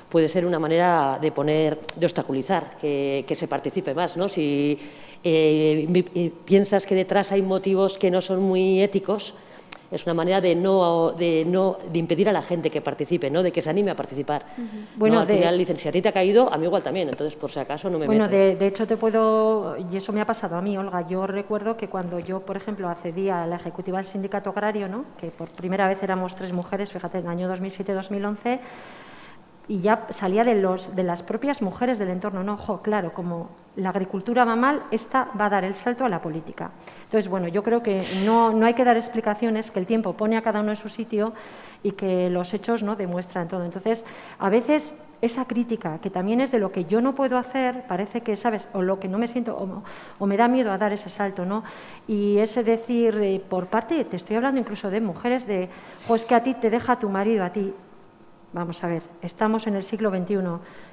Puede ser una manera de obstaculizar que se participe más, ¿no? Si piensas que detrás hay motivos que no son muy éticos, es una manera de impedir a la gente que participe, ¿no? De que se anime a participar. Bueno, ¿no? Al final dicen, si a ti te ha caído, a mí igual también, entonces por si acaso no me meto. De hecho y eso me ha pasado a mí, Olga, yo recuerdo que cuando yo, por ejemplo, accedí a la ejecutiva del sindicato agrario, ¿no? Que por primera vez éramos 3 mujeres, fíjate, en el año 2007-2011, y ya salía de las propias mujeres del entorno, ¿no? Claro, como la agricultura va mal, esta va a dar el salto a la política. Entonces, bueno, yo creo que no hay que dar explicaciones, que el tiempo pone a cada uno en su sitio y que los hechos, ¿no?, demuestran todo. Entonces, a veces esa crítica, que también es de lo que yo no puedo hacer, parece que, ¿sabes?, o lo que no me siento, o me da miedo a dar ese salto, ¿no? Y ese decir, por parte, te estoy hablando incluso de mujeres, es que a ti te deja tu marido, a ti. Vamos a ver, estamos en el siglo XXI.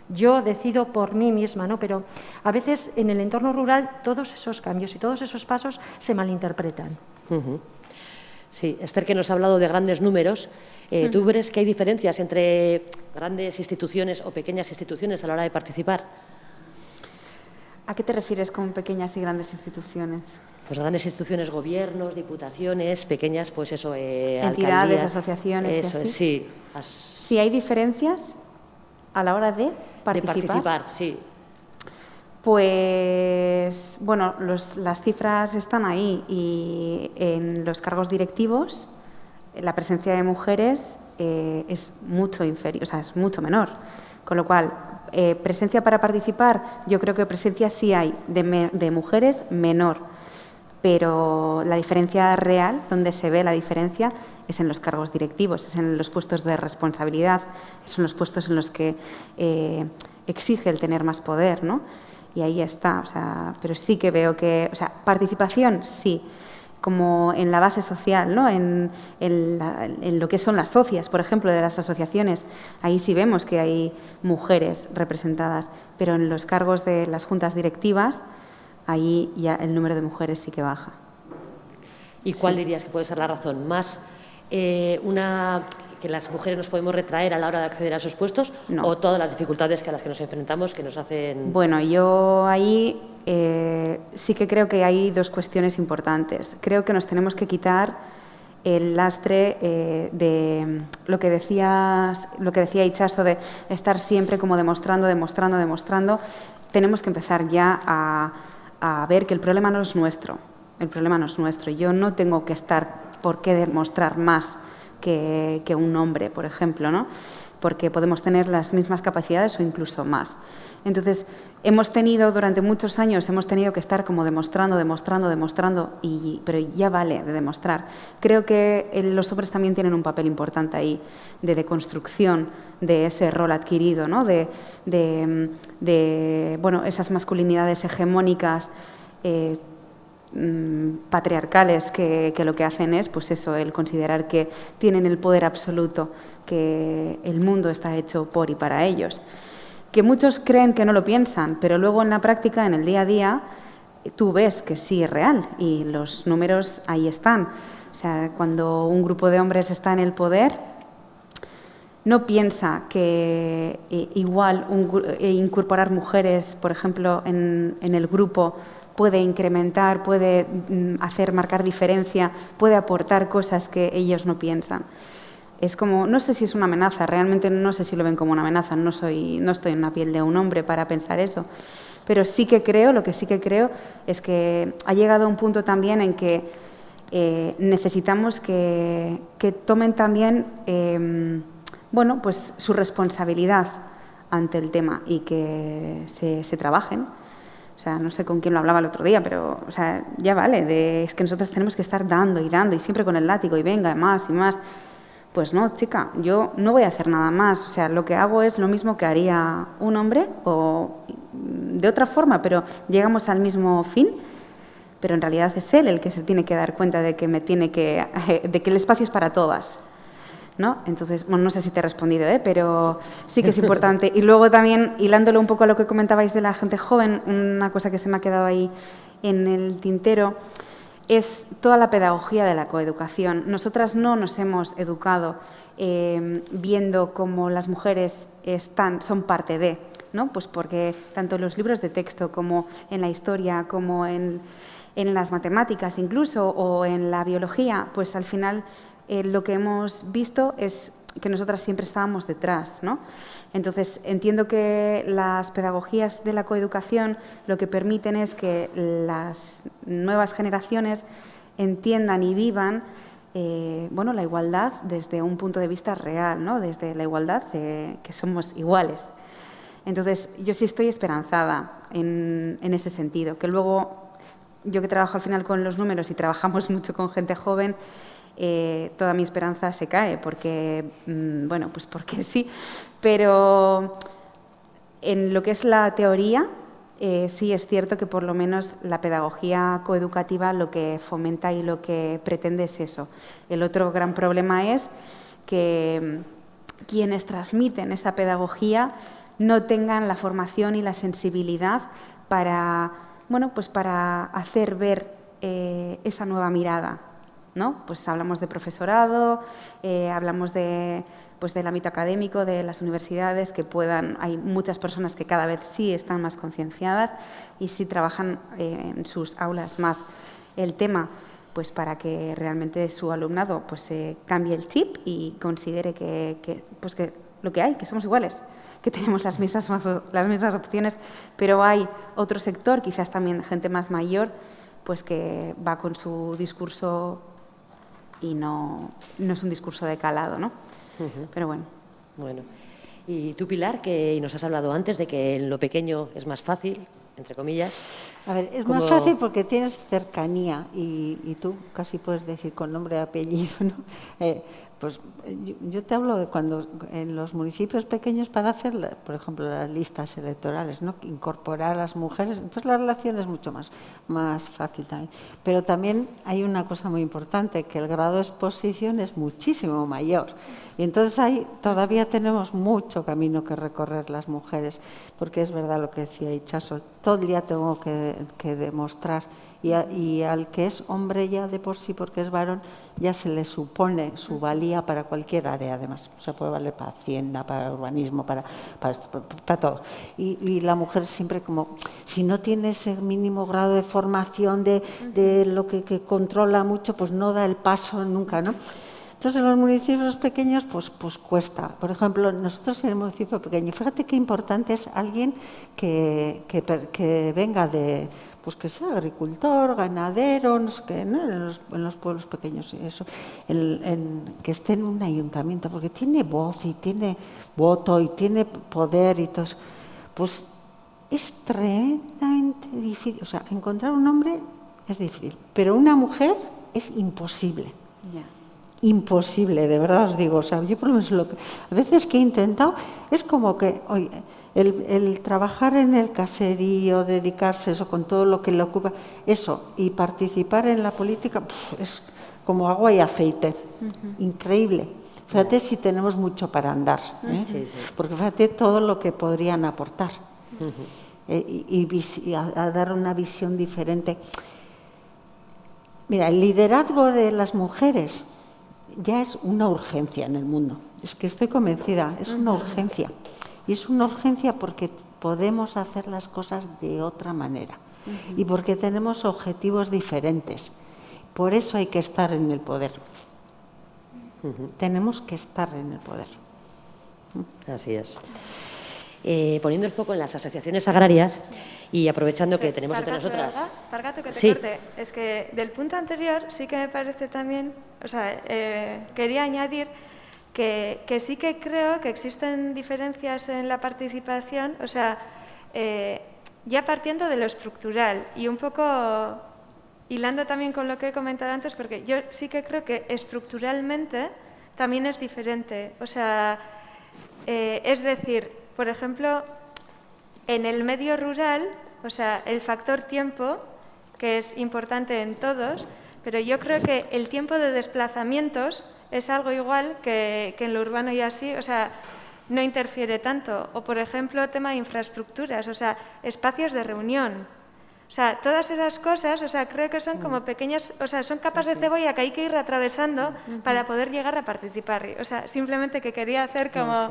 Yo decido por mí misma, ¿no? Pero a veces en el entorno rural todos esos cambios y todos esos pasos se malinterpretan. Uh-huh. Sí, Esther, que nos ha hablado de grandes números. ¿Tú ves que hay diferencias entre grandes instituciones o pequeñas instituciones a la hora de participar? ¿A qué te refieres con pequeñas y grandes instituciones? Pues grandes instituciones, gobiernos, diputaciones, pequeñas, pues eso, entidades, alcaldías, asociaciones. Eso, y así. Sí. ¿Sí hay diferencias a la hora de participar? De participar, sí. Pues, bueno, las cifras están ahí, y en los cargos directivos la presencia de mujeres es mucho inferior, o sea, es mucho menor. Con lo cual, presencia para participar, yo creo que presencia sí hay de mujeres menor, pero la diferencia real, donde se ve la diferencia, es en los cargos directivos, es en los puestos de responsabilidad, son los puestos en los que exige el tener más poder, ¿no? Y ahí está, o sea, pero sí que veo que, o sea, participación sí, como en la base social, ¿no? En lo que son las socias, por ejemplo, de las asociaciones, ahí sí vemos que hay mujeres representadas, pero en los cargos de las juntas directivas, ahí ya el número de mujeres sí que baja. ¿Y cuál dirías que puede ser la razón? ¿Más que las mujeres nos podemos retraer a la hora de acceder a esos puestos? No. ¿O todas las dificultades a las que nos enfrentamos que nos hacen...? Bueno, yo ahí sí que creo que hay dos cuestiones importantes. Creo que nos tenemos que quitar el lastre de lo que decía Itxaso, de estar siempre como demostrando. Tenemos que empezar ya a ver que el problema no es nuestro. El problema no es nuestro. Yo no tengo que estar por qué demostrar más que un hombre, por ejemplo, ¿no? Porque podemos tener las mismas capacidades o incluso más. Entonces, durante muchos años hemos tenido que estar como demostrando, pero ya vale de demostrar. Creo que los hombres también tienen un papel importante ahí, de deconstrucción de ese rol adquirido, ¿no? Bueno, esas masculinidades hegemónicas, patriarcales, que lo que hacen es, pues eso, el considerar que tienen el poder absoluto, que el mundo está hecho por y para ellos. Que muchos creen que no lo piensan, pero luego en la práctica, en el día a día, tú ves que sí es real y los números ahí están. O sea, cuando un grupo de hombres está en el poder, no piensa que igual incorporar mujeres, por ejemplo, en el grupo puede incrementar, puede marcar diferencia, puede aportar cosas que ellos no piensan. Es como, no sé si es una amenaza, realmente no sé si lo ven como una amenaza, no estoy en la piel de un hombre para pensar eso, pero sí que creo, lo que sí que creo es que ha llegado a un punto también en que necesitamos que tomen también bueno, pues su responsabilidad ante el tema y que se trabajen. O sea, no sé con quién lo hablaba el otro día, pero o sea, ya vale, es que nosotros tenemos que estar dando y siempre con el látigo y venga, más y más. Pues no, chica, yo no voy a hacer nada más. O sea, lo que hago es lo mismo que haría un hombre o de otra forma, pero llegamos al mismo fin. Pero en realidad es él el que se tiene que dar cuenta de que de que el espacio es para todas, ¿no? Entonces, bueno, no sé si te he respondido, pero sí que es importante. Y luego también, hilándolo un poco a lo que comentabais de la gente joven, una cosa que se me ha quedado ahí en el tintero es toda la pedagogía de la coeducación. Nosotras no nos hemos educado viendo cómo las mujeres son parte de, ¿no? Pues porque tanto en los libros de texto como en la historia, como en las matemáticas incluso, o en la biología, pues al final lo que hemos visto es que nosotras siempre estábamos detrás, ¿no? Entonces, entiendo que las pedagogías de la coeducación lo que permiten es que las nuevas generaciones entiendan y vivan bueno, la igualdad desde un punto de vista real, ¿no? Desde la igualdad que somos iguales. Entonces, yo sí estoy esperanzada en ese sentido, que luego, yo que trabajo al final con los números y trabajamos mucho con gente joven, toda mi esperanza se cae, porque, bueno, pues porque sí, pero en lo que es la teoría, sí es cierto que por lo menos la pedagogía coeducativa lo que fomenta y lo que pretende es eso. El otro gran problema es que quienes transmiten esa pedagogía no tengan la formación y la sensibilidad para, bueno, pues para hacer ver esa nueva mirada, ¿no? Pues hablamos de profesorado, hablamos pues del ámbito académico, de las universidades, hay muchas personas que cada vez sí están más concienciadas y sí trabajan en sus aulas más el tema, pues para que realmente su alumnado pues cambie el chip y considere que lo que hay, que somos iguales, que tenemos las mismas opciones, pero hay otro sector, quizás también gente más mayor, pues que va con su discurso y no es un discurso de calado, ¿no? Pero bueno. Bueno, y tú, Pilar, que nos has hablado antes de que en lo pequeño es más fácil, entre comillas. A ver, es más fácil porque tienes cercanía y tú casi puedes decir con nombre y apellido, ¿no? Pues yo te hablo de cuando en los municipios pequeños para hacer, por ejemplo, las listas electorales, ¿no? Incorporar a las mujeres, entonces la relación es mucho más fácil también. Pero también hay una cosa muy importante, que el grado de exposición es muchísimo mayor. Y entonces ahí todavía tenemos mucho camino que recorrer las mujeres, porque es verdad lo que decía Itxaso, todo el día tengo que demostrar. Y al que es hombre ya de por sí, porque es varón, ya se le supone su valía para cualquier área, además. O sea, puede valer para Hacienda, para urbanismo, para todo. Y la mujer siempre como, si no tiene ese mínimo grado de formación de lo que controla mucho, pues no da el paso nunca, ¿no? Entonces, en los municipios pequeños, pues cuesta. Por ejemplo, nosotros en el municipio pequeño, fíjate qué importante es alguien que venga de, pues que sea agricultor, ganadero, no sé qué, ¿no? En los pueblos pequeños, eso, que esté en un ayuntamiento, porque tiene voz y tiene voto y tiene poder y todo eso. Pues es tremendamente difícil. O sea, encontrar un hombre es difícil, pero una mujer es imposible. Yeah. Imposible, de verdad os digo. O sea, yo por lo menos a veces que he intentado, es como que, oye, el trabajar en el caserío, dedicarse eso con todo lo que le ocupa, eso, y participar en la política, es como agua y aceite. Increíble. Fíjate si tenemos mucho para andar, ¿eh? Sí, sí. Porque fíjate todo lo que podrían aportar y a dar una visión diferente. Mira, el liderazgo de las mujeres ya es una urgencia en el mundo. Es que estoy convencida, es una urgencia. Y es una urgencia porque podemos hacer las cosas de otra manera. y porque tenemos objetivos diferentes. Por eso hay que estar en el poder. Tenemos que estar en el poder. Así es. Poniendo el foco en las asociaciones agrarias y aprovechando que tenemos entre nosotras... Pargato, que te Sí. corte. Es que del punto anterior sí que me parece también, o sea, quería añadir que sí que creo que existen diferencias en la participación, o sea, ya partiendo de lo estructural y un poco hilando también con lo que he comentado antes, porque yo sí que creo que estructuralmente también es diferente. O sea, es decir, por ejemplo, en el medio rural, o sea, el factor tiempo, que es importante en todos, pero yo creo que el tiempo de desplazamientos es algo igual que en lo urbano y así, o sea, no interfiere tanto. O, por ejemplo, tema de infraestructuras, o sea, espacios de reunión. O sea, todas esas cosas, o sea, creo que son como pequeñas, o sea, son capas de cebolla que hay que ir atravesando para poder llegar a participar. O sea, simplemente que quería hacer como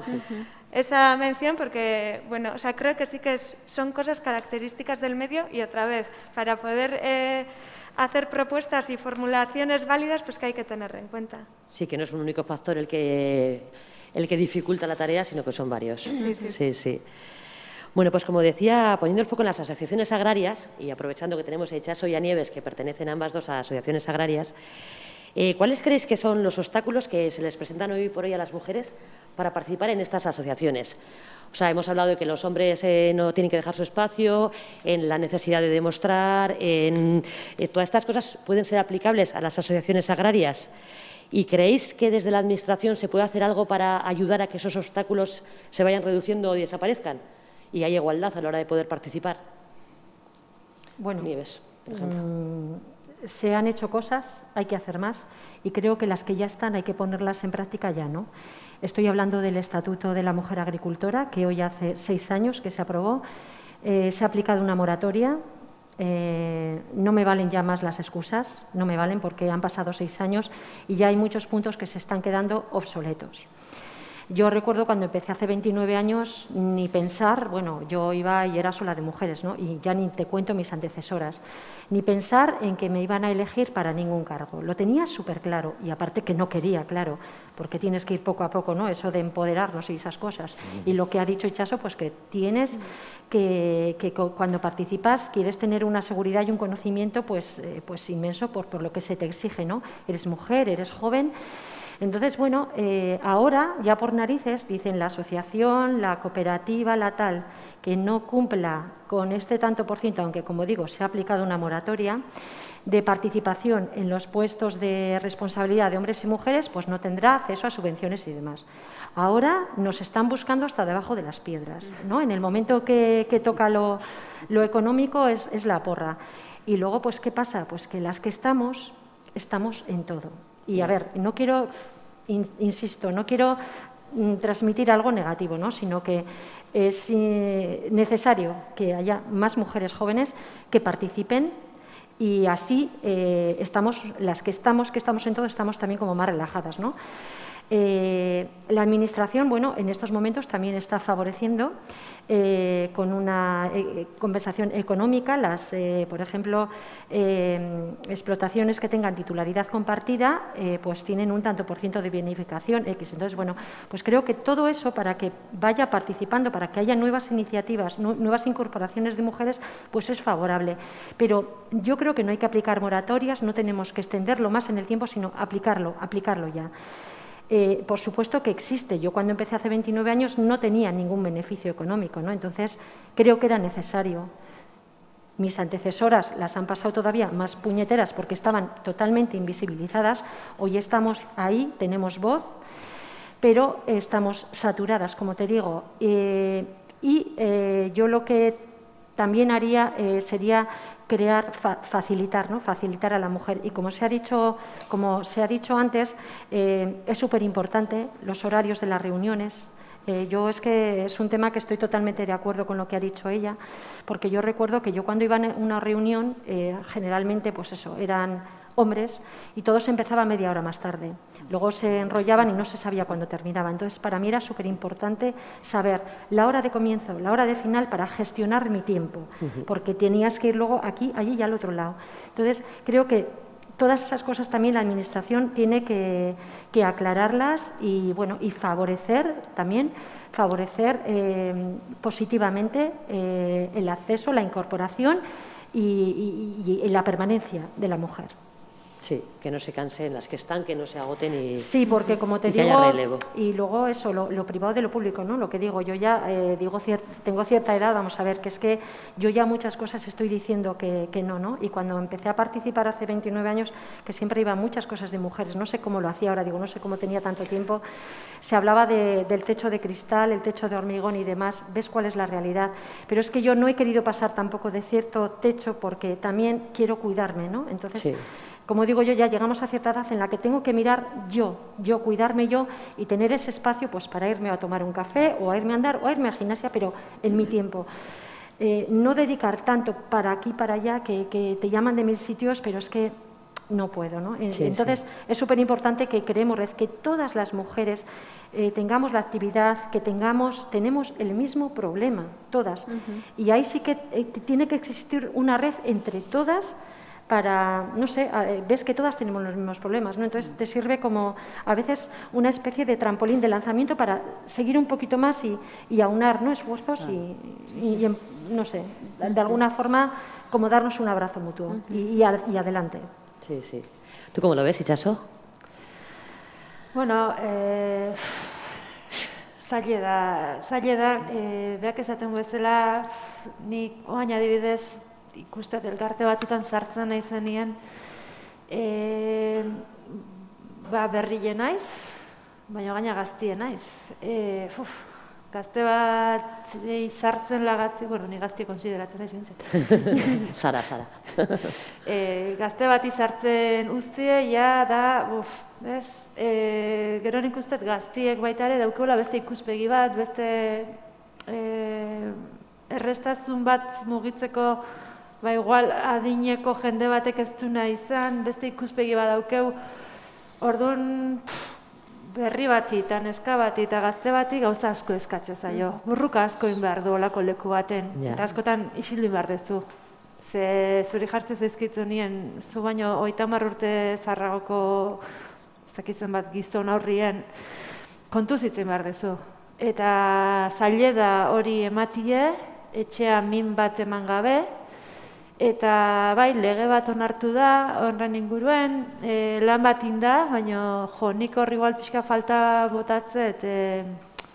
esa mención porque, bueno, o sea, creo que sí que son cosas características del medio y otra vez, para poder hacer propuestas y formulaciones válidas, pues que hay que tener en cuenta. Sí, que no es un único factor el que dificulta la tarea, sino que son varios. Sí. Bueno, pues como decía, poniendo el foco en las asociaciones agrarias y aprovechando que tenemos a Itxaso y a Nieves, que pertenecen ambas dos a asociaciones agrarias, ¿cuáles creéis que son los obstáculos que se les presentan hoy por hoy a las mujeres para participar en estas asociaciones? O sea, hemos hablado de que los hombres no tienen que dejar su espacio, en la necesidad de demostrar, todas estas cosas pueden ser aplicables a las asociaciones agrarias. ¿Y creéis que desde la Administración se puede hacer algo para ayudar a que esos obstáculos se vayan reduciendo y desaparezcan? Y hay igualdad a la hora de poder participar. Bueno, Nieves, por ejemplo. Se han hecho cosas, hay que hacer más y creo que las que ya están hay que ponerlas en práctica ya, ¿no? Estoy hablando del Estatuto de la Mujer Agricultora, que hoy hace 6 años que se aprobó. Se ha aplicado una moratoria. No me valen ya más las excusas, no me valen porque han pasado 6 años y ya hay muchos puntos que se están quedando obsoletos. Yo recuerdo cuando empecé hace 29 años, ni pensar, bueno, yo iba y era sola de mujeres, ¿no? Y ya ni te cuento mis antecesoras, ni pensar en que me iban a elegir para ningún cargo. Lo tenía súper claro y aparte que no quería, claro, porque tienes que ir poco a poco, ¿no? Eso de empoderarnos y esas cosas. Y lo que ha dicho Itxaso, pues que tienes que cuando participas quieres tener una seguridad y un conocimiento pues inmenso por lo que se te exige, ¿no? Eres mujer, eres joven. Entonces, bueno, ahora, ya por narices, dicen la asociación, la cooperativa, la tal, que no cumpla con este tanto por ciento, aunque, como digo, se ha aplicado una moratoria de participación en los puestos de responsabilidad de hombres y mujeres, pues no tendrá acceso a subvenciones y demás. Ahora nos están buscando hasta debajo de las piedras, ¿no? En el momento que toca lo económico es la porra. Y luego, pues, ¿qué pasa? Pues que las que estamos en todo. Y a ver, no quiero, insisto, no quiero transmitir algo negativo, ¿no? Sino que es necesario que haya más mujeres jóvenes que participen y así las que estamos en todo, estamos también como más relajadas, ¿no? La Administración, bueno, en estos momentos también está favoreciendo con una compensación económica por ejemplo, explotaciones que tengan titularidad compartida, pues tienen un tanto por ciento de bonificación X. Entonces, bueno, pues creo que todo eso para que vaya participando, para que haya nuevas iniciativas, nuevas incorporaciones de mujeres, pues es favorable. Pero yo creo que no hay que aplicar moratorias, no tenemos que extenderlo más en el tiempo, sino aplicarlo ya. Por supuesto que existe. Yo cuando empecé hace 29 años no tenía ningún beneficio económico, ¿no? Entonces creo que era necesario. Mis antecesoras las han pasado todavía más puñeteras porque estaban totalmente invisibilizadas. Hoy estamos ahí, tenemos voz, pero estamos saturadas, como te digo. Yo lo que también haría sería facilitar, ¿no? Facilitar a la mujer. Y como se ha dicho antes, es súper importante los horarios de las reuniones. Yo es que es un tema que estoy totalmente de acuerdo con lo que ha dicho ella, porque yo recuerdo que yo cuando iba a una reunión, generalmente, pues eso, eran hombres, y todo se empezaba media hora más tarde. Luego se enrollaban y no se sabía cuándo terminaba. Entonces, para mí era súper importante saber la hora de comienzo, la hora de final para gestionar mi tiempo, porque tenías que ir luego aquí, allí y al otro lado. Entonces, creo que todas esas cosas también la Administración tiene que aclararlas y, bueno, y favorecer positivamente el acceso, la incorporación y la permanencia de la mujer. Sí, que no se cansen las que están, que no se agoten y Sí, porque como te y que digo, haya relevo. y luego eso, lo privado de lo público, ¿no? Lo que digo, yo ya tengo cierta edad, vamos a ver, que es que yo ya muchas cosas estoy diciendo que no, ¿no? Y cuando empecé a participar hace 29 años, que siempre iba a muchas cosas de mujeres, no sé cómo lo hacía ahora, digo, no sé cómo tenía tanto tiempo, se hablaba del techo de cristal, el techo de hormigón y demás, ves cuál es la realidad. Pero es que yo no he querido pasar tampoco de cierto techo porque también quiero cuidarme, ¿no? Entonces, Sí. como digo yo, ya llegamos a cierta edad en la que tengo que mirar yo, cuidarme yo y tener ese espacio pues para irme a tomar un café o a irme a andar o a irme a gimnasia, pero en mi tiempo. No dedicar tanto para aquí, para allá, que te llaman de 1000 sitios, pero es que no puedo, ¿no? Sí, Entonces, sí. es súper importante que creemos que todas las mujeres tengamos la actividad, tenemos el mismo problema, todas. Y ahí sí que tiene que existir una red entre todas para, no sé, ves que todas tenemos los mismos problemas, ¿no? Entonces te sirve como a veces una especie de trampolín de lanzamiento para seguir un poquito más y aunar, ¿no? Esfuerzos y, no sé, de alguna forma como darnos un abrazo mutuo y adelante. Sí, sí. ¿Tú cómo lo ves, Itxaso? Bueno, zaila da, beak esaten bezala, nik oain adibidez, ikustet elkarte batzutan sartzen nahi zenien, berrile naiz, baina gaina gaztie naiz. Gazte bat sartzen lagatzi, bueno, ni gaztie konsideratzen naiz bintzat. Sara. Gazte bati sartzen uztie, ja da, ez? Gero nik ustet gaztiek baita ere daukeula beste ikuspegi bat, beste errestasun bat mugitzeko, igual adineko jende batek ez du nahi izan, beste ikuspegi bat daukeu, orduan berri bati eta neska bati eta gazte bati gauza asko eskatzen zaio. Burruka asko egin behar du olako leku baten, eta askotan isildu behar duzu. Ze zuri jartzen zaizkitu nien, zu baino 30 urte zarragoko zakitzen bat gizon aurrien kontu zitzen behar duzu. Eta zaila da hori ematie, etxea min bat eman gabe, eta bai, lege bat onartu da, horren inguruen, lan bat inda, baina nik horri igual pixka falta botatzet,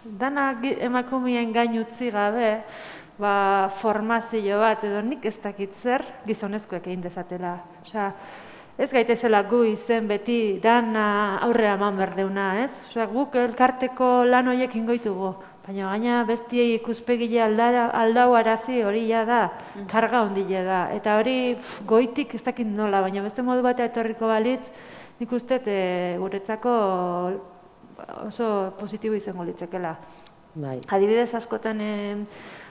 dana emakumeen gain utzi gabe, formazio bat, edo nik ez dakit zer gizonezkoek egin dezatela. Osea, ez gaitezela gu izen beti dana aurrera eman berdeuna, ez? Osea, guk elkarteko lan horiek ingoitugu, baina gaina bestiei ikuspegile aldau arazi hori ja da, karga ondile da. Eta hori goitik ez dakit nola, baina beste modu batea etorriko balitz, nik uste guretzako oso positibo izango litzekela. Adibidez askotan,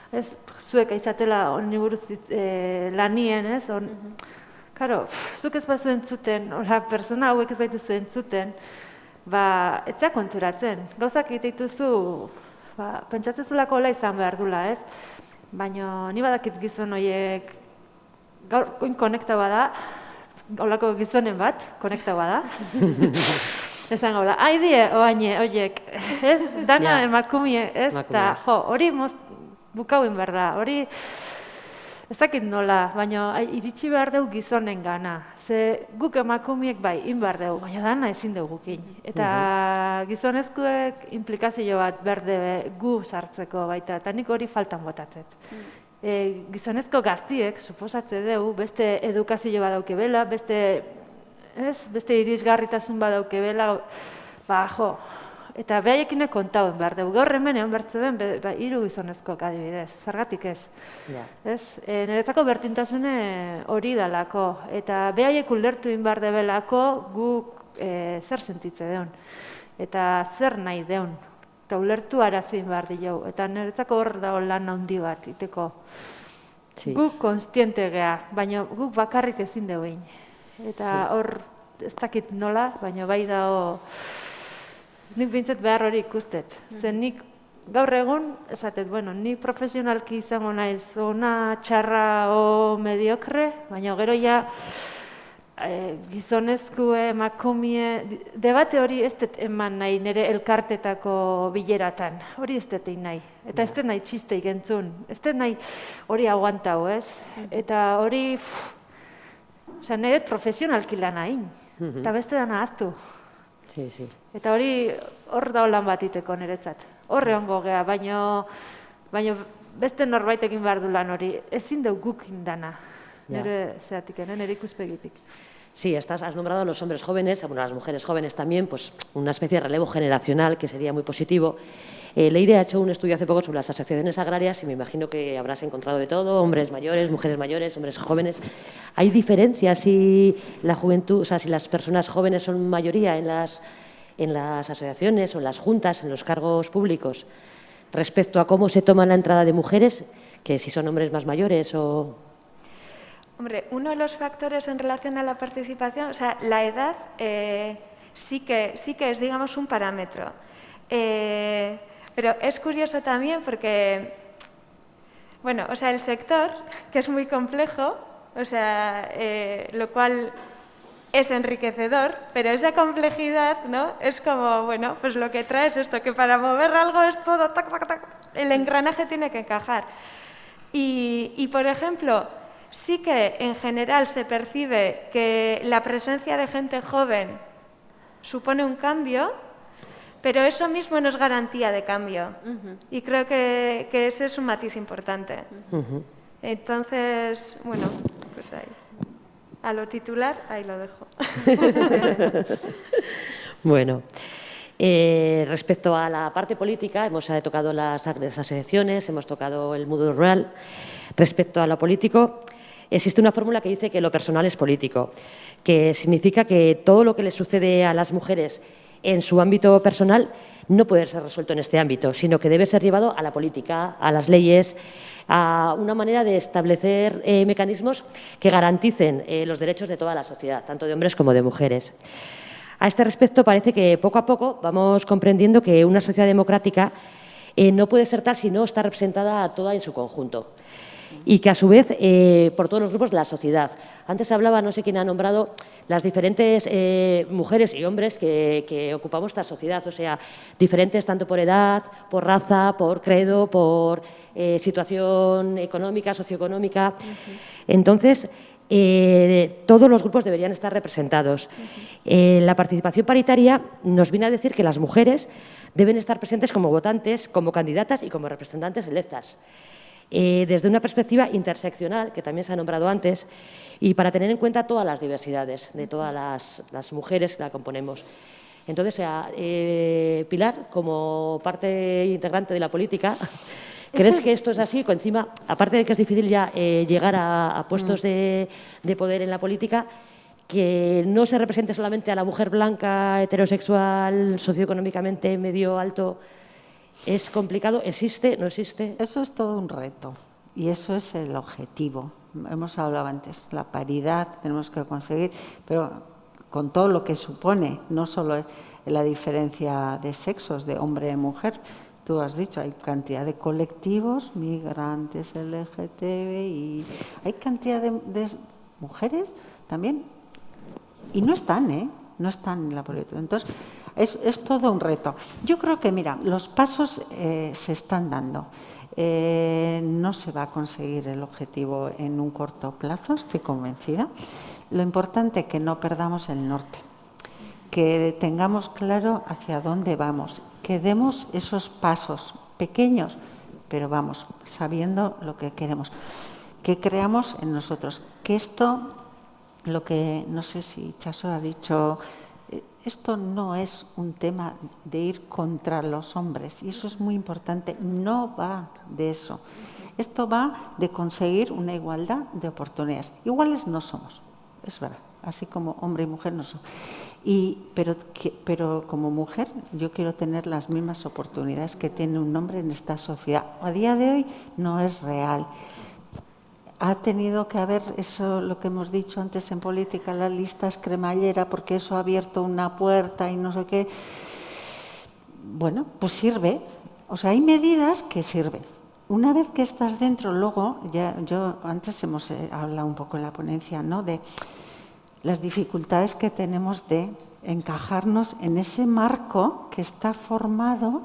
ez, zuek aizatela honi buruz lanien, ez? Karo, zuk ez bazu entzuten, persona hauek ez baitu zuen entzuten, etzea konturatzen. Gauzak egiteituzu, pentsatzezulako hola izan behar dula, ez? Baina ni badakitz gizon horiek, gaur oin konekta bada, holako gizonen bat, konekta bada. Esan gaula, haidie oaine horiek, ez? Dana emakumie, ez? Eta, hori bukauen behar da, hori ez dakit nola, baina iritsi behar dugu gizonen gana. Ze guk emakumiek bai, behar dugu, baina dana ezin dugu gukin. Eta gizonezkoek implikazio bat berde gu sartzeko baita, eta nik hori faltan botatzet. Gizonezko gaztiek, suposatze dugu, beste edukazio bat daukebela, beste irisgarritasun bat daukebela, eta behaiekin kontauen behar dugu. Gaur hemen egon bertze den, 3 gizonezkoak adibidez, zergatik ez. Niretzako bertintasune hori dalako, eta behaiek ulertu egin behar debelako guk zer sentitze deun, eta zer nahi deun, eta ulertu arazin behar dio, eta niretzako hor dago lan handi bat iteko. Guk konstiente gea, baina guk bakarrik ezin dugu egin. Eta hor, ez dakit nola, baina bai dago, nik bintzat behar hori ikustet. Zen nik gaur egun, esatet, bueno, ni profesionalki izango naiz ona, txarra o mediokre, baina gero ja gizonezkue, emakumie, debate hori ez dut eman nahi nire elkartetako bileratan, hori ez dut egin nahi. Eta ez dut nahi txisteik entzun, ez dut nahi hori aguantau, ez? Eta hori, nire profesionalki lan hain, eta beste dana ahaztu. Sí, sí. Eta hori hor da lan bat iteko niretzat. Horre hongo gea, baina beste norbaitekin behar du lan hori. Ezin deu guk indana, nire zeatik, nire ikuspegitik. Sí, has nombrado a los hombres jóvenes, bueno, a las mujeres jóvenes también, pues una especie de relevo generacional que sería muy positivo. Leire ha hecho un estudio hace poco sobre las asociaciones agrarias y me imagino que habrás encontrado de todo, hombres mayores, mujeres mayores, hombres jóvenes. ¿Hay diferencias si la juventud, o sea, si las personas jóvenes son mayoría en las asociaciones o en las juntas, en los cargos públicos, respecto a cómo se toma la entrada de mujeres, que si son hombres más mayores o...? Hombre, uno de los factores en relación a la participación, o sea, la edad sí que es, digamos, un parámetro. Pero es curioso también porque, bueno, o sea, el sector, que es muy complejo, o sea, lo cual es enriquecedor, pero esa complejidad, ¿no? Es como, bueno, pues lo que trae es esto, que para mover algo es todo, tac, tac, tac, el engranaje tiene que encajar. Y por ejemplo, sí que en general se percibe que la presencia de gente joven supone un cambio, pero eso mismo no es garantía de cambio. Y creo que ese es un matiz importante. Entonces, bueno, pues ahí. A lo titular, ahí lo dejo. Bueno, respecto a la parte política, hemos tocado las asociaciones, hemos tocado el mundo rural. Respecto a lo político, existe una fórmula que dice que lo personal es político, que significa que todo lo que le sucede a las mujeres en su ámbito personal no puede ser resuelto en este ámbito, sino que debe ser llevado a la política, a las leyes, a una manera de establecer mecanismos que garanticen los derechos de toda la sociedad, tanto de hombres como de mujeres. A este respecto, parece que poco a poco vamos comprendiendo que una sociedad democrática no puede ser tal si no está representada toda en su conjunto y que a su vez por todos los grupos de la sociedad. Antes hablaba, no sé quién ha nombrado, las diferentes mujeres y hombres que ocupamos esta sociedad, o sea, diferentes tanto por edad, por raza, por credo, por situación económica, socioeconómica. Entonces, todos los grupos deberían estar representados. La participación paritaria nos viene a decir que las mujeres deben estar presentes como votantes, como candidatas y como representantes electas. Desde una perspectiva interseccional, que también se ha nombrado antes, y para tener en cuenta todas las diversidades de todas las mujeres que la componemos. Entonces, Pilar, como parte integrante de la política, ¿crees que esto es así? Encima, aparte de que es difícil ya llegar a puestos de poder en la política, que no se represente solamente a la mujer blanca, heterosexual, socioeconómicamente medio alto, ¿es complicado? ¿Existe? ¿No existe? Eso es todo un reto y eso es el objetivo. Hemos hablado antes, la paridad tenemos que conseguir, pero con todo lo que supone, no solo la diferencia de sexos, de hombre y mujer. Tú has dicho, hay cantidad de colectivos, migrantes, LGTBI, hay cantidad de mujeres también, y no están, no están en la política. Entonces, es todo un reto. Yo creo que, mira, los pasos se están dando. No se va a conseguir el objetivo en un corto plazo, estoy convencida. Lo importante es que no perdamos el norte, que tengamos claro hacia dónde vamos, que demos esos pasos pequeños, pero vamos, sabiendo lo que queremos, que creamos en nosotros, que esto, lo que no sé si Chaso ha dicho, esto no es un tema de ir contra los hombres, y eso es muy importante, no va de eso. Esto va de conseguir una igualdad de oportunidades. Iguales no somos, es verdad, así como hombre y mujer no somos. Pero como mujer yo quiero tener las mismas oportunidades que tiene un hombre en esta sociedad. A día de hoy no es real. ha tenido que haber, eso lo que hemos dicho antes en política, las listas cremallera, porque eso ha abierto una puerta y no sé qué. Bueno, pues sirve. O sea, hay medidas que sirven. Una vez que estás dentro, luego, antes hemos hablado un poco en la ponencia, ¿no?, de las dificultades que tenemos de encajarnos en ese marco que está formado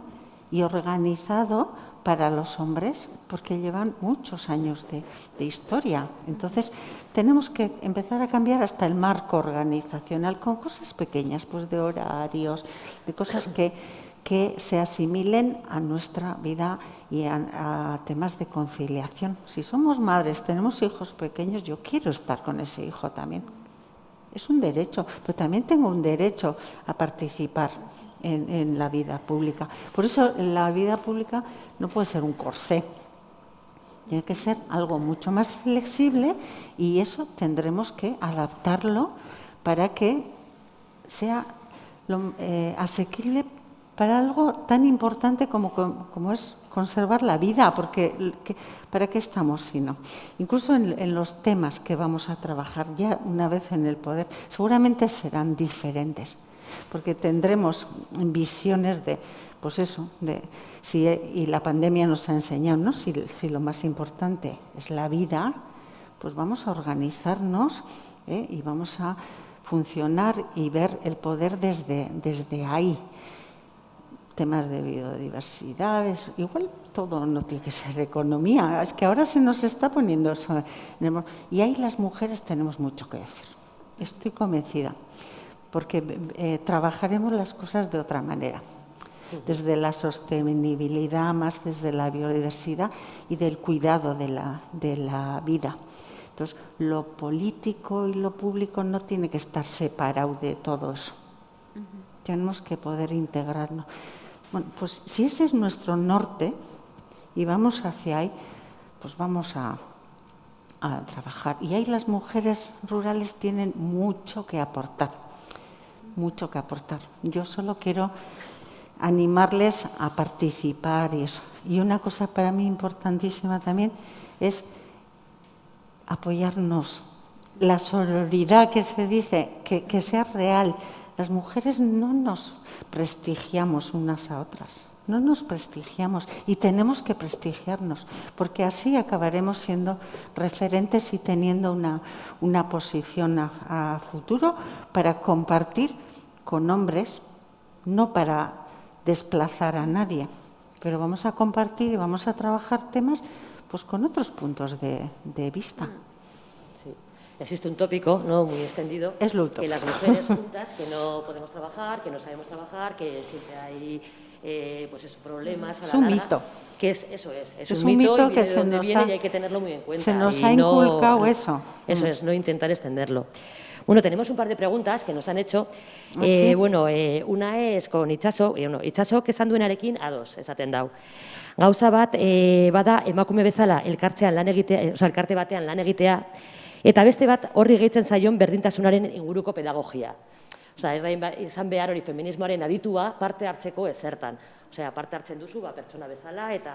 y organizado para los hombres, porque llevan muchos años de historia. Entonces, tenemos que empezar a cambiar hasta el marco organizacional con cosas pequeñas, pues de horarios, de cosas que se asimilen a nuestra vida y a temas de conciliación. Si somos madres, tenemos hijos pequeños, yo quiero estar con ese hijo también. Es un derecho, pero también tengo un derecho a participar en la vida pública. Por eso la vida pública no puede ser un corsé, tiene que ser algo mucho más flexible y eso tendremos que adaptarlo para que sea asequible para algo tan importante como es conservar la vida, porque ¿para qué estamos si no? Incluso en los temas que vamos a trabajar ya una vez en el poder, seguramente serán diferentes, porque tendremos visiones de, pues eso, y la pandemia nos ha enseñado, ¿no? Si lo más importante es la vida, pues vamos a organizarnos y vamos a funcionar y ver el poder desde ahí. Temas de biodiversidad, igual todo no tiene que ser economía, es que ahora se nos está poniendo eso. Y ahí las mujeres tenemos mucho que decir, estoy convencida, porque trabajaremos las cosas de otra manera, desde la sostenibilidad, más desde la biodiversidad y del cuidado de la vida. Entonces, lo político y lo público no tiene que estar separado de todo eso. Tenemos que poder integrarnos. Bueno, pues si ese es nuestro norte y vamos hacia ahí, pues vamos a trabajar. Y ahí las mujeres rurales tienen mucho que aportar, mucho que aportar. Yo solo quiero animarles a participar y eso. Y una cosa para mí importantísima también es apoyarnos. La sororidad que se dice, que sea real. Las mujeres no nos prestigiamos unas a otras, no nos prestigiamos y tenemos que prestigiarnos, porque así acabaremos siendo referentes y teniendo una posición a futuro para compartir con hombres, no para desplazar a nadie, pero vamos a compartir y vamos a trabajar temas pues con otros puntos de vista. Existe un tópico, ¿no?, muy extendido, es lo que las mujeres juntas, que no podemos trabajar, que no sabemos trabajar, que siempre hay pues esos problemas a la larga. Es un mito. Que es un mito y que de dónde viene y hay que tenerlo muy en cuenta. Se nos ha inculcado eso. Eso es, no intentar extenderlo. Bueno, tenemos un par de preguntas que nos han hecho. ¿Sí? Bueno, una es con Itxaso, Itxaso esan duenarekin ados, esaten dau. Gauza bat, bada emakume bezala elkartean lan egitea, eta beste bat horri gehitzen zaion berdintasunaren inguruko pedagogia. Osea, ez da izan behar hori feminismoaren aditua parte hartzeko ezertan. Osea, parte hartzen duzu pertsona bezala eta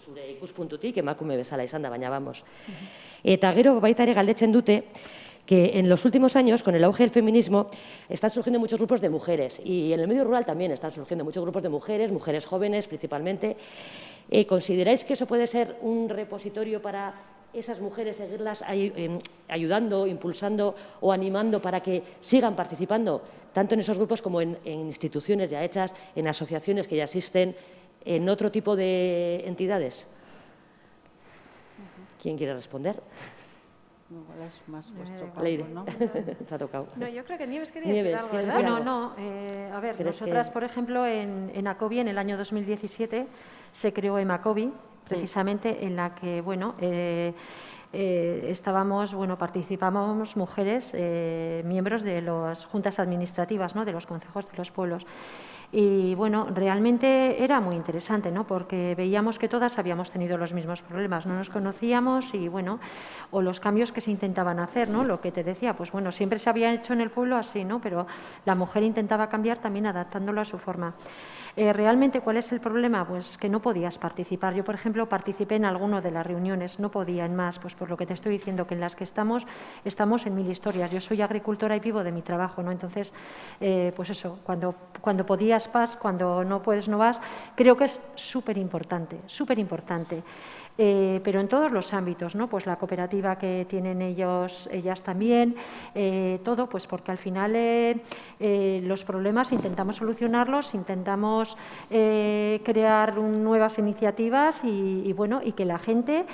zure ikuspuntutik emakume bezala izan da, baina vamos. Eta gero baita ere galdetzen dute que en los últimos años, con el auge del feminismo, están surgiendo muchos grupos de mujeres y en el medio rural también están surgiendo muchos grupos de mujeres jóvenes principalmente. ¿Consideráis que eso puede ser un repositorio para esas mujeres, seguirlas ayudando, impulsando o animando para que sigan participando tanto en esos grupos como en instituciones ya hechas, en asociaciones que ya existen, en otro tipo de entidades? ¿Quién quiere responder? No, es más vuestro campo, Leire, ¿no? Te ha tocado. No, yo creo que Nieves quería Nieves, decir algo, ¿quieres ¿verdad? decir algo? A ver, ¿Crees nosotras, que- por ejemplo, en ACOBI, en el año 2017, se creó EMACOBI, precisamente en la que, bueno, participamos mujeres, miembros de las juntas administrativas, ¿no?, de los consejos de los pueblos. Y bueno, realmente era muy interesante, ¿no? Porque veíamos que todas habíamos tenido los mismos problemas, no nos conocíamos y bueno, o los cambios que se intentaban hacer, ¿no? Lo que te decía, pues bueno, siempre se había hecho en el pueblo así, ¿no? Pero la mujer intentaba cambiar también adaptándolo a su forma. Realmente, ¿cuál es el problema? Pues que no podías participar. Yo, por ejemplo, participé en alguno de las reuniones, no podía en más, pues por lo que te estoy diciendo, que en las que estamos en 1000 historias. Yo soy agricultora y vivo de mi trabajo, ¿no? Entonces, pues eso, cuando podías vas, cuando no puedes no vas. Creo que es súper importante, súper importante. Pero en todos los ámbitos, ¿no? Pues la cooperativa que tienen ellas también, todo, pues porque al final los problemas intentamos solucionarlos, intentamos crear nuevas iniciativas y bueno, y que la gente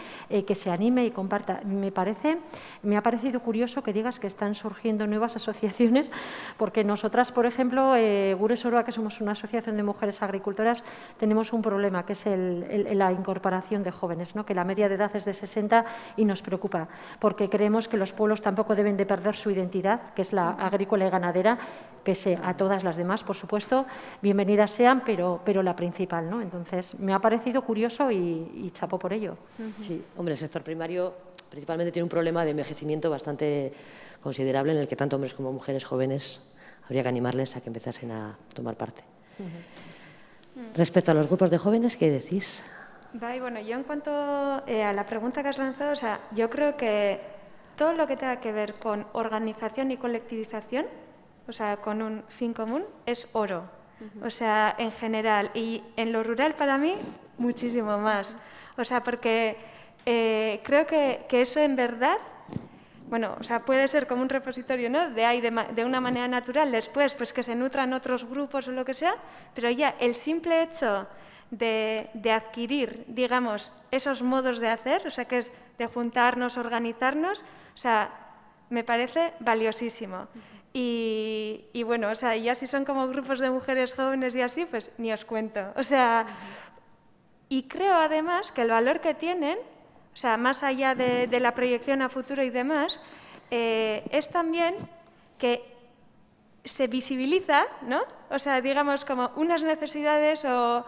que se anime y comparta. Me ha parecido curioso que digas que están surgiendo nuevas asociaciones, porque nosotras, por ejemplo, Gure Soroa, que somos una asociación de mujeres agricultoras, tenemos un problema, que es la incorporación de jóvenes, ¿no? Que la media de edad es de 60 y nos preocupa, porque creemos que los pueblos tampoco deben de perder su identidad, que es la agrícola y ganadera, pese a todas las demás, por supuesto, bienvenidas sean, pero la principal, ¿no? Entonces, me ha parecido curioso y chapó por ello. Sí, hombre, el sector primario principalmente tiene un problema de envejecimiento bastante considerable, en el que tanto hombres como mujeres jóvenes habría que animarles a que empezasen a tomar parte. Respecto a los grupos de jóvenes, ¿qué decís? Bueno, yo en cuanto a la pregunta que has lanzado, o sea, yo creo que todo lo que tenga que ver con organización y colectivización, o sea, con un fin común, es oro. O sea, en general. Y en lo rural, para mí, muchísimo más. O sea, porque creo que eso en verdad, bueno, o sea, puede ser como un repositorio, ¿no? De una manera natural, después, pues que se nutran otros grupos o lo que sea, pero ya el simple hecho de adquirir, digamos, esos modos de hacer, o sea, que es de juntarnos, organizarnos, o sea, me parece valiosísimo. Y bueno, o sea, ya si son como grupos de mujeres jóvenes y así, pues ni os cuento. O sea, y creo además que el valor que tienen, o sea, más allá de la proyección a futuro y demás, es también que se visibiliza, ¿no? O sea, digamos, como unas necesidades o,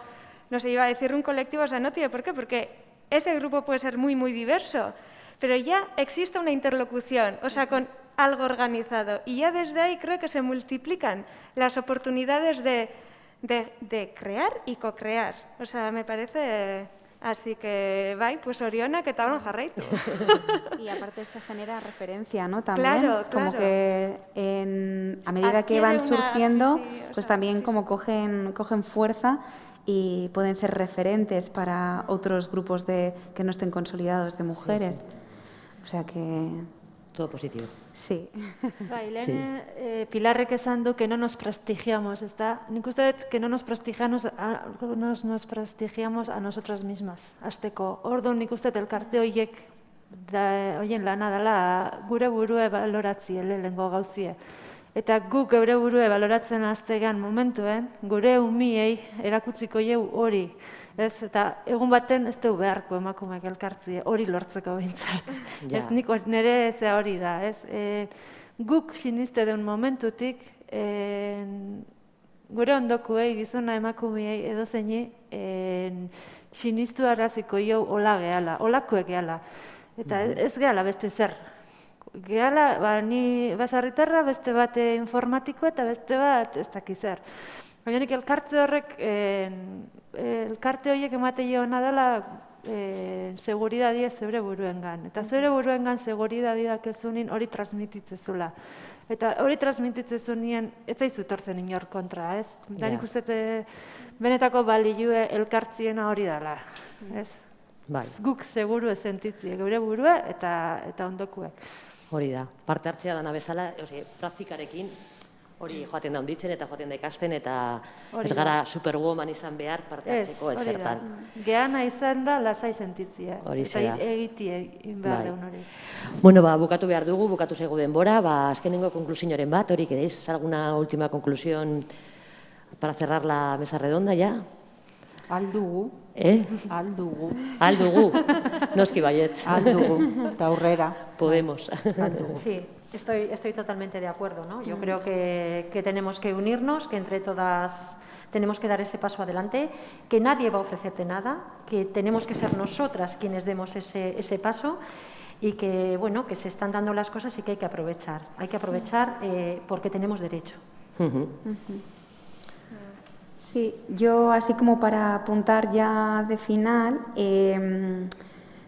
no sé, iba a decir un colectivo, o sea, no tiene por qué, porque ese grupo puede ser muy, muy diverso, pero ya existe una interlocución, o sea, con algo organizado. Y ya desde ahí creo que se multiplican las oportunidades de crear y co-crear. O sea, me parece... Así que, pues Oriona, que tal un jarreito. Y aparte se genera referencia, ¿no? También, Claro, es como claro. que a medida que Adquiere van una surgiendo, o pues sea, también como cogen fuerza y pueden ser referentes para otros grupos que no estén consolidados de mujeres. O sea que... Todo positivo. Sí. Lehen, Pilarrek esan du que no nos prestigiamos, ezta? Nik uste dut que no nos prestigiamos a nosotras mismas, hasteko. Orduan nik uste dut elkarte horiek horien lana dela gure burue baloratzie lehenengo gauzie. Eta guk geure burue baloratzen hastegan momentuen, gure umiei erakutsiko jeu hori. Ez, eta egun baten ez dugu beharko emakumeak elkartzie, hori lortzeko behintzat. Ja. Ez, nik nire zea hori da, ez? Guk siniste den momentutik, gure ondokuei, gizona emakumeei edozeini, sinistu arraziko jau hola gehala, holakoek gehala. Eta ez gehala beste zer. Gehala, ni basarritarra, beste bat informatiko eta beste bat ez dakiz zer. Baina nik elkarte horrek, elkarte horiek emate joana dela seguridadia zeure buruengan. Eta zeure buruengan seguridadia kezunin hori transmititzezula. Eta hori transmititzezunien ez zaizu etortzen inor kontra, ez? Da nik uste benetako balioe elkartziena hori dela, ez? Bai, Guk seguru sentitzie geure burue eta ondokuek. hori da. Parte hartzea dana bezala, praktikarekin hori joaten da honditzen eta joaten da ikasten eta ez gara superwoman izan behar parte hartzeko ezertan. Geana izan da lasai sentitzie. Horixe da. Eta egitie behar deun hori. Bueno, bukatu behar dugu, bukatu zaigu denbora, azkenengo konklusioaren bat, hori, ¿queréis alguna última conclusión para cerrar la mesa redonda ya? Aldugu, aldugu, Aldugu, noski baietz. aldugu, eta aurrera. Podemos. Aldugu. Sí, estoy totalmente de acuerdo, ¿no? Yo creo que tenemos que unirnos, que entre todas tenemos que dar ese paso adelante, que nadie va a ofrecerte nada, que tenemos que ser nosotras quienes demos ese paso y que, bueno, que se están dando las cosas y que hay que aprovechar. Hay que aprovechar porque tenemos derecho. Sí, yo así como para apuntar ya de final,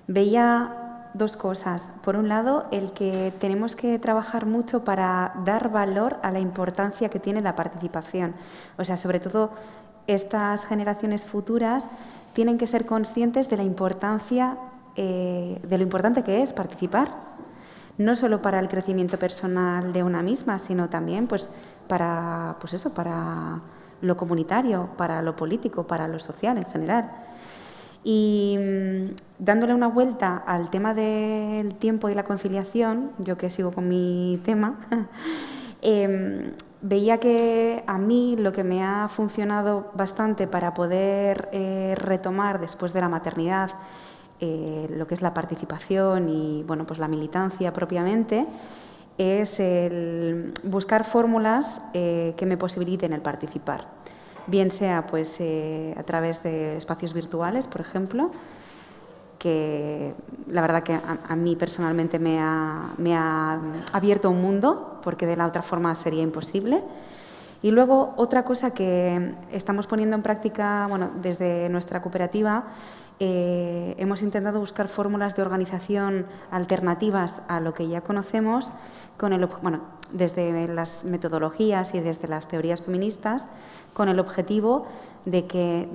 veía dos cosas. Por un lado, el que tenemos que trabajar mucho para dar valor a la importancia que tiene la participación. O sea, sobre todo estas generaciones futuras tienen que ser conscientes de la importancia, de lo importante que es participar, no solo para el crecimiento personal de una misma, sino también pues para lo comunitario, para lo político, para lo social en general. Y dándole una vuelta al tema del tiempo y la conciliación, yo que sigo con mi tema, veía que a mí lo que me ha funcionado bastante para poder retomar después de la maternidad lo que es la participación y bueno, pues la militancia propiamente, es el buscar fórmulas que me posibiliten el participar. Bien sea pues, a través de espacios virtuales, por ejemplo, que la verdad que a mí personalmente me ha abierto un mundo, porque de la otra forma sería imposible. Y luego otra cosa que estamos poniendo en práctica, bueno, desde nuestra cooperativa, hemos intentado buscar fórmulas de organización alternativas a lo que ya conocemos, desde las metodologías y desde las teorías feministas, con el objetivo de que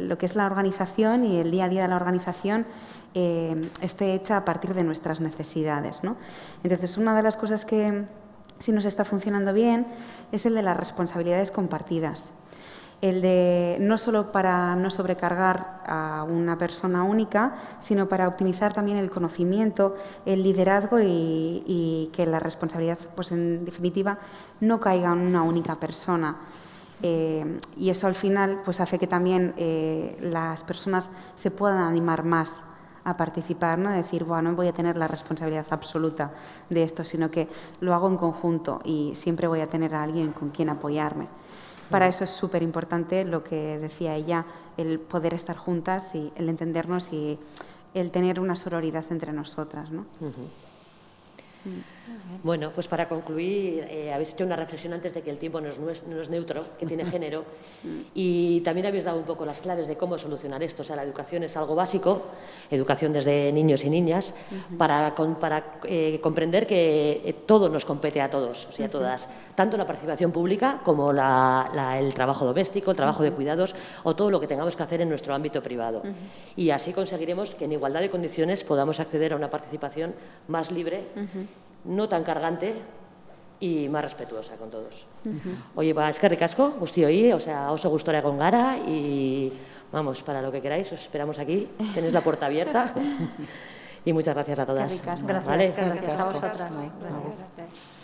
lo que es la organización y el día a día de la organización esté hecha a partir de nuestras necesidades, ¿no? Entonces, una de las cosas que sí nos está funcionando bien es el de las responsabilidades compartidas. El de no solo para no sobrecargar a una persona única, sino para optimizar también el conocimiento, el liderazgo y que la responsabilidad, pues en definitiva, no caiga en una única persona. Y eso al final pues hace que también las personas se puedan animar más a participar, ¿no? Decir, bueno, no voy a tener la responsabilidad absoluta de esto, sino que lo hago en conjunto y siempre voy a tener a alguien con quien apoyarme. Para eso es súper importante lo que decía ella, el poder estar juntas y el entendernos y el tener una sororidad entre nosotras, ¿no? Bueno, pues para concluir, habéis hecho una reflexión antes de que el tiempo no es neutro, que tiene género, y también habéis dado un poco las claves de cómo solucionar esto. O sea, la educación es algo básico, educación desde niños y niñas, para comprender que todo nos compete a todos, o sea, a todas, tanto la participación pública como el trabajo doméstico, el trabajo de cuidados o todo lo que tengamos que hacer en nuestro ámbito privado. Y así conseguiremos que en igualdad de condiciones podamos acceder a una participación más libre, no tan cargante y más respetuosa con todos. Oye, eskerrik asko, guztioi, o sea, oso gustora egon gara y vamos, para lo que queráis, os esperamos aquí, tenéis la puerta abierta y muchas gracias a todas. Gracias, ¿vale? gracias a vosotras. Gracias.